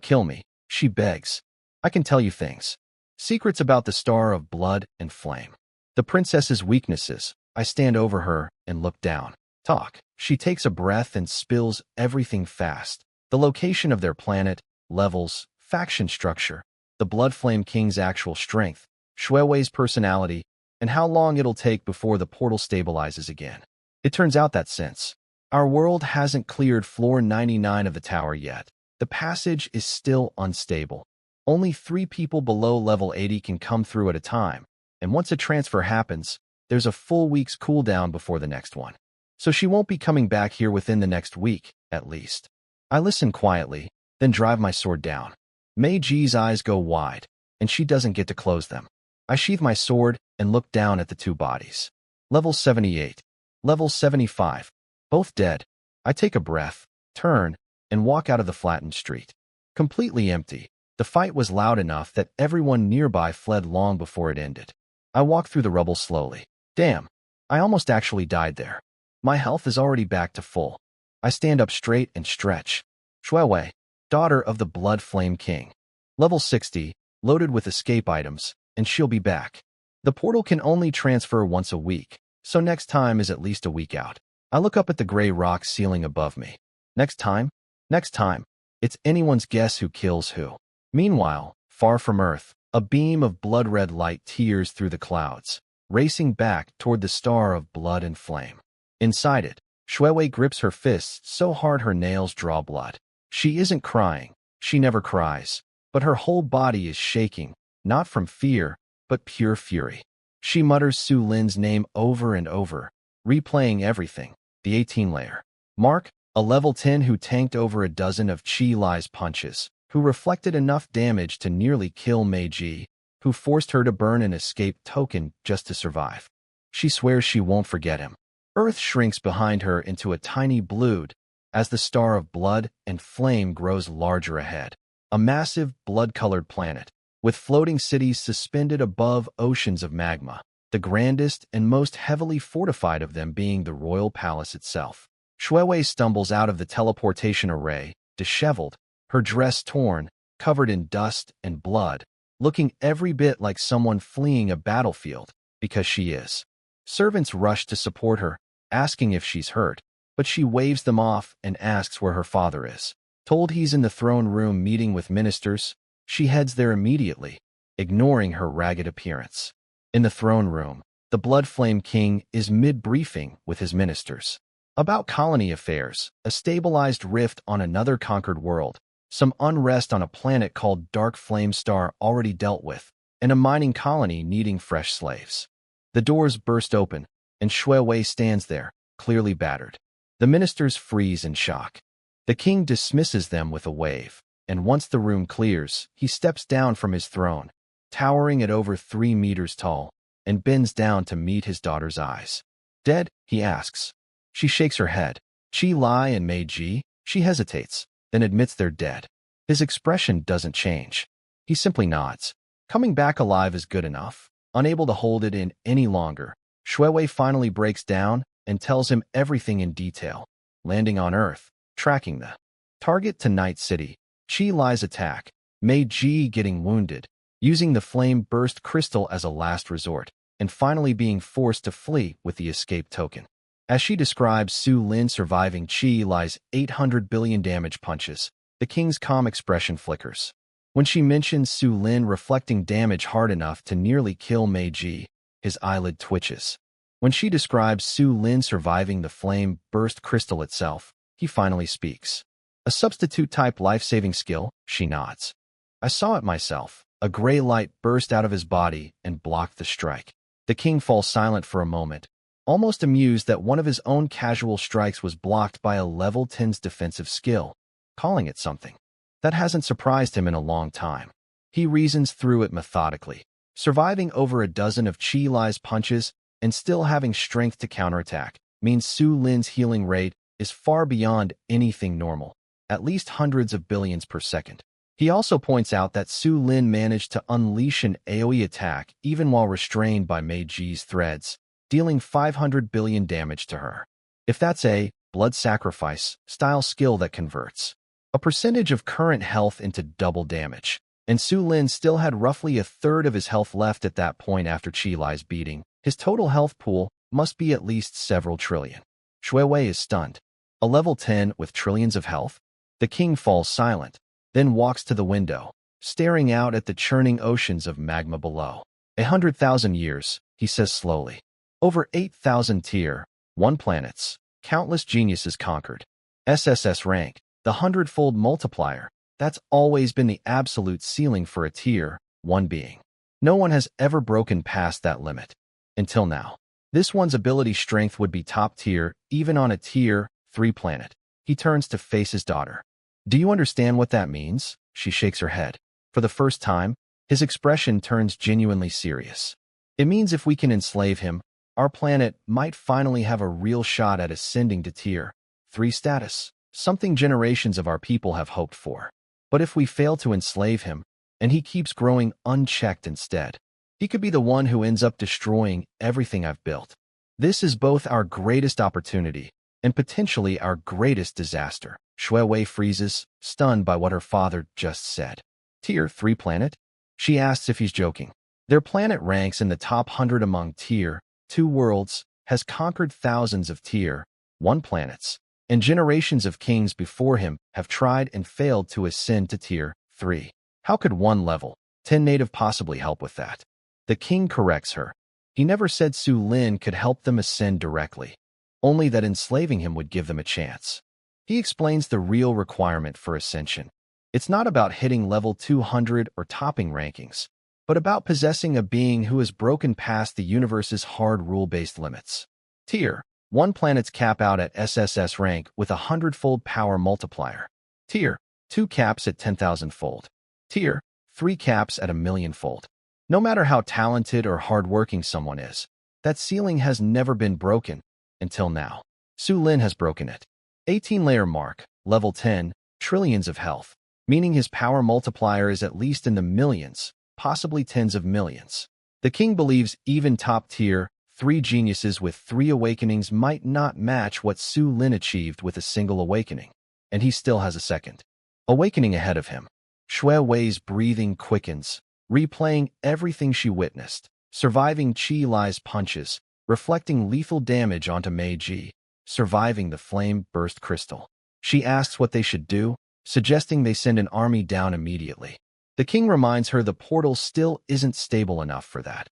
kill me, she begs. I can tell you things. Secrets about the star of blood and flame. The princess's weaknesses. I stand over her and look down. Talk. She takes a breath and spills everything fast. The location of their planet, levels, faction structure, the Blood Flame King's actual strength, Shui Wei's personality, and how long it'll take before the portal stabilizes again. It turns out that since our world hasn't cleared floor 99 of the tower yet, the passage is still unstable. Only 3 people below level 80 can come through at a time, and once a transfer happens, there's a full week's cooldown before the next one. So she won't be coming back here within the next week, at least. I listen quietly, then drive my sword down. Mei Ji's eyes go wide, and she doesn't get to close them. I sheath my sword and look down at the 2 bodies. Level 78. Level 75. Both dead. I take a breath, turn, and walk out of the flattened street. Completely empty. The fight was loud enough that everyone nearby fled long before it ended. I walk through the rubble slowly. Damn, I almost actually died there. My health is already back to full. I stand up straight and stretch. Shui Wei, daughter of the Blood Flame King. Level 60, loaded with escape items, and she'll be back. The portal can only transfer once a week, so next time is at least a week out. I look up at the gray rock ceiling above me. Next time? Next time. It's anyone's guess who kills who. Meanwhile, far from Earth, a beam of blood-red light tears through the clouds, racing back toward the star of blood and flame. Inside it, Shuewei grips her fists so hard her nails draw blood. She isn't crying. She never cries. But her whole body is shaking, not from fear, but pure fury. She mutters Su Lin's name over and over, replaying everything. The 18-layer. Mark, a level 10 who tanked over a dozen of Qi Lai's punches, who reflected enough damage to nearly kill Meiji, who forced her to burn an escape token just to survive. She swears she won't forget him. Earth shrinks behind her into a tiny blood as the star of blood and flame grows larger ahead. A massive, blood-colored planet, with floating cities suspended above oceans of magma, the grandest and most heavily fortified of them being the royal palace itself. Shuewei stumbles out of the teleportation array, disheveled, her dress torn, covered in dust and blood, looking every bit like someone fleeing a battlefield, because she is. Servants rush to support her, asking if she's hurt, but she waves them off and asks where her father is. Told he's in the throne room meeting with ministers, she heads there immediately, ignoring her ragged appearance. In the throne room, the Blood Flame King is mid-briefing with his ministers. About colony affairs, a stabilized rift on another conquered world, some unrest on a planet called Dark Flame Star already dealt with, and a mining colony needing fresh slaves. The doors burst open, and Shuewei stands there, clearly battered. The ministers freeze in shock. The king dismisses them with a wave, and once the room clears, he steps down from his throne, towering at over 3 meters tall, and bends down to meet his daughter's eyes. Dead? He asks. She shakes her head. Qi Lai and Meiji? She hesitates, then admits they're dead. His expression doesn't change. He simply nods. Coming back alive is good enough. Unable to hold it in any longer, Shuewei finally breaks down and tells him everything in detail. Landing on Earth, tracking the target to Night City, Qi Lai's attack, Meiji getting wounded, using the flame burst crystal as a last resort, and finally being forced to flee with the escape token. As she describes Su Lin surviving Qi Lai's 800 billion damage punches, the king's calm expression flickers. When she mentions Su Lin reflecting damage hard enough to nearly kill Meiji, his eyelid twitches. When she describes Su Lin surviving the flame burst crystal itself, he finally speaks. A substitute-type life-saving skill, she nods. I saw it myself. A gray light burst out of his body and blocked the strike. The king falls silent for a moment, almost amused that one of his own casual strikes was blocked by a level 10's defensive skill, calling it something. That hasn't surprised him in a long time. He reasons through it methodically, surviving over a dozen of Qi Lai's punches and still having strength to counterattack means Su Lin's healing rate is far beyond anything normal, at least hundreds of billions per second. He also points out that Su Lin managed to unleash an AoE attack even while restrained by Meiji's threads, dealing 500 billion damage to her. If that's a blood sacrifice style skill that converts a percentage of current health into double damage, and Su Lin still had roughly a third of his health left at that point after Qi Lai's beating, his total health pool must be at least several trillion. Shuewei is stunned. A level 10 with trillions of health? The king falls silent, then walks to the window, staring out at the churning oceans of magma below. 100,000 years, he says slowly. Over 8,000 tier 1 planets, countless geniuses conquered. SSS rank, the 100-fold multiplier, that's always been the absolute ceiling for a tier 1 being. No one has ever broken past that limit. Until now. This one's ability strength would be top tier, even on a tier 3 planet. He turns to face his daughter. Do you understand what that means? She shakes her head. For the first time, his expression turns genuinely serious. It means if we can enslave him, our planet might finally have a real shot at ascending to tier 3 status, something generations of our people have hoped for. But if we fail to enslave him, and he keeps growing unchecked instead, he could be the one who ends up destroying everything I've built. This is both our greatest opportunity and potentially our greatest disaster. Shuewei freezes, stunned by what her father just said. Tier 3 planet? She asks if he's joking. Their planet ranks in the top 100 among Tier 2 worlds, has conquered thousands of Tier 1 planets, and generations of kings before him have tried and failed to ascend to Tier 3. How could one level 10 native possibly help with that? The king corrects her. He never said Su Lin could help them ascend directly, only that enslaving him would give them a chance. He explains the real requirement for ascension. It's not about hitting level 200 or topping rankings, but about possessing a being who has broken past the universe's hard rule-based limits. Tier 1 planets cap out at SSS rank with a 100-fold power multiplier. Tier 2 caps at 10,000-fold. Tier 3 caps at 1,000,000-fold. No matter how talented or hardworking someone is, that ceiling has never been broken until now. Su Lin has broken it. 18-layer mark, level 10, trillions of health, meaning his power multiplier is at least in the millions, possibly tens of millions. The king believes even top-tier 3 geniuses with 3 awakenings might not match what Su Lin achieved with a single awakening, and he still has a second awakening ahead of him. Shui Wei's breathing quickens, replaying everything she witnessed, surviving Qi Li's punches, reflecting lethal damage onto Mei Ji, surviving the flame-burst crystal. She asks what they should do, suggesting they send an army down immediately. The king reminds her the portal still isn't stable enough for that.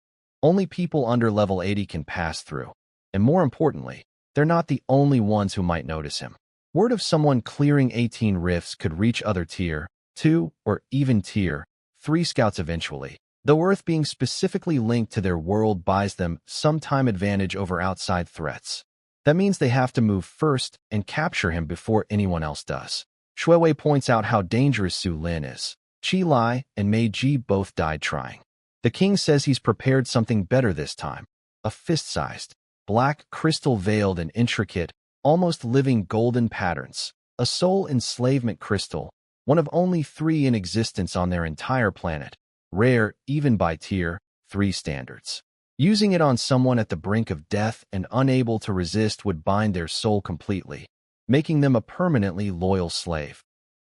Only people under level 80 can pass through, and more importantly, they're not the only ones who might notice him. Word of someone clearing 18 rifts could reach other Tier 2 or even Tier 3 scouts eventually, though Earth being specifically linked to their world buys them some time advantage over outside threats. That means they have to move first and capture him before anyone else does. Shui Wei points out how dangerous Su Lin is. Qi Li and Mei Ji both died trying. The king says he's prepared something better this time. A fist-sized, black, crystal-veiled and intricate, almost living golden patterns. A soul enslavement crystal, one of only 3 in existence on their entire planet, rare even by Tier 3 standards. Using it on someone at the brink of death and unable to resist would bind their soul completely, making them a permanently loyal slave.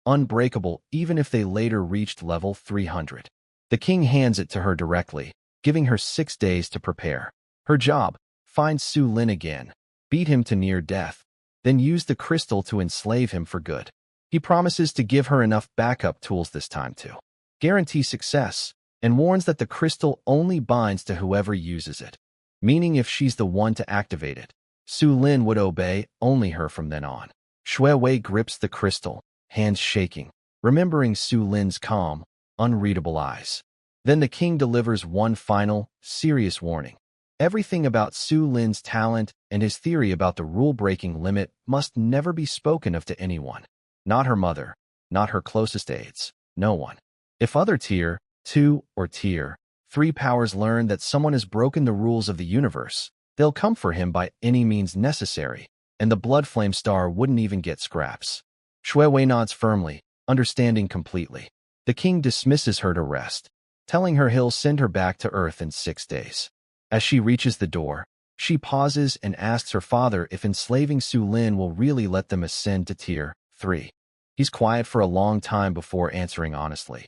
Unbreakable even if they later reached level 300. The king hands it to her directly, giving her 6 days to prepare. Her job, find Su Lin again, beat him to near death, then use the crystal to enslave him for good. He promises to give her enough backup tools this time to guarantee success, and warns that the crystal only binds to whoever uses it, meaning if she's the one to activate it, Su Lin would obey only her from then on. Shui Wei grips the crystal, hands shaking, remembering Su Lin's calm, unreadable eyes. Then the king delivers one final, serious warning. Everything about Su Lin's talent and his theory about the rule-breaking limit must never be spoken of to anyone. Not her mother, not her closest aides, no one. If other Tier 2 or Tier 3 powers learn that someone has broken the rules of the universe, they'll come for him by any means necessary, and the Blood Flame Star wouldn't even get scraps. Shui Wei nods firmly, understanding completely. The king dismisses her to rest, telling her he'll send her back to Earth in 6 days. As she reaches the door, she pauses and asks her father if enslaving Su Lin will really let them ascend to Tier 3. He's quiet for a long time before answering honestly.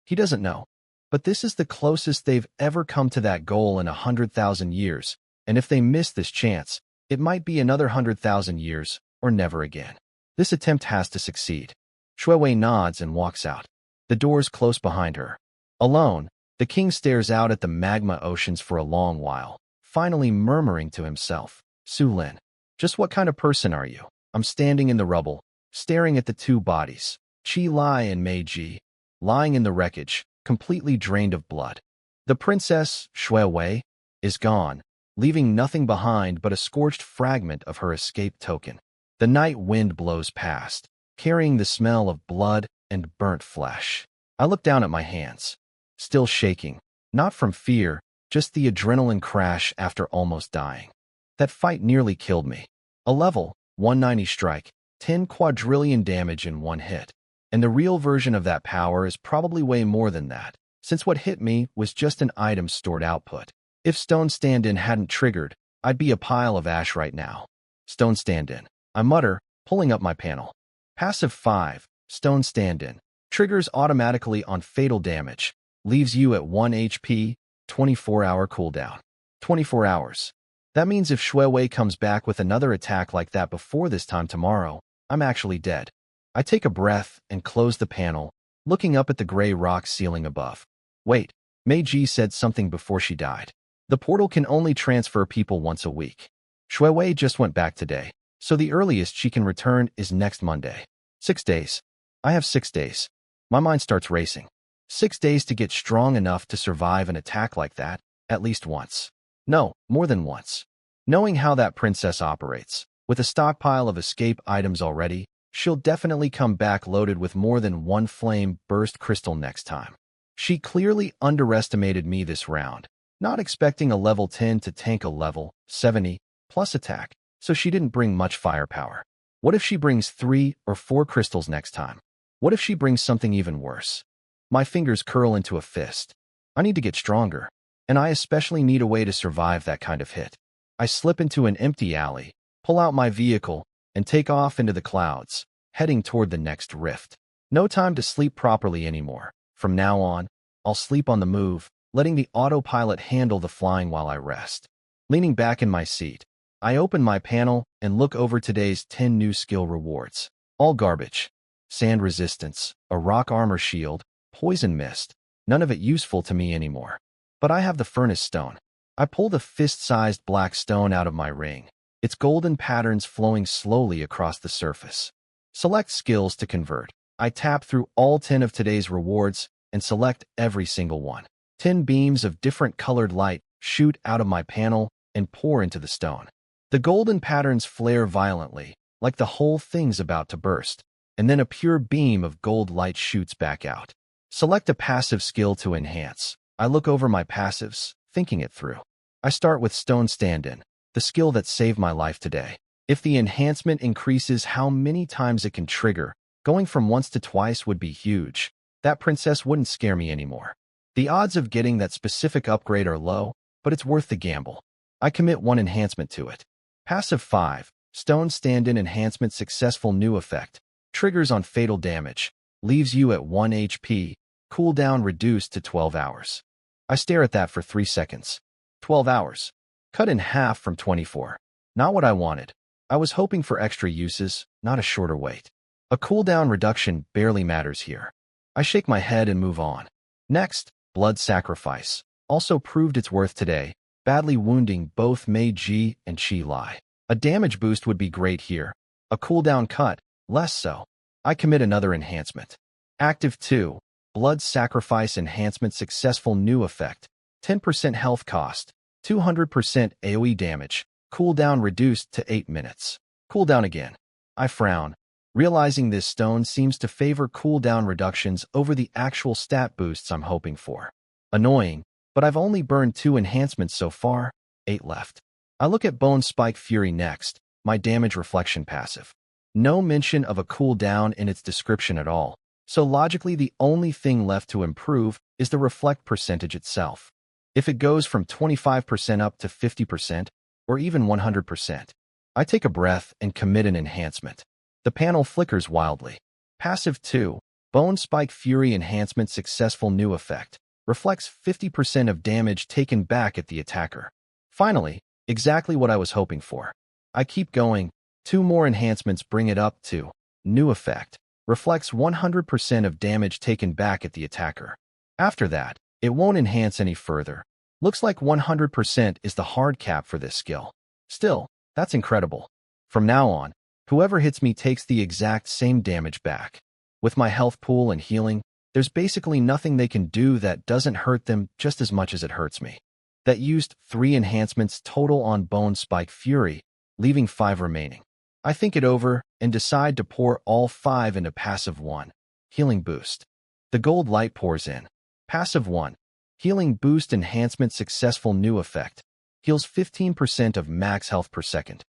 He doesn't know, but this is the closest they've ever come to that goal in 100,000 years, and if they miss this chance, it might be another 100,000 years or never again. This attempt has to succeed. Shui Wei nods and walks out. The doors close behind her. Alone, the king stares out at the magma oceans for a long while, finally murmuring to himself, Su Lin, just what kind of person are you? I'm standing in the rubble, staring at the 2 bodies, Qi Li and Mei Ji, lying in the wreckage, completely drained of blood. The princess, Shui Wei, is gone, leaving nothing behind but a scorched fragment of her escape token. The night wind blows past, carrying the smell of blood and burnt flesh. I look down at my hands, still shaking, not from fear, just the adrenaline crash after almost dying. That fight nearly killed me. A level 190 strike, 10 quadrillion damage in 1 hit. And the real version of that power is probably way more than that, since what hit me was just an item stored output. If Stone Stand-In hadn't triggered, I'd be a pile of ash right now. Stone Stand-In, I mutter, pulling up my panel. Passive 5, Stone Stand-In, triggers automatically on fatal damage, leaves you at 1 HP, 24-hour cooldown. 24 hours. That means if Shui Wei comes back with another attack like that before this time tomorrow, I'm actually dead. I take a breath and close the panel, looking up at the gray rock ceiling above. Wait, Mei Ji said something before she died. The portal can only transfer people once a week. Shui Wei just went back today, so the earliest she can return is next Monday. 6 days. I have 6 days. My mind starts racing. 6 days to get strong enough to survive an attack like that, at least once. No, more than once. Knowing how that princess operates, with a stockpile of escape items already, she'll definitely come back loaded with more than one flame burst crystal next time. She clearly underestimated me this round, not expecting a level 10 to tank a level 70 plus attack, so she didn't bring much firepower. What if she brings 3 or 4 crystals next time? What if she brings something even worse? My fingers curl into a fist. I need to get stronger, and I especially need a way to survive that kind of hit. I slip into an empty alley, pull out my vehicle, and take off into the clouds, heading toward the next rift. No time to sleep properly anymore. From now on, I'll sleep on the move, letting the autopilot handle the flying while I rest. Leaning back in my seat, I open my panel and look over today's 10 new skill rewards. All garbage. Sand resistance, a rock armor shield, poison mist. None of it useful to me anymore. But I have the furnace stone. I pull the fist-sized black stone out of my ring, its golden patterns flowing slowly across the surface. Select skills to convert. I tap through all 10 of today's rewards and select every single one. 10 beams of different colored light shoot out of my panel and pour into the stone. The golden patterns flare violently, like the whole thing's about to burst, and then a pure beam of gold light shoots back out. Select a passive skill to enhance. I look over my passives, thinking it through. I start with Stone Stand-In, the skill that saved my life today. If the enhancement increases how many times it can trigger, going from once to twice would be huge. That princess wouldn't scare me anymore. The odds of getting that specific upgrade are low, but it's worth the gamble. I commit 1 enhancement to it. Passive 5, Stone Stand-In Enhancement Successful New Effect. Triggers on fatal damage. Leaves you at 1 HP. Cooldown reduced to 12 hours. I stare at that for 3 seconds. 12 hours. Cut in half from 24. Not what I wanted. I was hoping for extra uses, not a shorter wait. A cooldown reduction barely matters here. I shake my head and move on. Next, Blood Sacrifice. Also proved its worth today, badly wounding both Mei Ji and Qi Lai. A damage boost would be great here. A cooldown cut, less so. I commit another enhancement. Active 2. Blood Sacrifice Enhancement Successful New Effect. 10% health cost. 200% AoE damage. Cooldown reduced to 8 minutes. Cooldown again. I frown, realizing this stone seems to favor cooldown reductions over the actual stat boosts I'm hoping for. Annoying, but I've only burned 2 enhancements so far, 8 left. I look at Bone Spike Fury next, my damage reflection passive. No mention of a cooldown in its description at all, so logically the only thing left to improve is the reflect percentage itself. If it goes from 25% up to 50%, or even 100%, I take a breath and commit an enhancement. The panel flickers wildly. Passive 2, Bone Spike Fury Enhancement Successful New Effect. Reflects 50% of damage taken back at the attacker. Finally, exactly what I was hoping for. I keep going. 2 more enhancements bring it up to New Effect. Reflects 100% of damage taken back at the attacker. After that, it won't enhance any further. Looks like 100% is the hard cap for this skill. Still, that's incredible. From now on, whoever hits me takes the exact same damage back. With my health pool and healing, there's basically nothing they can do that doesn't hurt them just as much as it hurts me. That used 3 enhancements total on Bone Spike Fury, leaving 5 remaining. I think it over and decide to pour all 5 into Passive 1, Healing Boost. The gold light pours in. Passive 1, Healing Boost Enhancement Successful New Effect. Heals 15% of max health per second.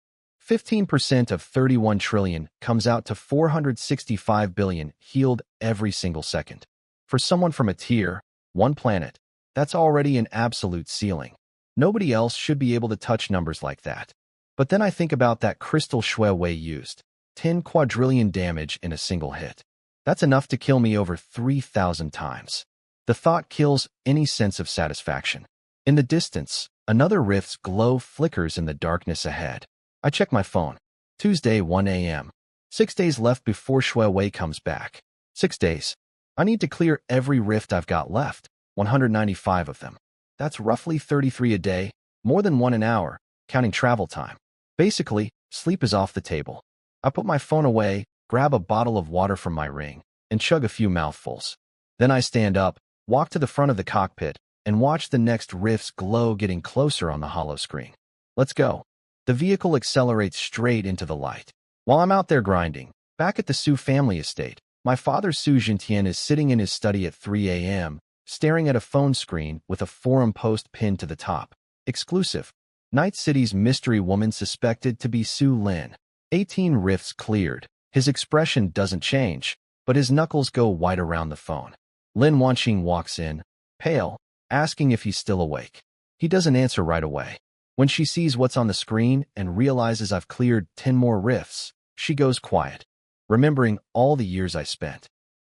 15% of 31 trillion comes out to 465 billion healed every single second. For someone from a tier 1 planet, that's already an absolute ceiling. Nobody else should be able to touch numbers like that. But then I think about that crystal Shui Wei used. 10 quadrillion damage in a single hit. That's enough to kill me over 3,000 times. The thought kills any sense of satisfaction. In the distance, another rift's glow flickers in the darkness ahead. I check my phone. Tuesday, 1 a.m. 6 days left before Shui Wei comes back. 6 days. I need to clear every rift I've got left, 195 of them. That's roughly 33 a day, more than one an hour, counting travel time. Basically, sleep is off the table. I put my phone away, grab a bottle of water from my ring, and chug a few mouthfuls. Then I stand up, walk to the front of the cockpit, and watch the next rift's glow getting closer on the hollow screen. Let's go. The vehicle accelerates straight into the light. While I'm out there grinding, back at the Su family estate, my father Su Jintian is sitting in his study at 3 a.m., staring at a phone screen with a forum post pinned to the top. Exclusive. Night City's mystery woman suspected to be Su Lin. 18 rifts cleared. His expression doesn't change, but his knuckles go white around the phone. Lin Wanqing walks in, pale, asking if he's still awake. He doesn't answer right away. When she sees what's on the screen and realizes I've cleared 10 more rifts, she goes quiet, remembering all the years I spent.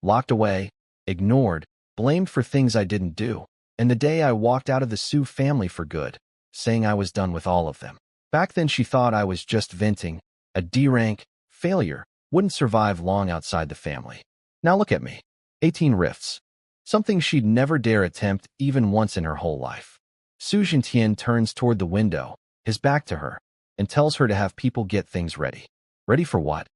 Locked away, ignored, blamed for things I didn't do, and the day I walked out of the Su family for good, saying I was done with all of them. Back then she thought I was just venting, a D-rank failure, wouldn't survive long outside the family. Now look at me. 18 rifts. Something she'd never dare attempt even once in her whole life. Su Jintian turns toward the window, his back to her, and tells her to have people get things ready. Ready for what?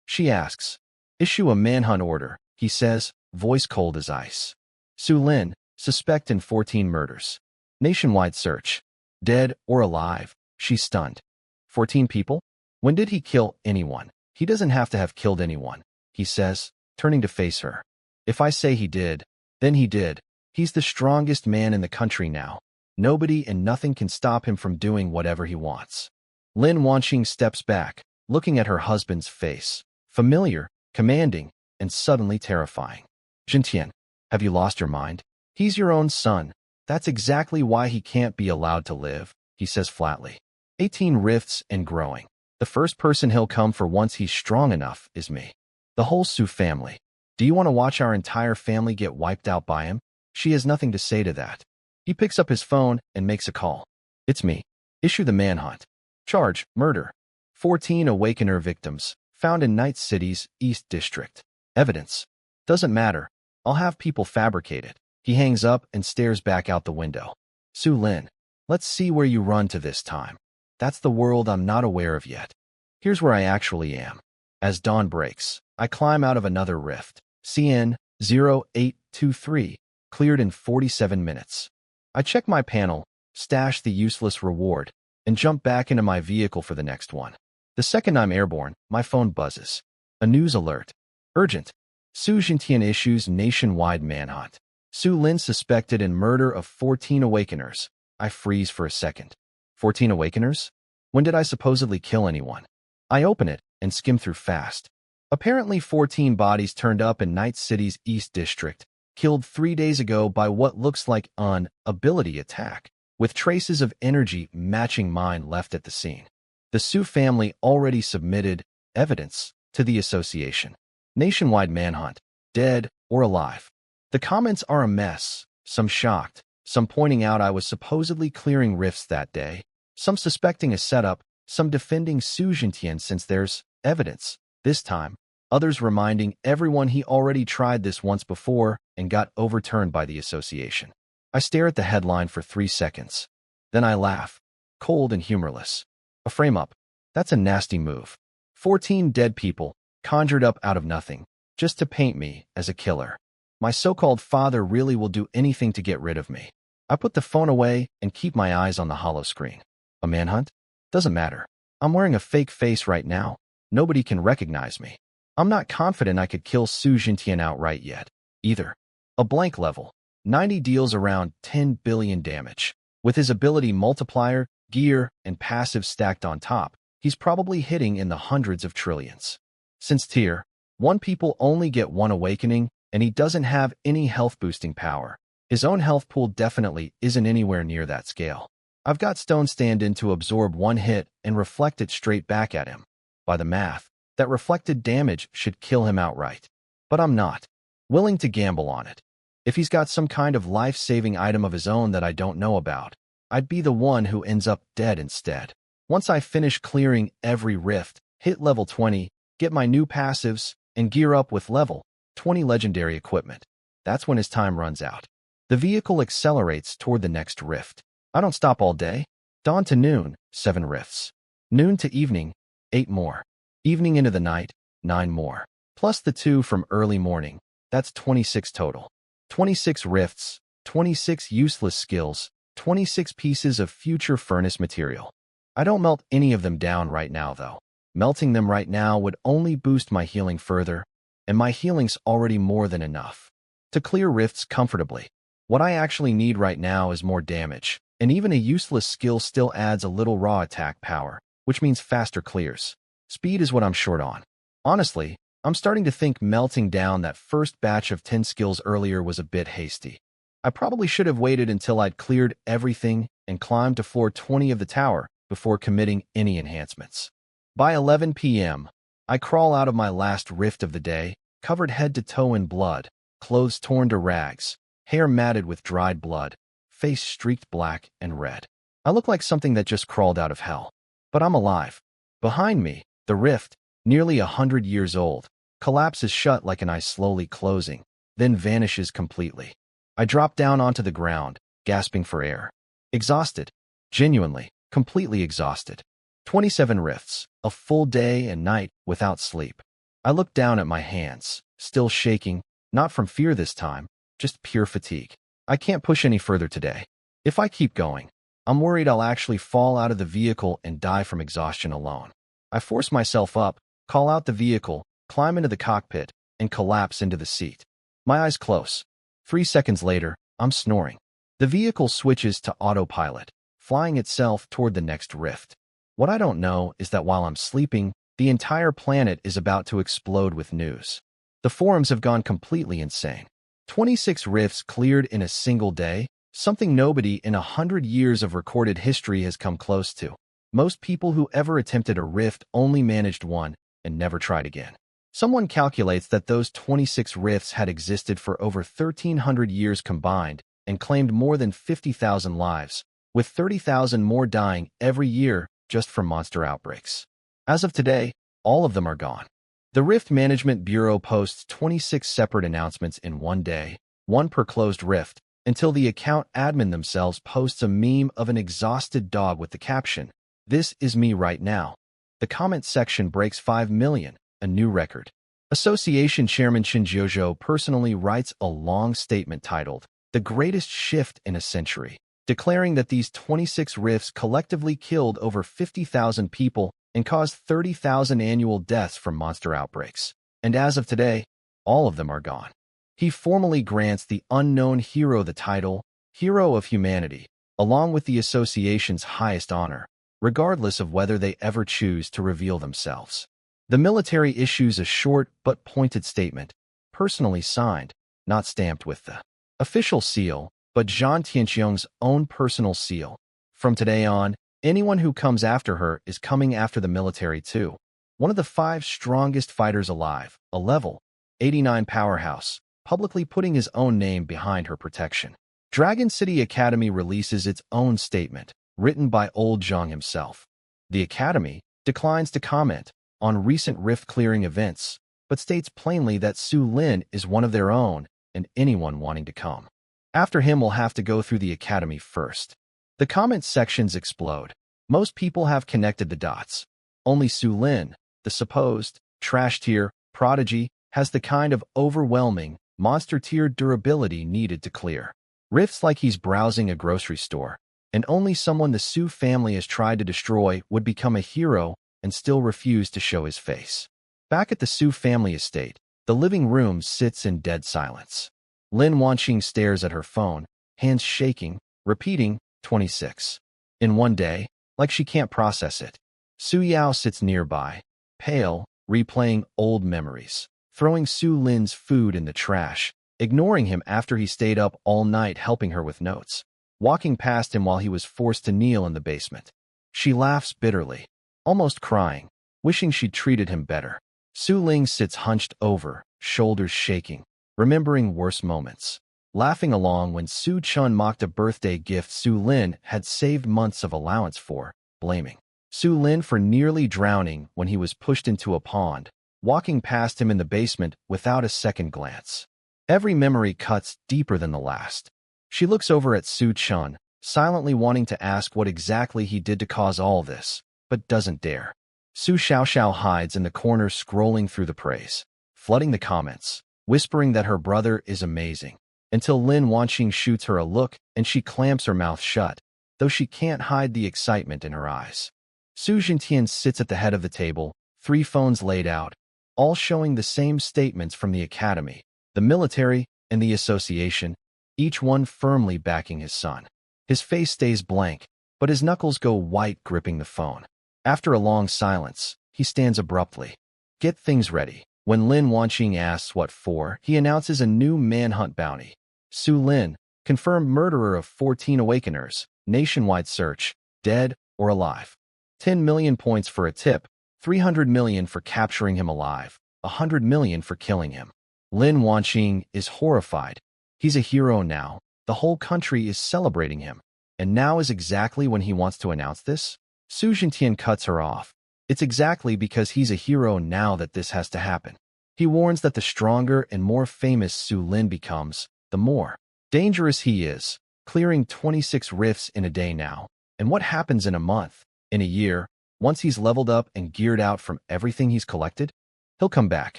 She asks. Issue a manhunt order, he says, voice cold as ice. Su Lin, suspect in 14 murders. Nationwide search. Dead or alive, she's stunned. 14 people? When did he kill anyone? He doesn't have to have killed anyone, he says, turning to face her. If I say he did, then he did. He's the strongest man in the country now. Nobody and nothing can stop him from doing whatever he wants. Lin Wanqing steps back, looking at her husband's face. Familiar, commanding, and suddenly terrifying. Jintian, have you lost your mind? He's your own son. That's exactly why he can't be allowed to live, he says flatly. 18 rifts and growing. The first person he'll come for once he's strong enough is me. The whole Su family. Do you want to watch our entire family get wiped out by him? She has nothing to say to that. He picks up his phone and makes a call. It's me. Issue the manhunt. Charge, murder. 14 Awakener victims, found in Night City's East District. Evidence. Doesn't matter. I'll have people fabricate it. He hangs up and stares back out the window. Su Lin, let's see where you run to this time. That's the world I'm not aware of yet. Here's where I actually am. As dawn breaks, I climb out of another rift. CN 0823, cleared in 47 minutes. I check my panel, stash the useless reward, and jump back into my vehicle for the next one. The second I'm airborne, my phone buzzes. A news alert. Urgent. Su Jintian issues nationwide manhunt. Su Lin suspected in murder of 14 Awakeners. I freeze for a second. 14 Awakeners? When did I supposedly kill anyone? I open it and skim through fast. Apparently 14 bodies turned up in Night City's East District, killed 3 days ago by what looks like an ability attack, with traces of energy matching mine left at the scene. The Su family already submitted evidence to the association. Nationwide manhunt, dead or alive. The comments are a mess, some shocked, some pointing out I was supposedly clearing rifts that day, some suspecting a setup, some defending Su Jintian since there's evidence. This time, others reminding everyone he already tried this once before and got overturned by the association. I stare at the headline for 3 seconds. Then I laugh, cold and humorless. A frame-up. That's a nasty move. 14 dead people, conjured up out of nothing, just to paint me as a killer. My so-called father really will do anything to get rid of me. I put the phone away and keep my eyes on the hollow screen. A manhunt? Doesn't matter. I'm wearing a fake face right now. Nobody can recognize me. I'm not confident I could kill Su Jintian outright yet, either. A blank level. 90 deals around 10 billion damage. With his ability multiplier, gear, and passive stacked on top, he's probably hitting in the hundreds of trillions. Since Tier 1 people only get 1 awakening, and he doesn't have any health boosting power, his own health pool definitely isn't anywhere near that scale. I've got Stone Stand in to absorb 1 hit and reflect it straight back at him. By the math, that reflected damage should kill him outright. But I'm not willing to gamble on it. If he's got some kind of life-saving item of his own that I don't know about, I'd be the one who ends up dead instead. Once I finish clearing every rift, hit level 20, get my new passives, and gear up with level 20 legendary equipment, that's when his time runs out. The vehicle accelerates toward the next rift. I don't stop all day. Dawn to noon, 7 rifts. Noon to evening, 8 more. Evening into the night, 9 more. Plus the 2 from early morning, that's 26 total. 26 rifts, 26 useless skills, 26 pieces of future furnace material. I don't melt any of them down right now, though. Melting them right now would only boost my healing further, and my healing's already more than enough to clear rifts comfortably. What I actually need right now is more damage, and even a useless skill still adds a little raw attack power, which means faster clears. Speed is what I'm short on. Honestly, I'm starting to think melting down that first batch of 10 skills earlier was a bit hasty. I probably should have waited until I'd cleared everything and climbed to floor 20 of the tower before committing any enhancements. By 11 p.m., I crawl out of my last rift of the day, covered head to toe in blood, clothes torn to rags, hair matted with dried blood, face streaked black and red. I look like something that just crawled out of hell. But I'm alive. Behind me, the rift, nearly 100 years old, collapses shut like an eye slowly closing, then vanishes completely. I drop down onto the ground, gasping for air. Exhausted. Genuinely, completely exhausted. 27 rifts, a full day and night without sleep. I look down at my hands, still shaking, not from fear this time, just pure fatigue. I can't push any further today. If I keep going, I'm worried I'll actually fall out of the vehicle and die from exhaustion alone. I force myself up, call out the vehicle, climb into the cockpit, and collapse into the seat. My eyes close. 3 seconds later, I'm snoring. The vehicle switches to autopilot, flying itself toward the next rift. What I don't know is that while I'm sleeping, the entire planet is about to explode with news. The forums have gone completely insane. 26 rifts cleared in a single day, something nobody in 100 years of recorded history has come close to. Most people who ever attempted a rift only managed one and never tried again. Someone calculates that those 26 rifts had existed for over 1,300 years combined and claimed more than 50,000 lives, with 30,000 more dying every year just from monster outbreaks. As of today, all of them are gone. The Rift Management Bureau posts 26 separate announcements in one day, one per closed rift, until the account admin themselves posts a meme of an exhausted dog with the caption, "This is me right now." The comment section breaks 5 million, a new record. Association Chairman Shinjojo personally writes a long statement titled, "The Greatest Shift in a Century," declaring that these 26 rifts collectively killed over 50,000 people and caused 30,000 annual deaths from monster outbreaks. And as of today, all of them are gone. He formally grants the unknown hero the title, Hero of Humanity, along with the association's highest honor, regardless of whether they ever choose to reveal themselves. The military issues a short but pointed statement, personally signed, not stamped with the official seal, but Zhang Tianqiang's own personal seal. From today on, anyone who comes after her is coming after the military too. One of the 5 strongest fighters alive, a level 89 powerhouse, publicly putting his own name behind her protection. Dragon City Academy releases its own statement, written by old Zhang himself. The Academy declines to comment on recent rift-clearing events, but states plainly that Su Lin is one of their own and anyone wanting to come after him will have to go through the Academy first. The comment sections explode. Most people have connected the dots. Only Su Lin, the supposed trash-tier prodigy, has the kind of overwhelming, monster-tier durability needed to clear rifts like he's browsing a grocery store, and only someone the Su family has tried to destroy would become a hero and still refuse to show his face. Back at the Su family estate, the living room sits in dead silence. Lin Wanqing stares at her phone, hands shaking, repeating, 26. In one day, like she can't process it. Su Yao sits nearby, pale, replaying old memories, throwing Su Lin's food in the trash, ignoring him after he stayed up all night helping her with notes, walking past him while he was forced to kneel in the basement. She laughs bitterly, almost crying, wishing she'd treated him better. Su Ling sits hunched over, shoulders shaking, remembering worse moments. laughing along when Su Chun mocked a birthday gift Su Lin had saved months of allowance for, blaming Su Lin for nearly drowning when he was pushed into a pond, walking past him in the basement without a second glance. Every memory cuts deeper than the last. She looks over at Su Chun, silently wanting to ask what exactly he did to cause all this, but doesn't dare. Su Xiaoxiao hides in the corner scrolling through the praise, flooding the comments, whispering that her brother is amazing, until Lin Wanqing shoots her a look and she clamps her mouth shut, though she can't hide the excitement in her eyes. Su Jintian sits at the head of the table, 3 phones laid out, all showing the same statements from the academy, the military, and the association, each one firmly backing his son. His face stays blank, but his knuckles go white gripping the phone. After a long silence, he stands abruptly. Get things ready. When Lin Wanqing asks what for, he announces a new manhunt bounty. Su Lin, confirmed murderer of 14 awakeners, nationwide search, dead or alive. 10 million points for a tip, 300 million for capturing him alive, 100 million for killing him. Lin Wanqing is horrified. He's a hero now. The whole country is celebrating him. And now is exactly when he wants to announce this? Su Jintian cuts her off. It's exactly because he's a hero now that this has to happen. He warns that the stronger and more famous Su Lin becomes, the more dangerous he is, clearing 26 rifts in a day now. And what happens in a month, in a year, once he's leveled up and geared out from everything he's collected? He'll come back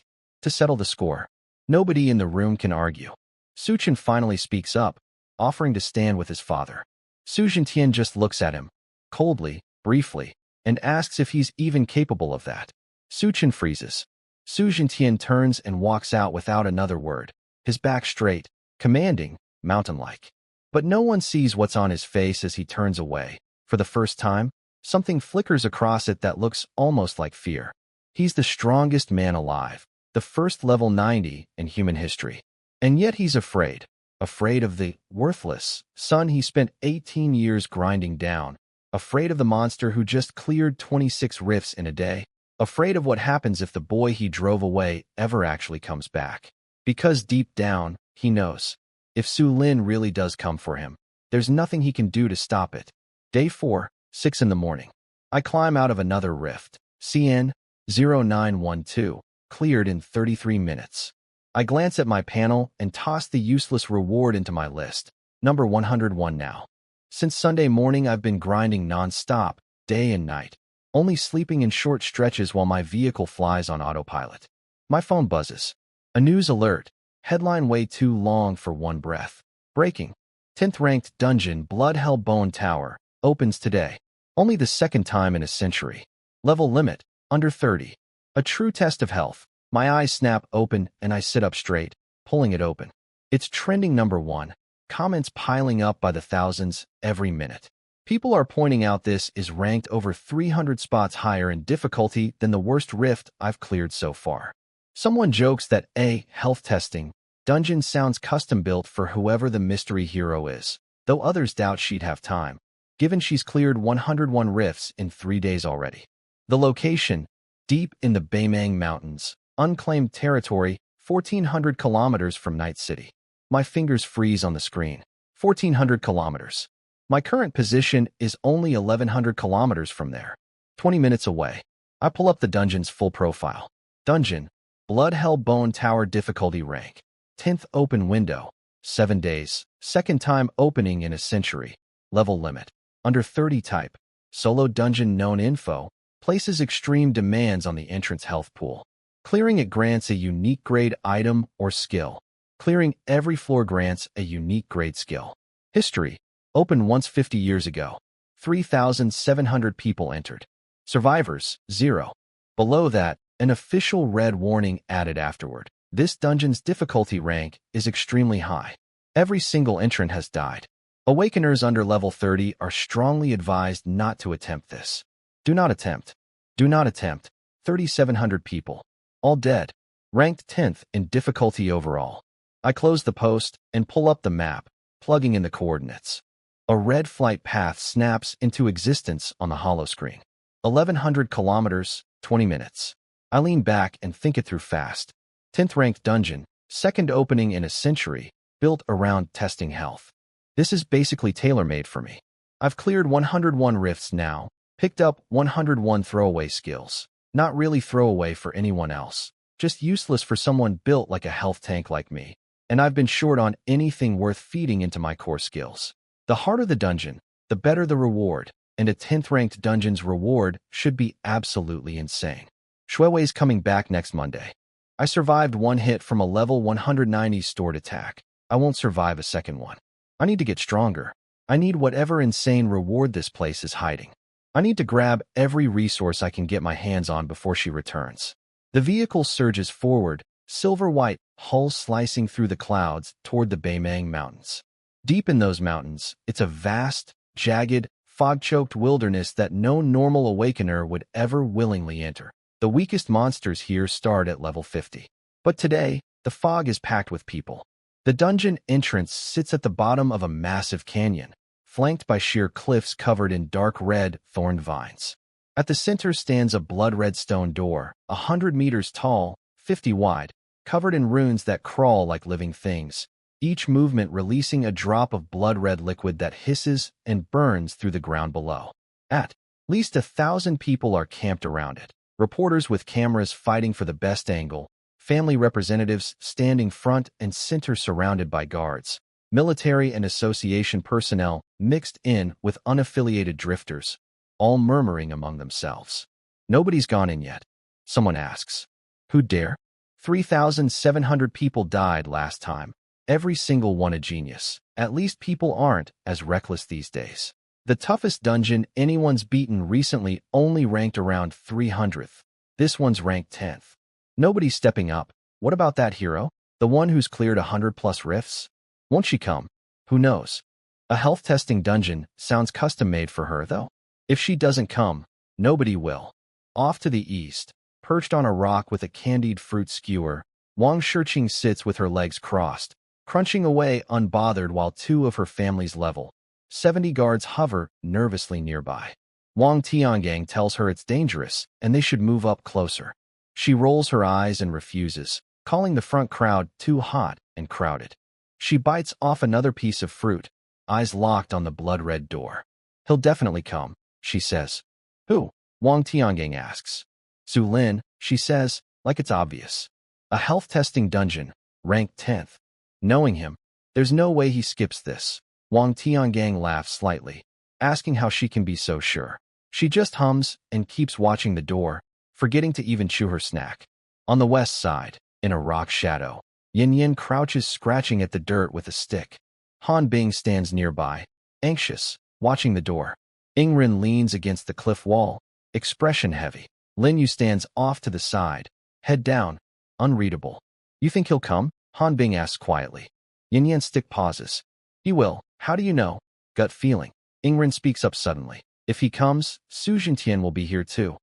to settle the score. Nobody in the room can argue. Su Chen finally speaks up, offering to stand with his father. Su Jintian just looks at him, coldly, briefly, and asks if he's even capable of that. Su Chen freezes. Su Jintian turns and walks out without another word, his back straight, commanding, mountain-like. But no one sees what's on his face as he turns away. For the first time, something flickers across it that looks almost like fear. He's the strongest man alive, the first level 90 in human history. And yet he's afraid. Afraid of the worthless son he spent 18 years grinding down. Afraid of the monster who just cleared 26 rifts in a day. Afraid of what happens if the boy he drove away ever actually comes back. Because deep down, he knows. If Su Lin really does come for him, there's nothing he can do to stop it. Day 4, 6 in the morning. I climb out of another rift. CN 0912, cleared in 33 minutes. I glance at my panel and toss the useless reward into my list. Number 101 now. Since Sunday morning, I've been grinding non-stop, day and night, only sleeping in short stretches while my vehicle flies on autopilot. My phone buzzes. A news alert. Headline way too long for one breath. Breaking. 10th ranked dungeon Blood Hell Bone Tower opens today. Only the second time in a century. Level limit, under 30. A true test of health. My eyes snap open and I sit up straight, pulling it open. It's trending number 1. Comments piling up by the thousands every minute. People are pointing out this is ranked over 300 spots higher in difficulty than the worst rift I've cleared so far. Someone jokes that health testing dungeon sounds custom-built for whoever the mystery hero is, though others doubt she'd have time, given she's cleared 101 rifts in 3 days already. The location, deep in the Baimang Mountains, unclaimed territory, 1,400 kilometers from Night City. My fingers freeze on the screen. 1,400 kilometers. My current position is only 1,100 kilometers from there. 20 minutes away. I pull up the dungeon's full profile. Dungeon, Blood Hell Bone Tower difficulty rank. 10th open window. 7 days. Second time opening in a century. Level limit. Under 30 type. Solo dungeon known info. Places extreme demands on the entrance health pool. Clearing it grants a unique grade item or skill. Clearing every floor grants a unique grade skill. History. Opened once 50 years ago. 3,700 people entered. Survivors, 0. Below that, an official red warning added afterward. This dungeon's difficulty rank is extremely high. Every single entrant has died. Awakeners under level 30 are strongly advised not to attempt this. Do not attempt. Do not attempt. 3,700 people. All dead. Ranked 10th in difficulty overall. I close the post and pull up the map, plugging in the coordinates. A red flight path snaps into existence on the holoscreen. 1,100 kilometers, 20 minutes. I lean back and think it through fast. 10th ranked dungeon, second opening in a century, built around testing health. This is basically tailor-made for me. I've cleared 101 rifts now, picked up 101 throwaway skills. Not really throwaway for anyone else, just useless for someone built like a health tank like me. And I've been short on anything worth feeding into my core skills. The harder the dungeon, the better the reward, and a 10th ranked dungeon's reward should be absolutely insane. Shuewei's coming back next Monday. I survived one hit from a level 190 stored attack. I won't survive a second one. I need to get stronger. I need whatever insane reward this place is hiding. I need to grab every resource I can get my hands on before she returns. The vehicle surges forward, silver-white, hull slicing through the clouds toward the Baimang Mountains. Deep in those mountains, it's a vast, jagged, fog-choked wilderness that no normal awakener would ever willingly enter. The weakest monsters here start at level 50. But today, the fog is packed with people. The dungeon entrance sits at the bottom of a massive canyon, flanked by sheer cliffs covered in dark red, thorned vines. At the center stands a blood-red stone door, 100 meters tall, 50 wide, covered in runes that crawl like living things, each movement releasing a drop of blood-red liquid that hisses and burns through the ground below. At least 1,000 people are camped around it, reporters with cameras fighting for the best angle, family representatives standing front and center surrounded by guards, military and association personnel mixed in with unaffiliated drifters, all murmuring among themselves. Nobody's gone in yet. Someone asks. Who'd dare? 3,700 people died last time. Every single one a genius. At least people aren't as reckless these days. The toughest dungeon anyone's beaten recently only ranked around 300th. This one's ranked 10th. Nobody's stepping up. What about that hero? The one who's cleared 100+ rifts? Won't she come? Who knows? A health testing dungeon sounds custom-made for her, though. If she doesn't come, nobody will. Off to the east, perched on a rock with a candied fruit skewer, Wang Shiqing sits with her legs crossed, crunching away unbothered while two of her family's level 70 guards hover nervously nearby. Wang Tiangang tells her it's dangerous and they should move up closer. She rolls her eyes and refuses, calling the front crowd too hot and crowded. She bites off another piece of fruit, eyes locked on the blood-red door. He'll definitely come, she says. Who? Wang Tiangang asks. Su Lin, she says, like it's obvious. A health testing dungeon, ranked 10th. Knowing him, there's no way he skips this. Wang Tiangang laughs slightly, asking how she can be so sure. She just hums and keeps watching the door, forgetting to even chew her snack. On the west side, in a rock shadow, Yin Yin crouches scratching at the dirt with a stick. Han Bing stands nearby, anxious, watching the door. Ingren leans against the cliff wall, expression heavy. Lin Yu stands off to the side, head down, unreadable. You think he'll come? Han Bing asks quietly. Yin Yan's stick pauses. He will. How do you know? Gut feeling. Ingren speaks up suddenly. If he comes, Su Jintian will be here too.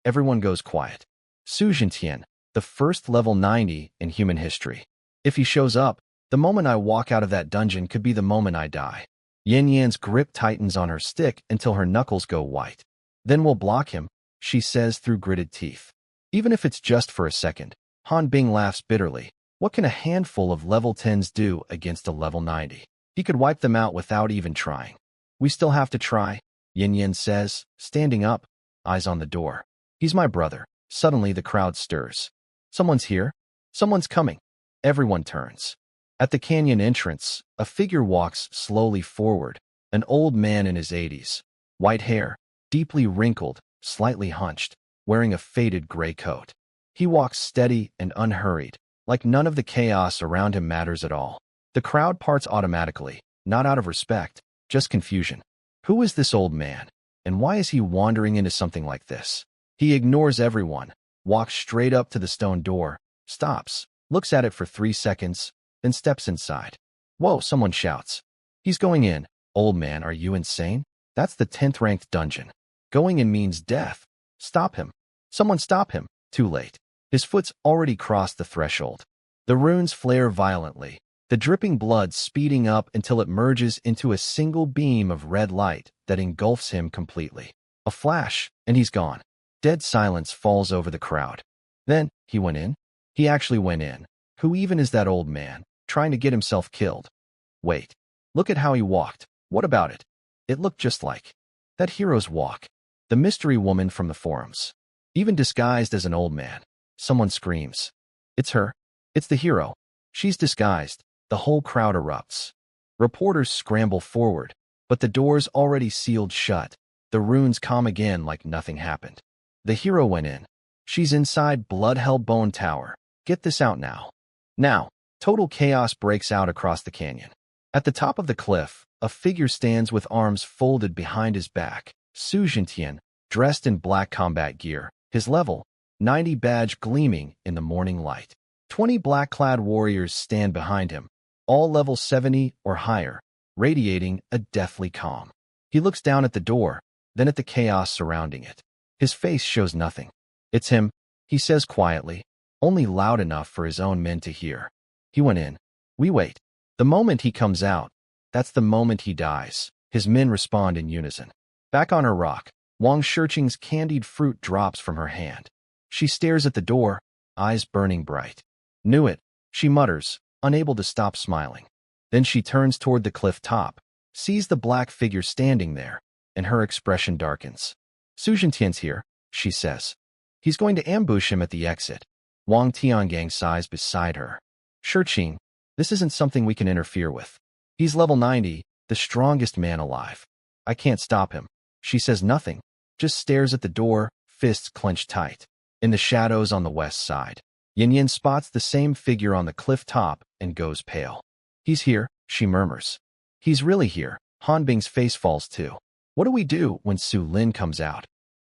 Everyone goes quiet. Su Jintian, the first level 90 in human history. If he shows up, the moment I walk out of that dungeon could be the moment I die. Yin Yan's grip tightens on her stick until her knuckles go white. Then we'll block him, she says through gritted teeth. Even if it's just for a second. Han Bing laughs bitterly. What can a handful of level 10s do against a level 90? He could wipe them out without even trying. We still have to try, Yin Yin says, standing up, eyes on the door. He's my brother. Suddenly the crowd stirs. Someone's here. Someone's coming. Everyone turns. At the canyon entrance, a figure walks slowly forward, an old man in his 80s. White hair, deeply wrinkled, slightly hunched, wearing a faded gray coat. He walks steady and unhurried, like none of the chaos around him matters at all. The crowd parts automatically, not out of respect, just confusion. Who is this old man, and why is he wandering into something like this? He ignores everyone, walks straight up to the stone door, stops, looks at it for 3 seconds, then steps inside. Whoa, someone shouts. He's going in. Old man, are you insane? That's the 10th ranked dungeon. Going in means death. Stop him. Someone stop him. Too late. His foot's already crossed the threshold. The runes flare violently, the dripping blood speeding up until it merges into a single beam of red light that engulfs him completely. A flash, and he's gone. Dead silence falls over the crowd. Then, he went in? He actually went in. Who even is that old man? trying to get himself killed. Wait. Look at how he walked. What about it? It looked just like that hero's walk. The mystery woman from the forums. Even disguised as an old man. Someone screams. It's her. It's the hero. She's disguised. The whole crowd erupts. Reporters scramble forward, but the door's already sealed shut. The runes calm again like nothing happened. The hero went in. She's inside Blood Hell Bone Tower. Get this out now. Now, total chaos breaks out across the canyon. At the top of the cliff, a figure stands with arms folded behind his back. Su Jintian, dressed in black combat gear, his level 90 badge gleaming in the morning light. 20 black-clad warriors stand behind him, all level 70 or higher, radiating a deathly calm. He looks down at the door, then at the chaos surrounding it. His face shows nothing. It's him, he says quietly, only loud enough for his own men to hear. He went in. We wait. The moment he comes out, that's the moment he dies. His men respond in unison. Back on her rock, Wang Shiqing's candied fruit drops from her hand. She stares at the door, eyes burning bright. Knew it, she mutters, unable to stop smiling. Then she turns toward the cliff top, sees the black figure standing there, and her expression darkens. Su Jintian's here, she says. He's going to ambush him at the exit. Wang Tiangang sighs beside her. Shiqing, this isn't something we can interfere with. He's level 90, the strongest man alive. I can't stop him. She says nothing, just stares at the door, fists clenched tight. In the shadows on the west side, Yin Yin spots the same figure on the cliff top and goes pale. He's here, she murmurs. He's really here. Han Bing's face falls too. What do we do when Su Lin comes out?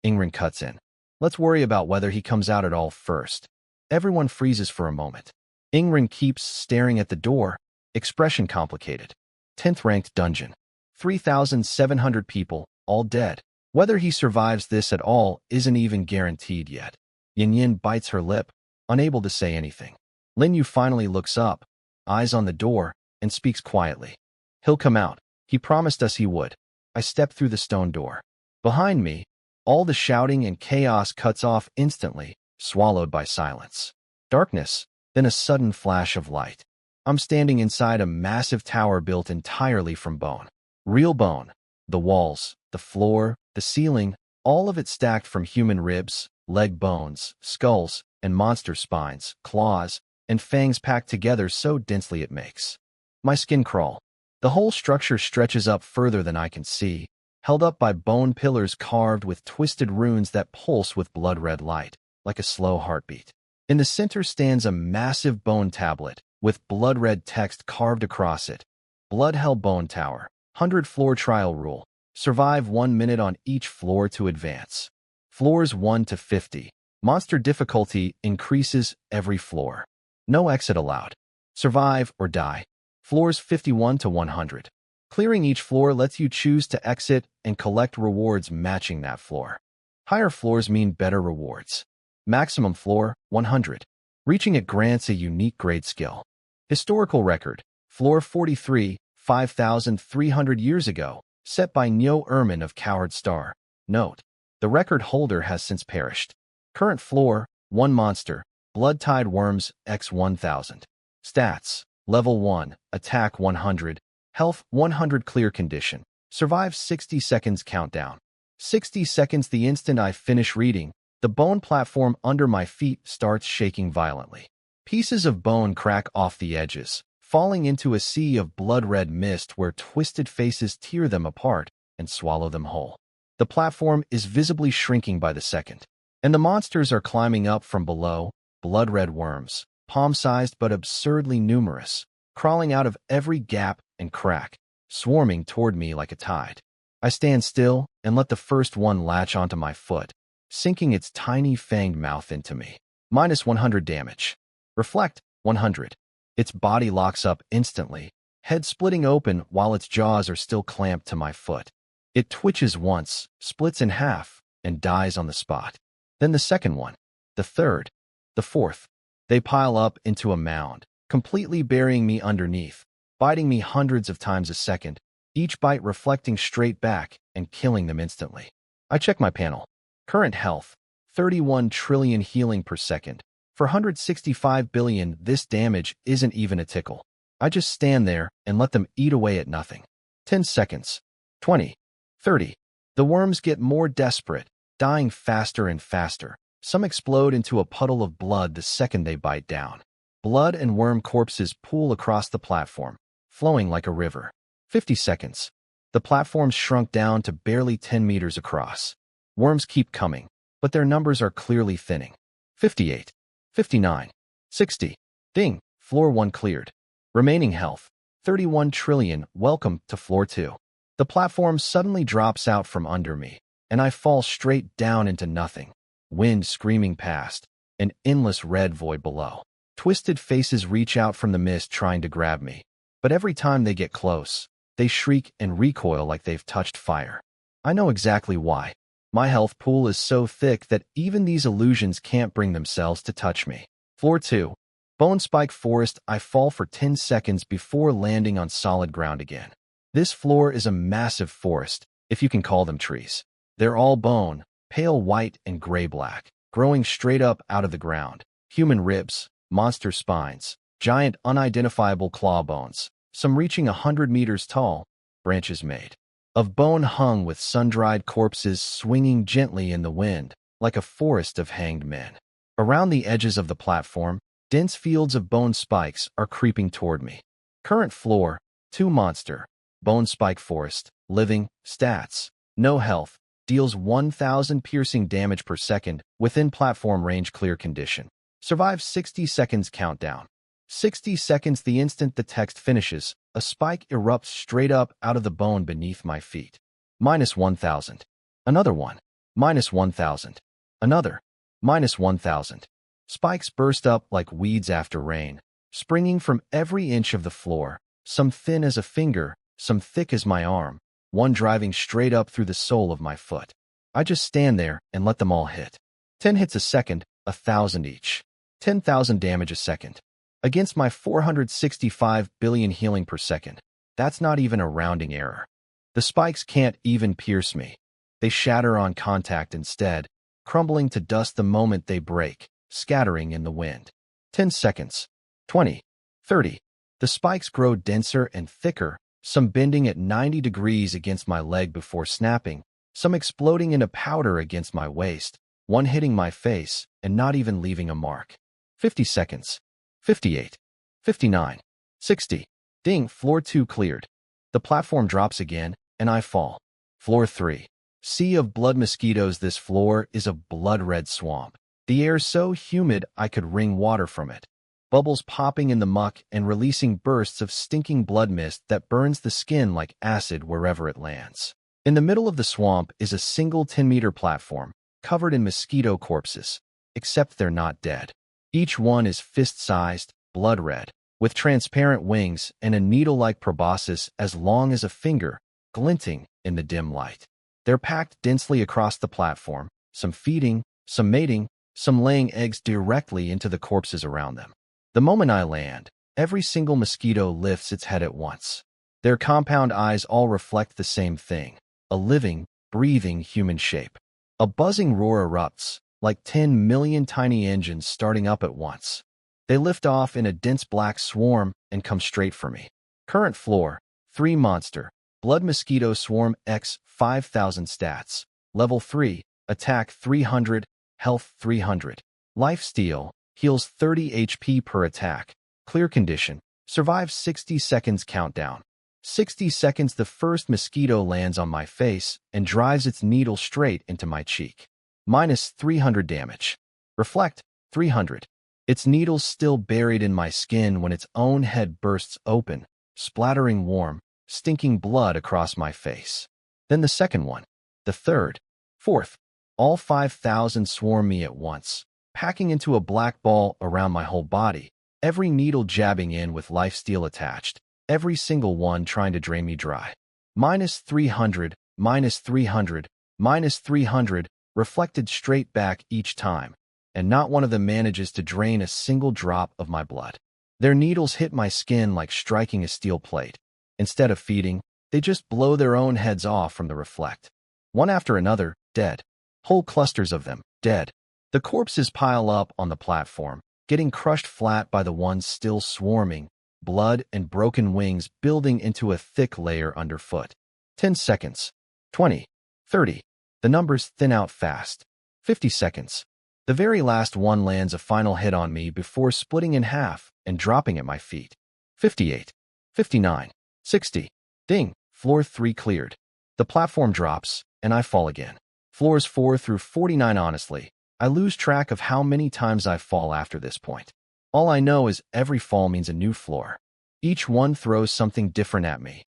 Ingren cuts in. Let's worry about whether he comes out at all first. Everyone freezes for a moment. Ingren keeps staring at the door, expression complicated. 10th ranked dungeon. 3,700 people, all dead. Whether he survives this at all isn't even guaranteed yet. Yin Yin bites her lip, unable to say anything. Lin Yu finally looks up, eyes on the door, and speaks quietly. He'll come out. He promised us he would. I step through the stone door. Behind me, all the shouting and chaos cuts off instantly, swallowed by silence. Darkness, then a sudden flash of light. I'm standing inside a massive tower built entirely from bone. Real bone. The walls, the floor, the ceiling, all of it stacked from human ribs, leg bones, skulls, and monster spines, claws, and fangs packed together so densely it makes my skin crawl. The whole structure stretches up further than I can see, held up by bone pillars carved with twisted runes that pulse with blood-red light, like a slow heartbeat. In the center stands a massive bone tablet, with blood-red text carved across it. Blood Hell Bone Tower. 100-floor trial rule. Survive 1 minute on each floor to advance. Floors 1 to 50. Monster difficulty increases every floor. No exit allowed. Survive or die. Floors 51 to 100. Clearing each floor lets you choose to exit and collect rewards matching that floor. Higher floors mean better rewards. Maximum floor, 100. Reaching it grants a unique grade skill. Historical record, floor 43, 5,300 years ago, set by Nyo Ermin of Coward Star. Note: the record holder has since perished. Current floor, 1 monster, Blood-Tide Worms x 1000. Stats: Level 1, Attack 100, Health 100 clear condition. Survive 60 seconds countdown. 60 seconds the instant I finish reading, the bone platform under my feet starts shaking violently. Pieces of bone crack off the edges, falling into a sea of blood-red mist where twisted faces tear them apart and swallow them whole. The platform is visibly shrinking by the second, and the monsters are climbing up from below, blood-red worms, palm-sized but absurdly numerous, crawling out of every gap and crack, swarming toward me like a tide. I stand still and let the first one latch onto my foot, sinking its tiny fanged mouth into me. Minus 100 damage. Reflect, 100. Its body locks up instantly, head splitting open while its jaws are still clamped to my foot. It twitches once, splits in half, and dies on the spot. Then the second one, the third, the fourth. They pile up into a mound, completely burying me underneath, biting me hundreds of times a second, each bite reflecting straight back and killing them instantly. I check my panel. Current health, 31 trillion healing per second. For 165 billion, this damage isn't even a tickle. I just stand there and let them eat away at nothing. 10 seconds. 20. 30. The worms get more desperate, dying faster and faster. Some explode into a puddle of blood the second they bite down. Blood and worm corpses pool across the platform, flowing like a river. 50 seconds. The platform shrunk down to barely 10 meters across. Worms keep coming, but their numbers are clearly thinning. 58. 59. 60. Ding. Floor 1 cleared. Remaining health, 31 trillion. Welcome to floor 2. The platform suddenly drops out from under me, and I fall straight down into nothing. Wind screaming past, an endless red void below. Twisted faces reach out from the mist trying to grab me, but every time they get close, they shriek and recoil like they've touched fire. I know exactly why. My health pool is so thick that even these illusions can't bring themselves to touch me. Floor 2. Bone spike forest. I fall for 10 seconds before landing on solid ground again. This floor is a massive forest, if you can call them trees. They're all bone, pale white and gray-black, growing straight up out of the ground. Human ribs, monster spines, giant unidentifiable claw bones, some reaching 100 meters tall, branches made of bone hung with sun-dried corpses swinging gently in the wind, like a forest of hanged men. Around the edges of the platform, dense fields of bone spikes are creeping toward me. Current floor, 2 monster, bone spike forest, living, stats, no health, deals 1,000 piercing damage per second within platform range clear condition. Survive 60 seconds countdown. 60 seconds. The instant the text finishes, a spike erupts straight up out of the bone beneath my feet. -1,000. Another one. -1,000. Another. -1,000. Spikes burst up like weeds after rain, springing from every inch of the floor, some thin as a finger, some thick as my arm, one driving straight up through the sole of my foot. I just stand there and let them all hit. 10 hits a second, 1,000 each. 10,000 damage a second. Against my 465 billion healing per second. That's not even a rounding error. The spikes can't even pierce me. They shatter on contact instead, crumbling to dust the moment they break, scattering in the wind. 10 seconds. 20. 30. The spikes grow denser and thicker, some bending at 90 degrees against my leg before snapping, some exploding into powder against my waist, one hitting my face and not even leaving a mark. 50 seconds. 58. 59. 60. Ding. Floor 2 cleared. The platform drops again, and I fall. Floor 3. Sea of blood mosquitoes. This floor is a blood-red swamp. The air so humid I could wring water from it. Bubbles popping in the muck and releasing bursts of stinking blood mist that burns the skin like acid wherever it lands. In the middle of the swamp is a single 10-meter platform, covered in mosquito corpses, except they're not dead. Each one is fist-sized, blood-red, with transparent wings and a needle-like proboscis as long as a finger, glinting in the dim light. They're packed densely across the platform, some feeding, some mating, some laying eggs directly into the corpses around them. The moment I land, every single mosquito lifts its head at once. Their compound eyes all reflect the same thing, a living, breathing human shape. A buzzing roar erupts, like 10 million tiny engines starting up at once. They lift off in a dense black swarm and come straight for me. Current floor, 3 monster, blood mosquito swarm X 5,000 stats. Level 3, attack 300, health 300. Lifesteal, heals 30 HP per attack. Clear condition, survive 60 seconds countdown. 60 seconds. The first mosquito lands on my face and drives its needle straight into my cheek. -300 damage. Reflect, 300. Its needle's still buried in my skin when its own head bursts open, splattering warm, stinking blood across my face. Then the second one, the third, fourth. All 5,000 swarm me at once, packing into a black ball around my whole body, every needle jabbing in with lifesteal attached, every single one trying to drain me dry. -300, -300, -300, reflected straight back each time, and not one of them manages to drain a single drop of my blood. Their needles hit my skin like striking a steel plate. Instead of feeding, they just blow their own heads off from the reflect. One after another, dead. Whole clusters of them, dead. The corpses pile up on the platform, getting crushed flat by the ones still swarming, blood and broken wings building into a thick layer underfoot. 10 seconds. 20. 30. The numbers thin out fast. 50 seconds. The very last one lands a final hit on me before splitting in half and dropping at my feet. 58. 59. 60. Ding. Floor 3 cleared. The platform drops, and I fall again. Floors 4 through 49. Honestly, I lose track of how many times I fall after this point. All I know is every fall means a new floor. Each one throws something different at me.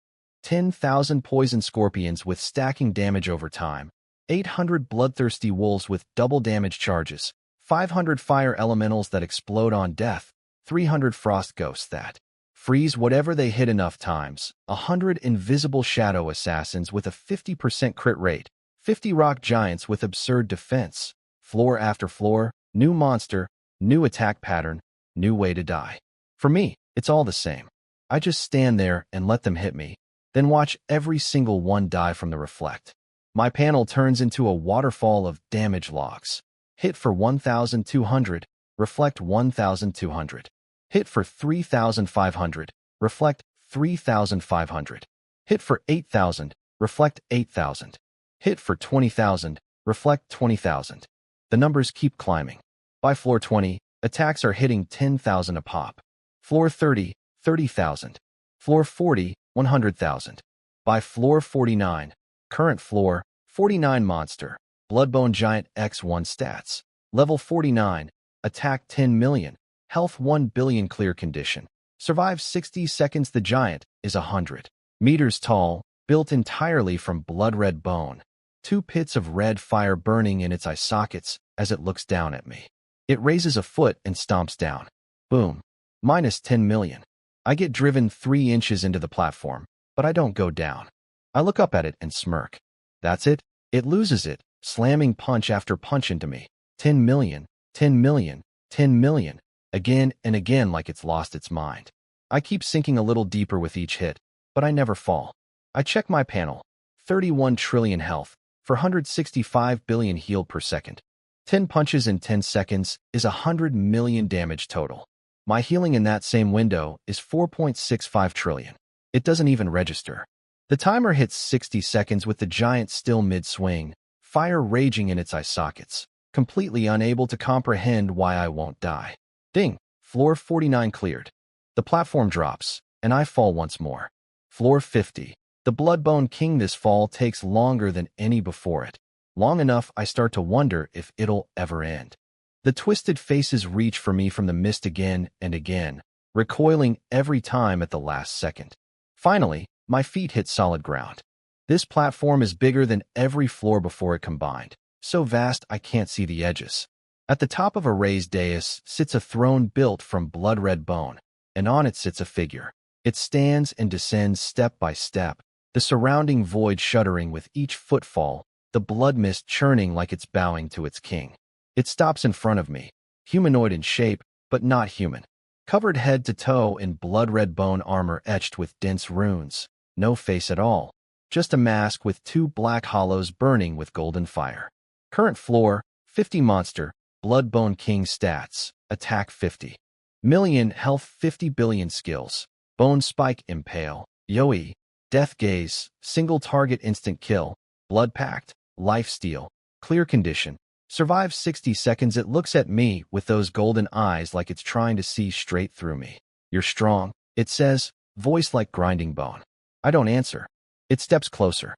10,000 poison scorpions with stacking damage over time. 800 bloodthirsty wolves with double damage charges. 500 fire elementals that explode on death. 300 frost ghosts that freeze whatever they hit enough times. 100 invisible shadow assassins with a 50% crit rate. 50 rock giants with absurd defense. Floor after floor, new monster, new attack pattern, new way to die. For me, it's all the same. I just stand there and let them hit me, then watch every single one die from the reflect. My panel turns into a waterfall of damage logs. Hit for 1,200, reflect 1,200. Hit for 3,500, reflect 3,500. Hit for 8,000, reflect 8,000. Hit for 20,000, reflect 20,000. The numbers keep climbing. By floor 20, attacks are hitting 10,000 a pop. Floor 30, 30,000. Floor 40, 100,000. By floor 49, current floor, 49 monster, Bloodbone Giant X1 stats. Level 49, attack 10 million, health 1 billion clear condition. Survive 60 seconds. The giant is 100 meters tall, built entirely from blood-red bone. 2 pits of red fire burning in its eye sockets as it looks down at me. It raises a foot and stomps down. Boom. Minus 10 million. I get driven 3 inches into the platform, but I don't go down. I look up at it and smirk. That's it. It loses it, slamming punch after punch into me. 10 million, 10 million, 10 million. Again and again like it's lost its mind. I keep sinking a little deeper with each hit, but I never fall. I check my panel. 31 trillion health, 465 billion healed per second. 10 punches in 10 seconds is 100 million damage total. My healing in that same window is 4.65 trillion. It doesn't even register. The timer hits 60 seconds with the giant still mid-swing, fire raging in its eye sockets, completely unable to comprehend why I won't die. Ding! Floor 49 cleared. The platform drops, and I fall once more. Floor 50. The Bloodbone King. This fall takes longer than any before it. Long enough I start to wonder if it'll ever end. The twisted faces reach for me from the mist again and again, recoiling every time at the last second. Finally, my feet hit solid ground. This platform is bigger than every floor before it combined, so vast I can't see the edges. At the top of a raised dais sits a throne built from blood-red bone, and on it sits a figure. It stands and descends step by step, the surrounding void shuddering with each footfall, the blood mist churning like it's bowing to its king. It stops in front of me, humanoid in shape, but not human. Covered head to toe in blood-red bone armor etched with dense runes. No face at all, just a mask with 2 black hollows burning with golden fire. Current floor, 50 monster, Bloodbone King stats, attack 50 million, health 50 billion skills, bone spike impale, Yoi, death gaze, single target instant kill, blood pact, life steal, clear condition, survive 60 seconds. It looks at me with those golden eyes like it's trying to see straight through me. You're strong, it says, voice like grinding bone. I don't answer. It steps closer.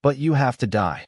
But you have to die.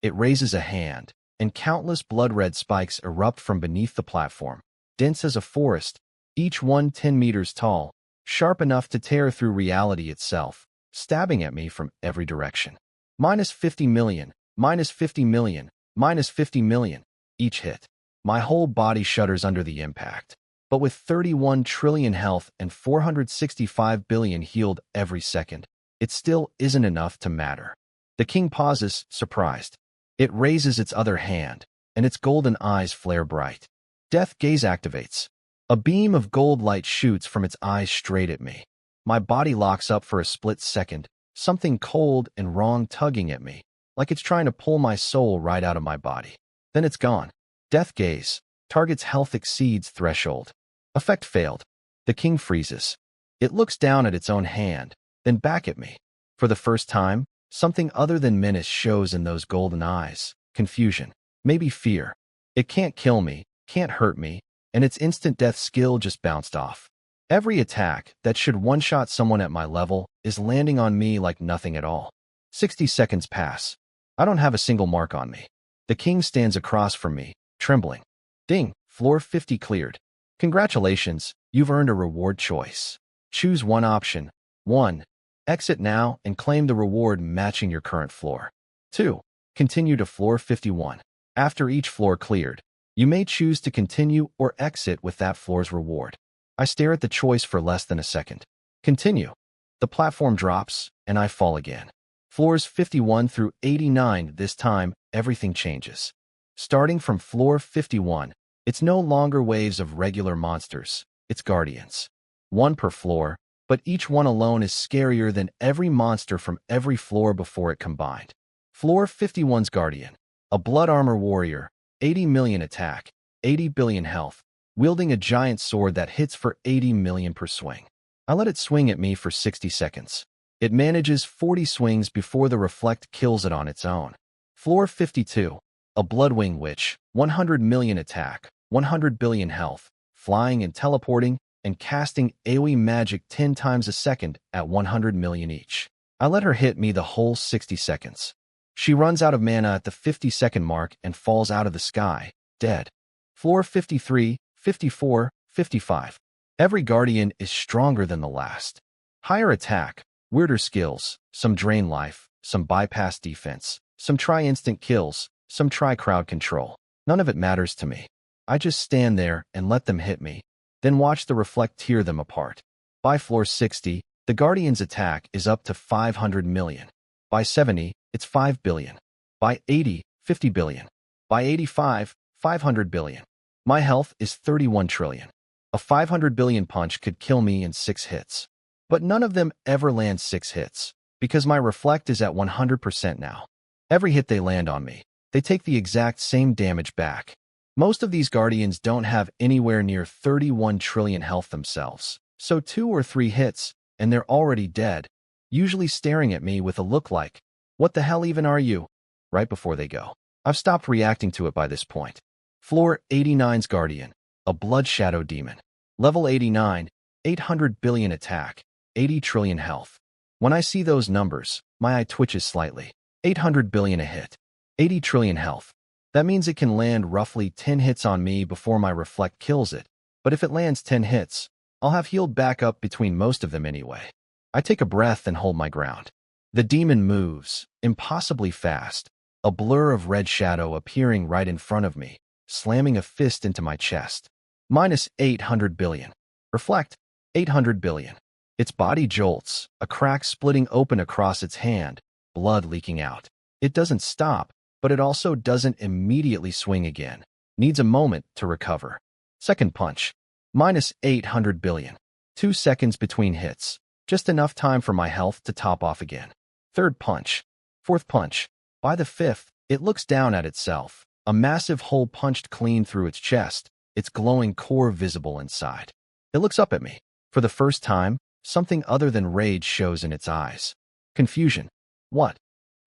It raises a hand, and countless blood-red spikes erupt from beneath the platform, dense as a forest, each one 10 meters tall, sharp enough to tear through reality itself, stabbing at me from every direction. Minus 50 million, minus 50 million, minus 50 million, each hit. My whole body shudders under the impact. But with 31 trillion health and 465 billion healed every second, it still isn't enough to matter. The king pauses, surprised. It raises its other hand, and its golden eyes flare bright. Death gaze activates. A beam of gold light shoots from its eyes straight at me. My body locks up for a split second, something cold and wrong tugging at me, like it's trying to pull my soul right out of my body. Then it's gone. Death gaze. Target's health exceeds threshold. Effect failed. The king freezes. It looks down at its own hand, then back at me. For the first time, something other than menace shows in those golden eyes. Confusion. Maybe fear. It can't kill me, can't hurt me, and its instant death skill just bounced off. Every attack that should one-shot someone at my level is landing on me like nothing at all. 60 seconds pass. I don't have a single mark on me. The king stands across from me, trembling. Ding, floor 50 cleared. Congratulations, you've earned a reward choice. Choose one option. 1. Exit now and claim the reward matching your current floor. 2. Continue to floor 51. After each floor cleared, you may choose to continue or exit with that floor's reward. I stare at the choice for less than a second. Continue. The platform drops, and I fall again. Floors 51 through 89, this time, everything changes. Starting from floor 51, it's no longer waves of regular monsters, it's guardians. One per floor, but each one alone is scarier than every monster from every floor before it combined. Floor 51's guardian, a blood armor warrior, 80 million attack, 80 billion health, wielding a giant sword that hits for 80 million per swing. I let it swing at me for 60 seconds. It manages 40 swings before the reflect kills it on its own. Floor 52, a Bloodwing Witch, 100 million attack, 100 billion health, flying and teleporting, and casting AoE magic 10 times a second at 100 million each. I let her hit me the whole 60 seconds. She runs out of mana at the 50-second mark and falls out of the sky, dead. Floor 53, 54, 55. Every guardian is stronger than the last. Higher attack, weirder skills, some drain life, some bypass defense, some try instant kills, some try crowd control. None of it matters to me. I just stand there and let them hit me, then watch the reflect tear them apart. By floor 60, the guardian's attack is up to 500 million. By 70, it's 5 billion. By 80, 50 billion. By 85, 500 billion. My health is 31 trillion. A 500 billion punch could kill me in 6 hits. But none of them ever land 6 hits, because my reflect is at 100% now. Every hit they land on me, they take the exact same damage back. Most of these guardians don't have anywhere near 31 trillion health themselves, so 2 or 3 hits, and they're already dead, usually staring at me with a look like, "What the hell even are you?" right before they go. I've stopped reacting to it by this point. Floor 89's guardian, a blood shadow demon. Level 89, 800 billion attack, 80 trillion health. When I see those numbers, my eye twitches slightly. 800 billion a hit, 80 trillion health. That means it can land roughly 10 hits on me before my reflect kills it, but if it lands 10 hits, I'll have healed back up between most of them anyway. I take a breath and hold my ground. The demon moves, impossibly fast, a blur of red shadow appearing right in front of me, slamming a fist into my chest. Minus 800 billion. Reflect, 800 billion. Its body jolts, a crack splitting open across its hand, blood leaking out. It doesn't stop, but it also doesn't immediately swing again. Needs a moment to recover. Second punch. Minus 800 billion. 2 seconds between hits. Just enough time for my health to top off again. Third punch. Fourth punch. By the fifth, it looks down at itself. A massive hole punched clean through its chest, its glowing core visible inside. It looks up at me. For the first time, something other than rage shows in its eyes. Confusion. What?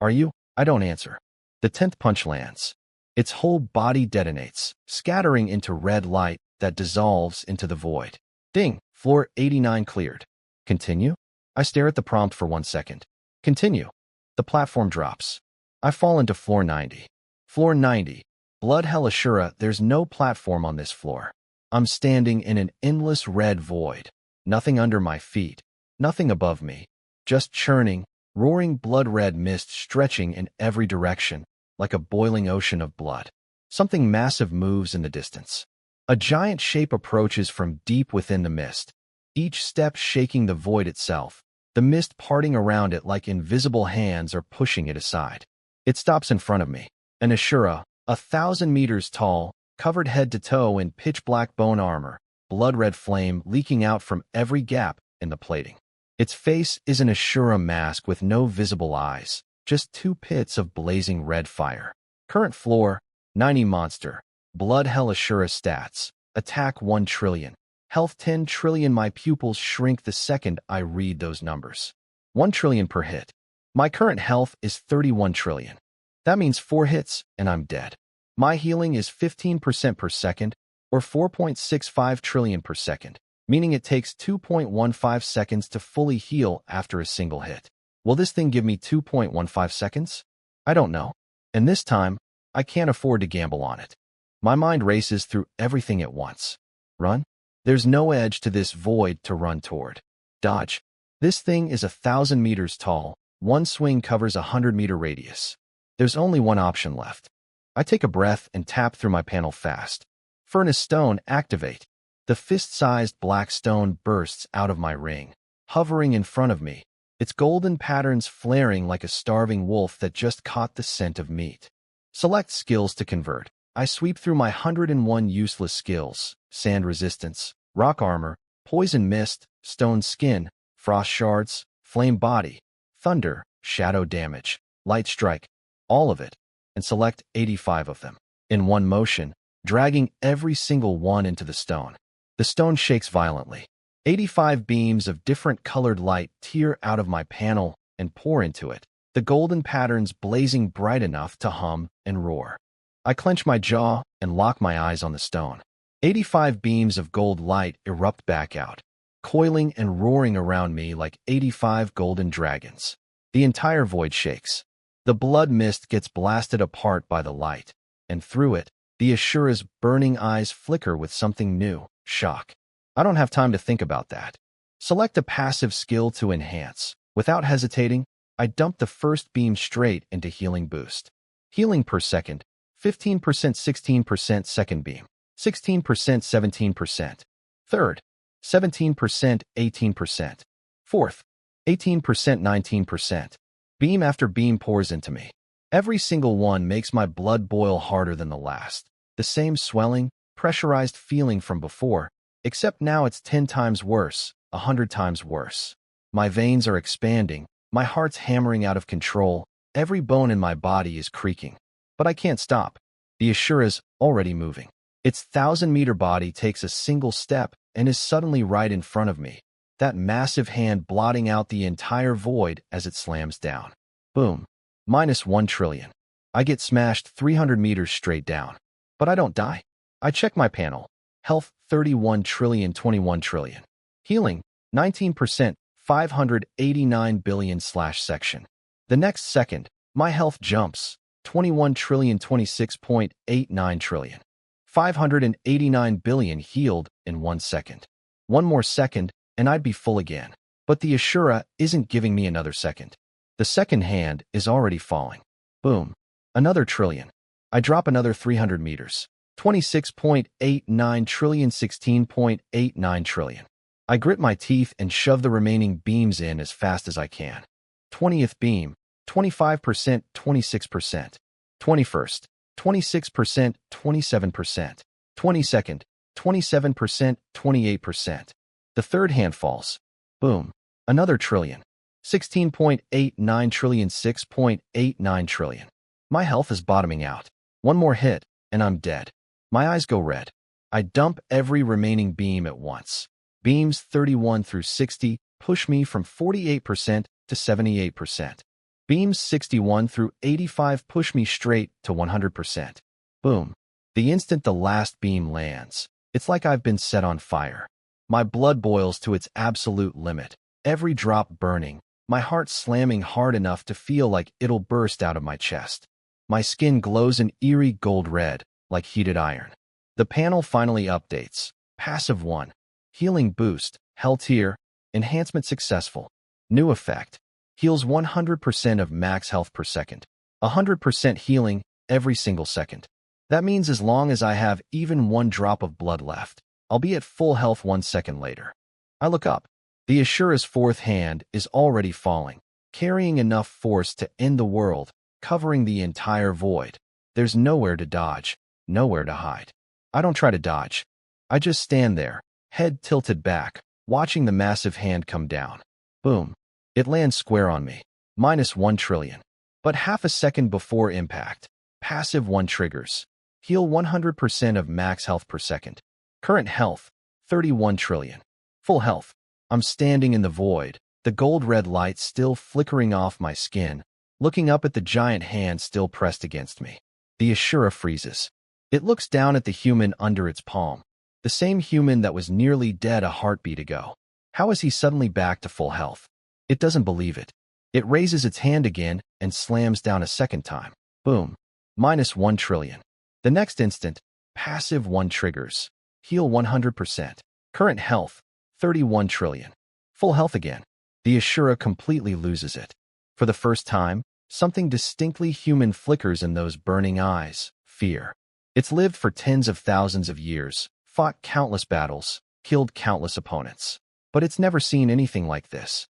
Are you? I don't answer. The 10th punch lands. Its whole body detonates, scattering into red light that dissolves into the void. Ding! Floor 89 cleared. Continue? I stare at the prompt for 1 second. Continue. The platform drops. I fall into floor 90. Floor 90. Blood hell Ashura, there's no platform on this floor. I'm standing in an endless red void. Nothing under my feet. Nothing above me. Just churning, roaring blood-red mist stretching in every direction, like a boiling ocean of blood. Something massive moves in the distance. A giant shape approaches from deep within the mist, each step shaking the void itself, the mist parting around it like invisible hands are pushing it aside. It stops in front of me, an Ashura, 1,000 meters tall, covered head to toe in pitch-black bone armor, blood-red flame leaking out from every gap in the plating. Its face is an Ashura mask with no visible eyes, just 2 pits of blazing red fire. Current floor, 90 monster. Blood hell Ashura stats. Attack 1 trillion. Health 10 trillion. My pupils shrink the second I read those numbers. 1 trillion per hit. My current health is 31 trillion. That means 4 hits and I'm dead. My healing is 15% per second, or 4.65 trillion per second, meaning it takes 2.15 seconds to fully heal after a single hit. Will this thing give me 2.15 seconds? I don't know. And this time, I can't afford to gamble on it. My mind races through everything at once. Run? There's no edge to this void to run toward. Dodge. This thing is 1,000 meters tall. One swing covers a 100-meter radius. There's only one option left. I take a breath and tap through my panel fast. Furnace stone, activate. The fist-sized black stone bursts out of my ring, hovering in front of me, its golden patterns flaring like a starving wolf that just caught the scent of meat. Select skills to convert. I sweep through my 101 useless skills: sand resistance, rock armor, poison mist, stone skin, frost shards, flame body, thunder, shadow damage, light strike, all of it, and select 85 of them. In one motion, dragging every single one into the stone. The stone shakes violently. 85 beams of different colored light tear out of my panel and pour into it, the golden patterns blazing bright enough to hum and roar. I clench my jaw and lock my eyes on the stone. 85 beams of gold light erupt back out, coiling and roaring around me like 85 golden dragons. The entire void shakes. The blood mist gets blasted apart by the light, and through it, the Ashura's burning eyes flicker with something new: shock. I don't have time to think about that. Select a passive skill to enhance. Without hesitating, I dump the first beam straight into healing boost. Healing per second, 15%, 16% second beam, 16%, 17%. Third, 17%, 18%. Fourth, 18%, 19%. Beam after beam pours into me. Every single one makes my blood boil harder than the last. The same swelling, pressurized feeling from before, except now it's 10 times worse, 100 times worse. My veins are expanding, my heart's hammering out of control, every bone in my body is creaking. But I can't stop. The Ashura's already moving. Its 1,000-meter body takes a single step and is suddenly right in front of me, that massive hand blotting out the entire void as it slams down. Boom. -1 trillion. I get smashed 300 meters straight down. But I don't die. I check my panel. Health 31 trillion, 21 trillion. Healing 19%, 589 billion /section. The next second, my health jumps 21 trillion, 26.89 trillion. 589 billion healed in 1 second. One more second, and I'd be full again. But the Ashura isn't giving me another second. The second hand is already falling. Boom. Another trillion. I drop another 300 meters. 26.89 trillion, 16.89 trillion. I grit my teeth and shove the remaining beams in as fast as I can. 20th beam, 25%, 26%. 21st, 26%, 27%. 22nd, 27%, 28%. The third hand falls. Boom. Another trillion. 16.89 trillion, 6.89 trillion. My health is bottoming out. One more hit, and I'm dead. My eyes go red. I dump every remaining beam at once. Beams 31 through 60 push me from 48% to 78%. Beams 61 through 85 push me straight to 100%. Boom. The instant the last beam lands, it's like I've been set on fire. My blood boils to its absolute limit, every drop burning, my heart slamming hard enough to feel like it'll burst out of my chest. My skin glows an eerie gold red, like heated iron. The panel finally updates. Passive 1. Healing boost, health tier, enhancement successful. New effect. Heals 100% of max health per second. 100% healing every single second. That means as long as I have even 1 drop of blood left, I'll be at full health 1 second later. I look up. The Ashura's fourth hand is already falling, carrying enough force to end the world, covering the entire void. There's nowhere to dodge, nowhere to hide. I don't try to dodge. I just stand there, head tilted back, watching the massive hand come down. Boom. It lands square on me. -1 trillion. But half a second before impact, passive 1 triggers. Heal 100% of max health per second. Current health, 31 trillion. Full health. I'm standing in the void, the gold-red light still flickering off my skin, looking up at the giant hand still pressed against me. The Ashura freezes. It looks down at the human under its palm, the same human that was nearly dead a heartbeat ago. How is he suddenly back to full health? It doesn't believe it. It raises its hand again and slams down a second time. Boom. -1 trillion. The next instant, passive 1 triggers. Heal 100%. Current health, 31 trillion. Full health again. The Ashura completely loses it. For the first time, something distinctly human flickers in those burning eyes. Fear. It's lived for tens of thousands of years, fought countless battles, killed countless opponents. But it's never seen anything like this.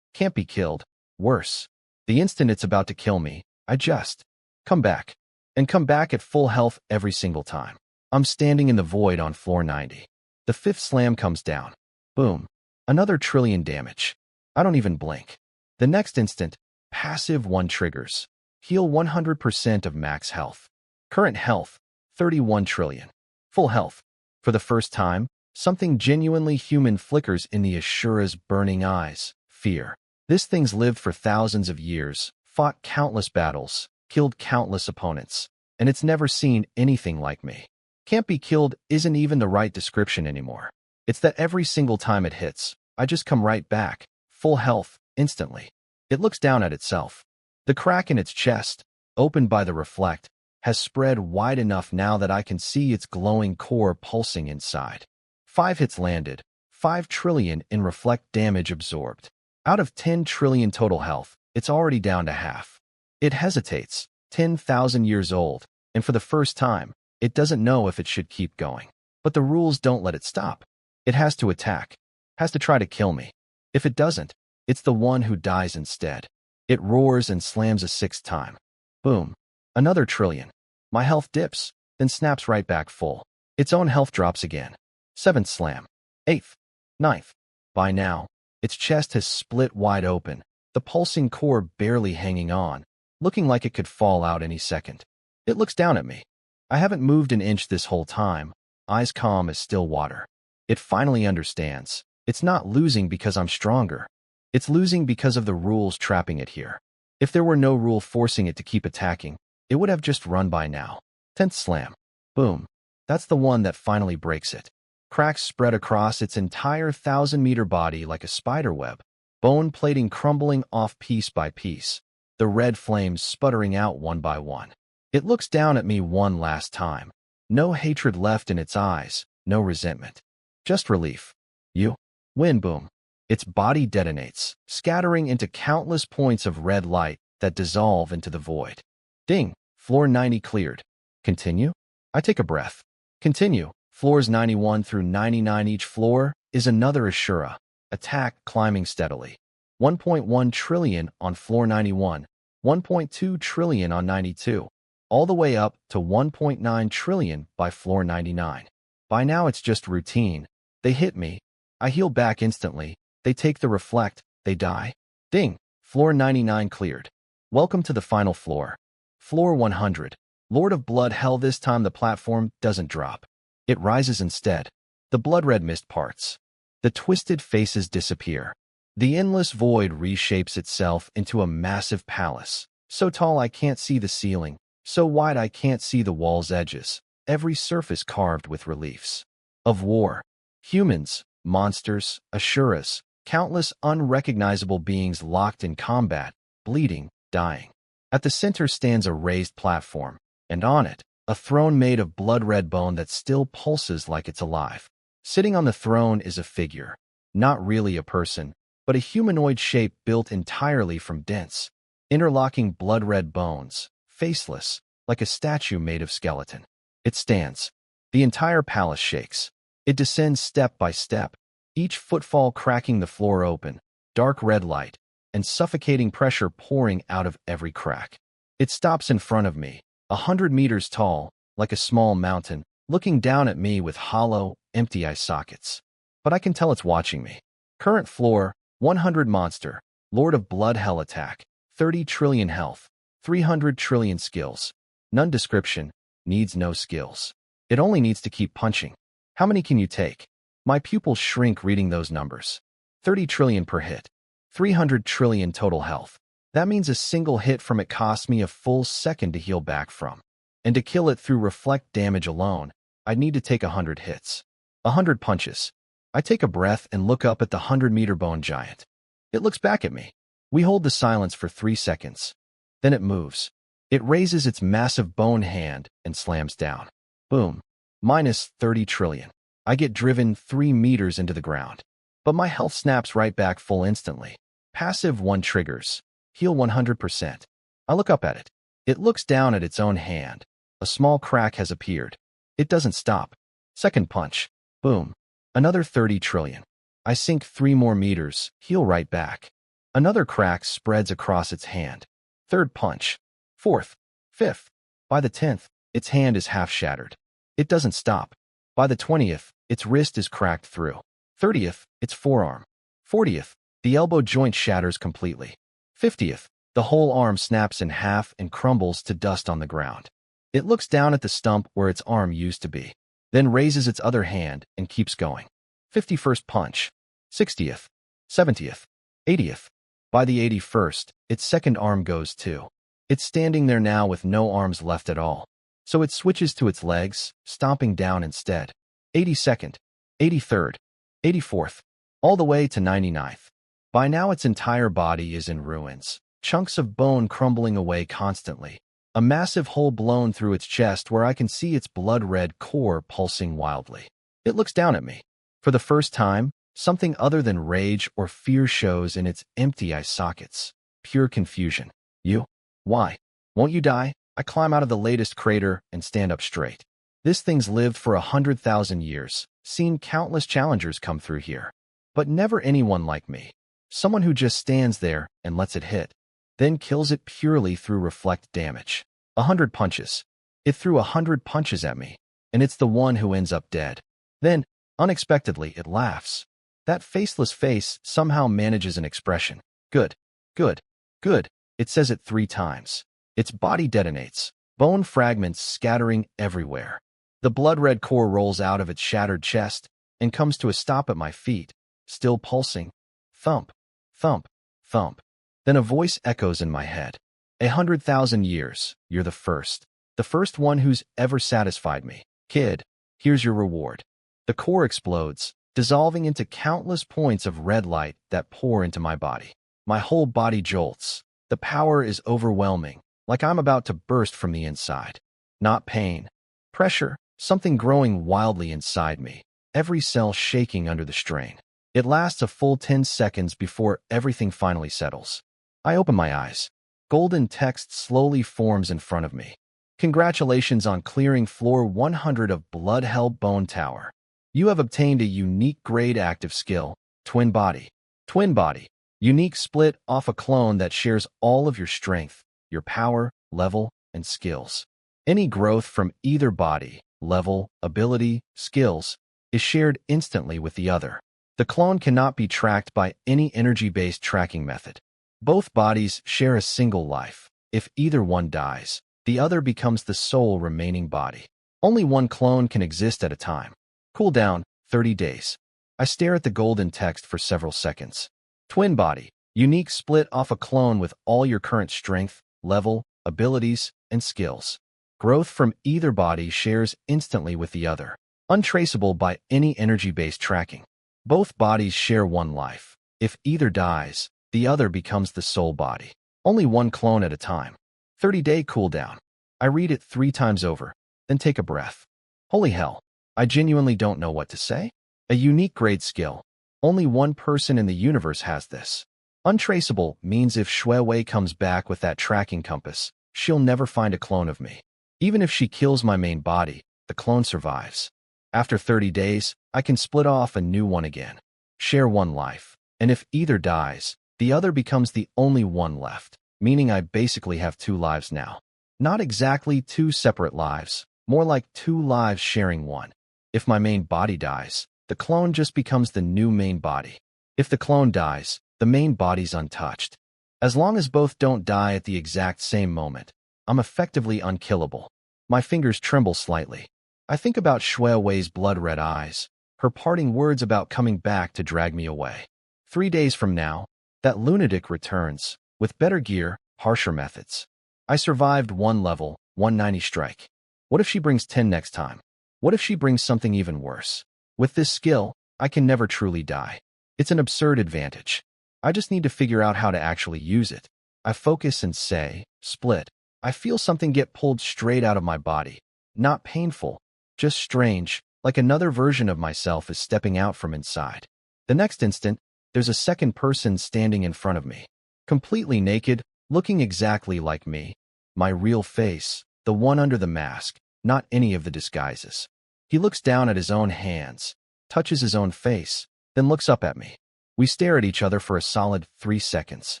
Can't be killed. Worse. The instant it's about to kill me, I just come back. And come back at full health every single time. I'm standing in the void on floor 90. The fifth slam comes down. Boom. Another trillion damage. I don't even blink. The next instant, passive 1 triggers. Heal 100% of max health. Current health, 31 trillion. Full health. For the first time, something genuinely human flickers in the Ashura's burning eyes. Fear. This thing's lived for thousands of years, fought countless battles, killed countless opponents, and it's never seen anything like me. Can't be killed isn't even the right description anymore. It's that every single time it hits, I just come right back, full health, instantly. It looks down at itself. The crack in its chest, opened by the reflect, has spread wide enough now that I can see its glowing core pulsing inside. 5 hits landed, 5 trillion in reflect damage absorbed. Out of 10 trillion total health, it's already down to half. It hesitates, 10,000 years old, and for the first time, it doesn't know if it should keep going. But the rules don't let it stop. It has to attack, has to try to kill me. If it doesn't, it's the one who dies instead. It roars and slams a 6th time. Boom. Another trillion. My health dips, then snaps right back full. Its own health drops again. 7th slam. 8th. 9th. By now, its chest has split wide open, the pulsing core barely hanging on, looking like it could fall out any second. It looks down at me. I haven't moved an inch this whole time, eyes calm as still water. It finally understands. It's not losing because I'm stronger. It's losing because of the rules trapping it here. If there were no rule forcing it to keep attacking, it would have just run by now. 10th slam. Boom. That's the one that finally breaks it. Cracks spread across its entire 1,000-meter body like a spider web, bone plating crumbling off piece by piece, the red flames sputtering out one by one. It looks down at me one last time. No hatred left in its eyes, no resentment. Just relief. You win. Boom. Its body detonates, scattering into countless points of red light that dissolve into the void. Ding. Floor 90 cleared. Continue? I take a breath. Continue. Floors 91 through 99. Each floor is another Ashura. Attack climbing steadily. 1.1 trillion on floor 91. 1.2 trillion on 92. All the way up to 1.9 trillion by floor 99. By now it's just routine. They hit me. I heal back instantly. They take the reflect. They die. Ding. Floor 99 cleared. Welcome to the final floor. Floor 100. Lord of Blood Hell. This time the platform doesn't drop. It rises instead. The blood-red mist parts. The twisted faces disappear. The endless void reshapes itself into a massive palace. So tall I can't see the ceiling. So wide I can't see the wall's edges. Every surface carved with reliefs. Of war. Humans, monsters, Ashuras, countless unrecognizable beings locked in combat, bleeding, dying. At the center stands a raised platform, and on it, a throne made of blood-red bone that still pulses like it's alive. Sitting on the throne is a figure. Not really a person, but a humanoid shape built entirely from dense, interlocking blood-red bones, faceless, like a statue made of skeleton. It stands. The entire palace shakes. It descends step by step, each footfall cracking the floor open, dark red light, and suffocating pressure pouring out of every crack. It stops in front of me, 100 meters tall, like a small mountain, looking down at me with hollow, empty eye sockets. But I can tell it's watching me. Current floor, 100 monster, Lord of Blood Hell attack, 30 trillion health, 300 trillion skills. None description, needs no skills. It only needs to keep punching. How many can you take? My pupils shrink reading those numbers. 30 trillion per hit. 300 trillion total health. That means a single hit from it costs me a full second to heal back from. And to kill it through reflect damage alone, I'd need to take 100 hits. 100 punches. I take a breath and look up at the 100-meter bone giant. It looks back at me. We hold the silence for 3 seconds. Then it moves. It raises its massive bone hand and slams down. Boom. Minus 30 trillion. I get driven 3 meters into the ground. But my health snaps right back full instantly. Passive 1 triggers. Heal 100%. I look up at it. It looks down at its own hand. A small crack has appeared. It doesn't stop. Second punch. Boom. Another 30 trillion. I sink 3 more meters, heal right back. Another crack spreads across its hand. Third punch. Fourth. Fifth. By the 10th, its hand is half shattered. It doesn't stop. By the 20th, its wrist is cracked through. 30th, its forearm. 40th, the elbow joint shatters completely. 50th, the whole arm snaps in half and crumbles to dust on the ground. It looks down at the stump where its arm used to be, then raises its other hand and keeps going. 51st punch. 60th. 70th. 80th. By the 81st, its second arm goes too. It's standing there now with no arms left at all. So it switches to its legs, stomping down instead. 82nd. 83rd. 84th. All the way to 99th. By now its entire body is in ruins. Chunks of bone crumbling away constantly. A massive hole blown through its chest where I can see its blood-red core pulsing wildly. It looks down at me. For the first time, something other than rage or fear shows in its empty eye sockets. Pure confusion. You? Why? Won't you die? I climb out of the latest crater and stand up straight. This thing's lived for 100,000 years, seen countless challengers come through here. But never anyone like me. Someone who just stands there and lets it hit, then kills it purely through reflect damage. 100 punches. It threw 100 punches at me, and it's the one who ends up dead. Then, unexpectedly, it laughs. That faceless face somehow manages an expression. Good, good, good. It says it 3 times. Its body detonates, bone fragments scattering everywhere. The blood-red core rolls out of its shattered chest and comes to a stop at my feet, still pulsing. Thump, thump, thump. Then a voice echoes in my head. 100,000 years, you're the first. The first one who's ever satisfied me. Kid, here's your reward. The core explodes, dissolving into countless points of red light that pour into my body. My whole body jolts. The power is overwhelming, like I'm about to burst from the inside. Not pain. Pressure, something growing wildly inside me, every cell shaking under the strain. It lasts a full 10 seconds before everything finally settles. I open my eyes. Golden text slowly forms in front of me. Congratulations on clearing floor 100 of Blood Hell Bone Tower. You have obtained a unique grade active skill, Twin Body. Twin Body. Unique split off a clone that shares all of your strength, your power, level, and skills. Any growth from either body, level, ability, skills, is shared instantly with the other. The clone cannot be tracked by any energy-based tracking method. Both bodies share a single life. If either one dies, the other becomes the sole remaining body. Only one clone can exist at a time. Cooldown, 30 days. I stare at the golden text for several seconds. Twin Body. Unique split off a clone with all your current strength, level, abilities, and skills. Growth from either body shares instantly with the other. Untraceable by any energy-based tracking. Both bodies share one life. If either dies, the other becomes the sole body. Only one clone at a time. 30-day cooldown. I read it 3 times over, then take a breath. Holy hell, I genuinely don't know what to say. A unique grade skill. Only one person in the universe has this. Untraceable means if Shui Wei comes back with that tracking compass, she'll never find a clone of me. Even if she kills my main body, the clone survives. After 30 days, I can split off a new one again. Share one life. And if either dies, the other becomes the only one left, meaning I basically have 2 lives now. Not exactly 2 separate lives, more like 2 lives sharing one. If my main body dies, the clone just becomes the new main body. If the clone dies, the main body's untouched. As long as both don't die at the exact same moment, I'm effectively unkillable. My fingers tremble slightly. I think about Shui Wei's blood-red eyes, her parting words about coming back to drag me away. 3 days from now, that lunatic returns, with better gear, harsher methods. I survived 1 level, 190 strike. What if she brings 10 next time? What if she brings something even worse? With this skill, I can never truly die. It's an absurd advantage. I just need to figure out how to actually use it. I focus and say, split. I feel something get pulled straight out of my body. Not painful, just strange, like another version of myself is stepping out from inside. The next instant, there's a second person standing in front of me. Completely naked, looking exactly like me. My real face, the one under the mask, not any of the disguises. He looks down at his own hands, touches his own face, then looks up at me. We stare at each other for a solid 3 seconds.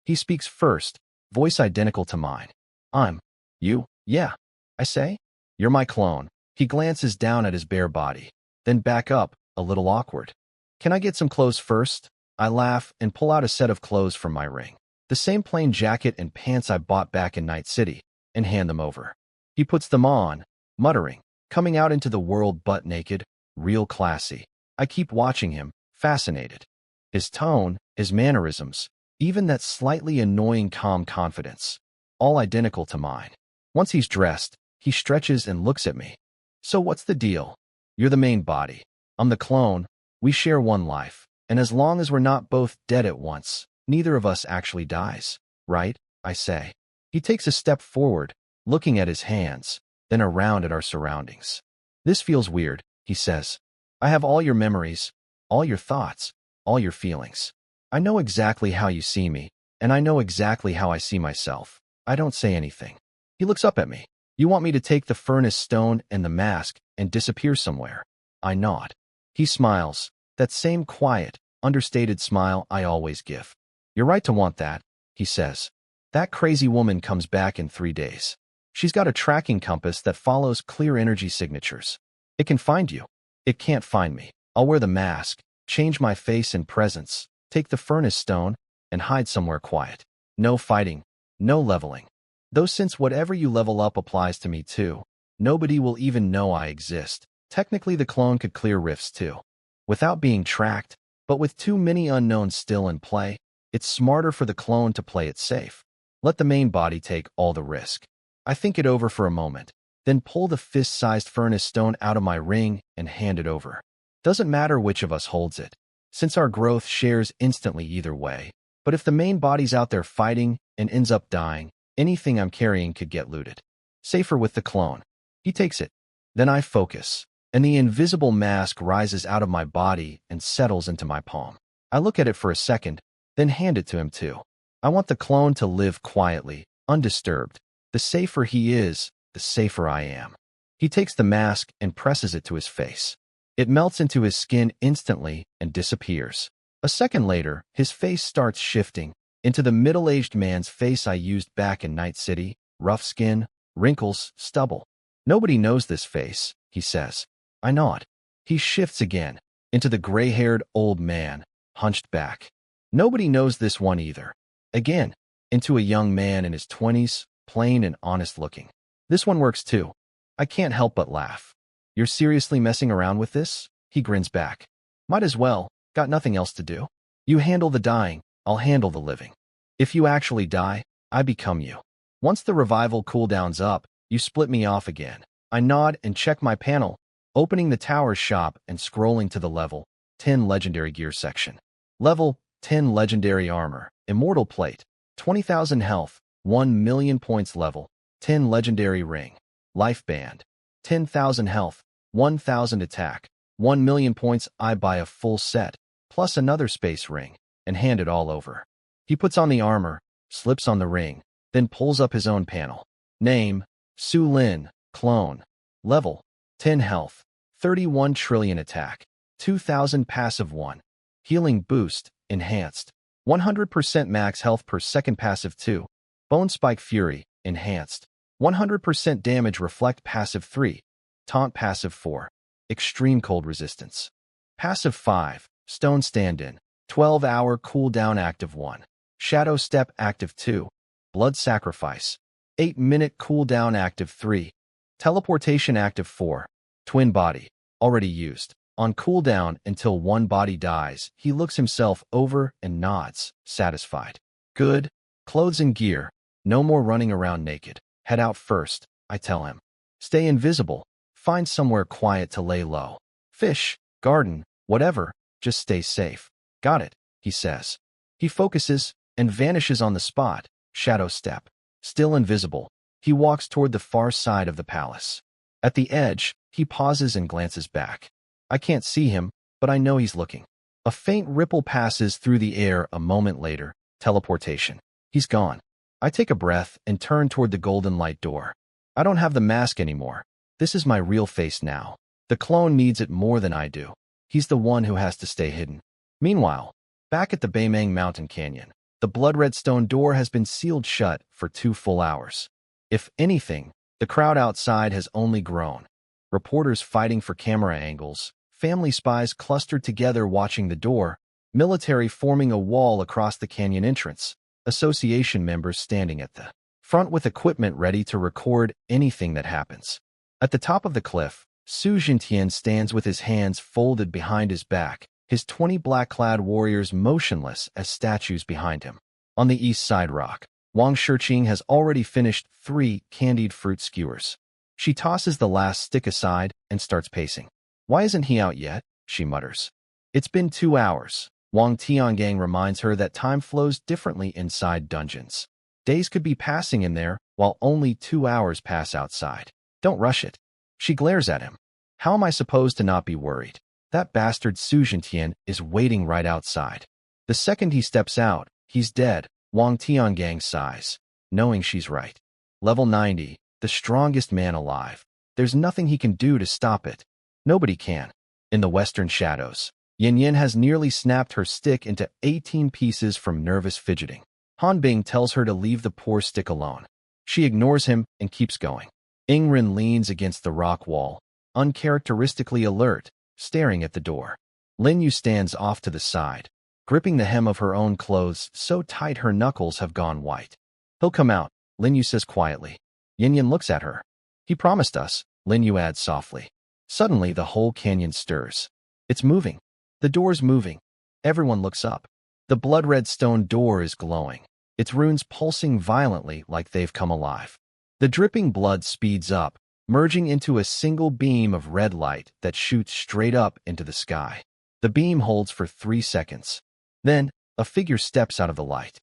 He speaks first, voice identical to mine. I'm you, yeah, I say. You're my clone. He glances down at his bare body, then back up, a little awkward. Can I get some clothes first? I laugh and pull out a set of clothes from my ring. The same plain jacket and pants I bought back in Night City, and hand them over. He puts them on, muttering, coming out into the world butt naked, real classy. I keep watching him, fascinated. His tone, his mannerisms, even that slightly annoying calm confidence, all identical to mine. Once he's dressed, he stretches and looks at me. So what's the deal? You're the main body. I'm the clone. We share one life, and as long as we're not both dead at once, neither of us actually dies, right? I say. He takes a step forward, looking at his hands, then around at our surroundings. This feels weird, he says. I have all your memories, all your thoughts, all your feelings. I know exactly how you see me, and I know exactly how I see myself. I don't say anything. He looks up at me. You want me to take the furnace stone and the mask and disappear somewhere? I nod. He smiles, that same quiet, understated smile I always give. You're right to want that, he says. That crazy woman comes back in 3 days. She's got a tracking compass that follows clear energy signatures. It can find you. It can't find me. I'll wear the mask, change my face and presence, take the furnace stone, and hide somewhere quiet. No fighting, no leveling. Though since whatever you level up applies to me too, nobody will even know I exist. Technically the clone could clear rifts too. Without being tracked, but with too many unknowns still in play, it's smarter for the clone to play it safe. Let the main body take all the risk. I think it over for a moment, then pull the fist-sized furnace stone out of my ring and hand it over. Doesn't matter which of us holds it, since our growth shares instantly either way. But if the main body's out there fighting and ends up dying, anything I'm carrying could get looted. Safer with the clone. He takes it. Then I focus, and the invisible mask rises out of my body and settles into my palm. I look at it for a second, then hand it to him too. I want the clone to live quietly, undisturbed. The safer he is, the safer I am. He takes the mask and presses it to his face. It melts into his skin instantly and disappears. A second later, his face starts shifting into the middle-aged man's face I used back in Night City, rough skin, wrinkles, stubble. Nobody knows this face, he says. I nod. He shifts again into the gray-haired old man, hunched back. Nobody knows this one either. Again, into a young man in his 20s, plain and honest looking. This one works too. I can't help but laugh. You're seriously messing around with this? He grins back. Might as well, got nothing else to do. You handle the dying, I'll handle the living. If you actually die, I become you. Once the revival cooldown's up, you split me off again. I nod and check my panel, opening the tower's shop and scrolling to the level 10 legendary gear section. Level 10 legendary armor, immortal plate, 20,000 health, 1 million points level, 10 legendary ring, life band, 10,000 health, 1,000 attack, 1 million points. I buy a full set, plus another space ring, and hand it all over. He puts on the armor, slips on the ring, then pulls up his own panel. Name, Su Lin, clone. Level, 10 health, 31 trillion attack, 2,000 passive 1. Healing boost, enhanced. 100% max health per second passive 2. Bone Spike Fury, enhanced. 100% damage reflect passive 3. Taunt passive 4. Extreme cold resistance. Passive 5. Stone stand-in. 12-hour cooldown active 1. Shadow Step active 2. Blood Sacrifice. 8-minute cooldown active 3. Teleportation active 4. Twin Body, already used. On cooldown until one body dies, he looks himself over and nods, satisfied. Good. Clothes and gear. No more running around naked. Head out first, I tell him. Stay invisible. Find somewhere quiet to lay low. Fish, garden, whatever, just stay safe. Got it, he says. He focuses and vanishes on the spot. Shadow step. Still invisible, he walks toward the far side of the palace. At the edge, he pauses and glances back. I can't see him, but I know he's looking. A faint ripple passes through the air a moment later. Teleportation. He's gone. I take a breath and turn toward the golden light door. I don't have the mask anymore. This is my real face now. The clone needs it more than I do. He's the one who has to stay hidden. Meanwhile, back at the Baymang Mountain Canyon, the blood-red stone door has been sealed shut for 2 full hours. If anything, the crowd outside has only grown. Reporters fighting for camera angles, family spies clustered together watching the door, military forming a wall across the canyon entrance, association members standing at the front with equipment ready to record anything that happens. At the top of the cliff, Su Jintian stands with his hands folded behind his back, his 20 black-clad warriors motionless as statues behind him. On the east side rock, Wang Shiqing has already finished 3 candied fruit skewers. She tosses the last stick aside and starts pacing. Why isn't he out yet? She mutters. It's been 2 hours. Wang Tiangang reminds her that time flows differently inside dungeons. Days could be passing in there, while only 2 hours pass outside. Don't rush it. She glares at him. How am I supposed to not be worried? That bastard Su Jintian is waiting right outside. The second he steps out, he's dead. Wang Tiangang sighs, knowing she's right. Level 90, the strongest man alive. There's nothing he can do to stop it. Nobody can. In the western shadows, Yin Yin has nearly snapped her stick into 18 pieces from nervous fidgeting. Han Bing tells her to leave the poor stick alone. She ignores him and keeps going. Ingren leans against the rock wall, uncharacteristically alert, staring at the door. Lin Yu stands off to the side, gripping the hem of her own clothes so tight her knuckles have gone white. He'll come out, Lin Yu says quietly. Yin Yin looks at her. He promised us, Lin Yu adds softly. Suddenly the whole canyon stirs. It's moving. The door's moving. Everyone looks up. The blood-red stone door is glowing, its runes pulsing violently like they've come alive. The dripping blood speeds up, merging into a single beam of red light that shoots straight up into the sky. The beam holds for 3 seconds. Then, a figure steps out of the light.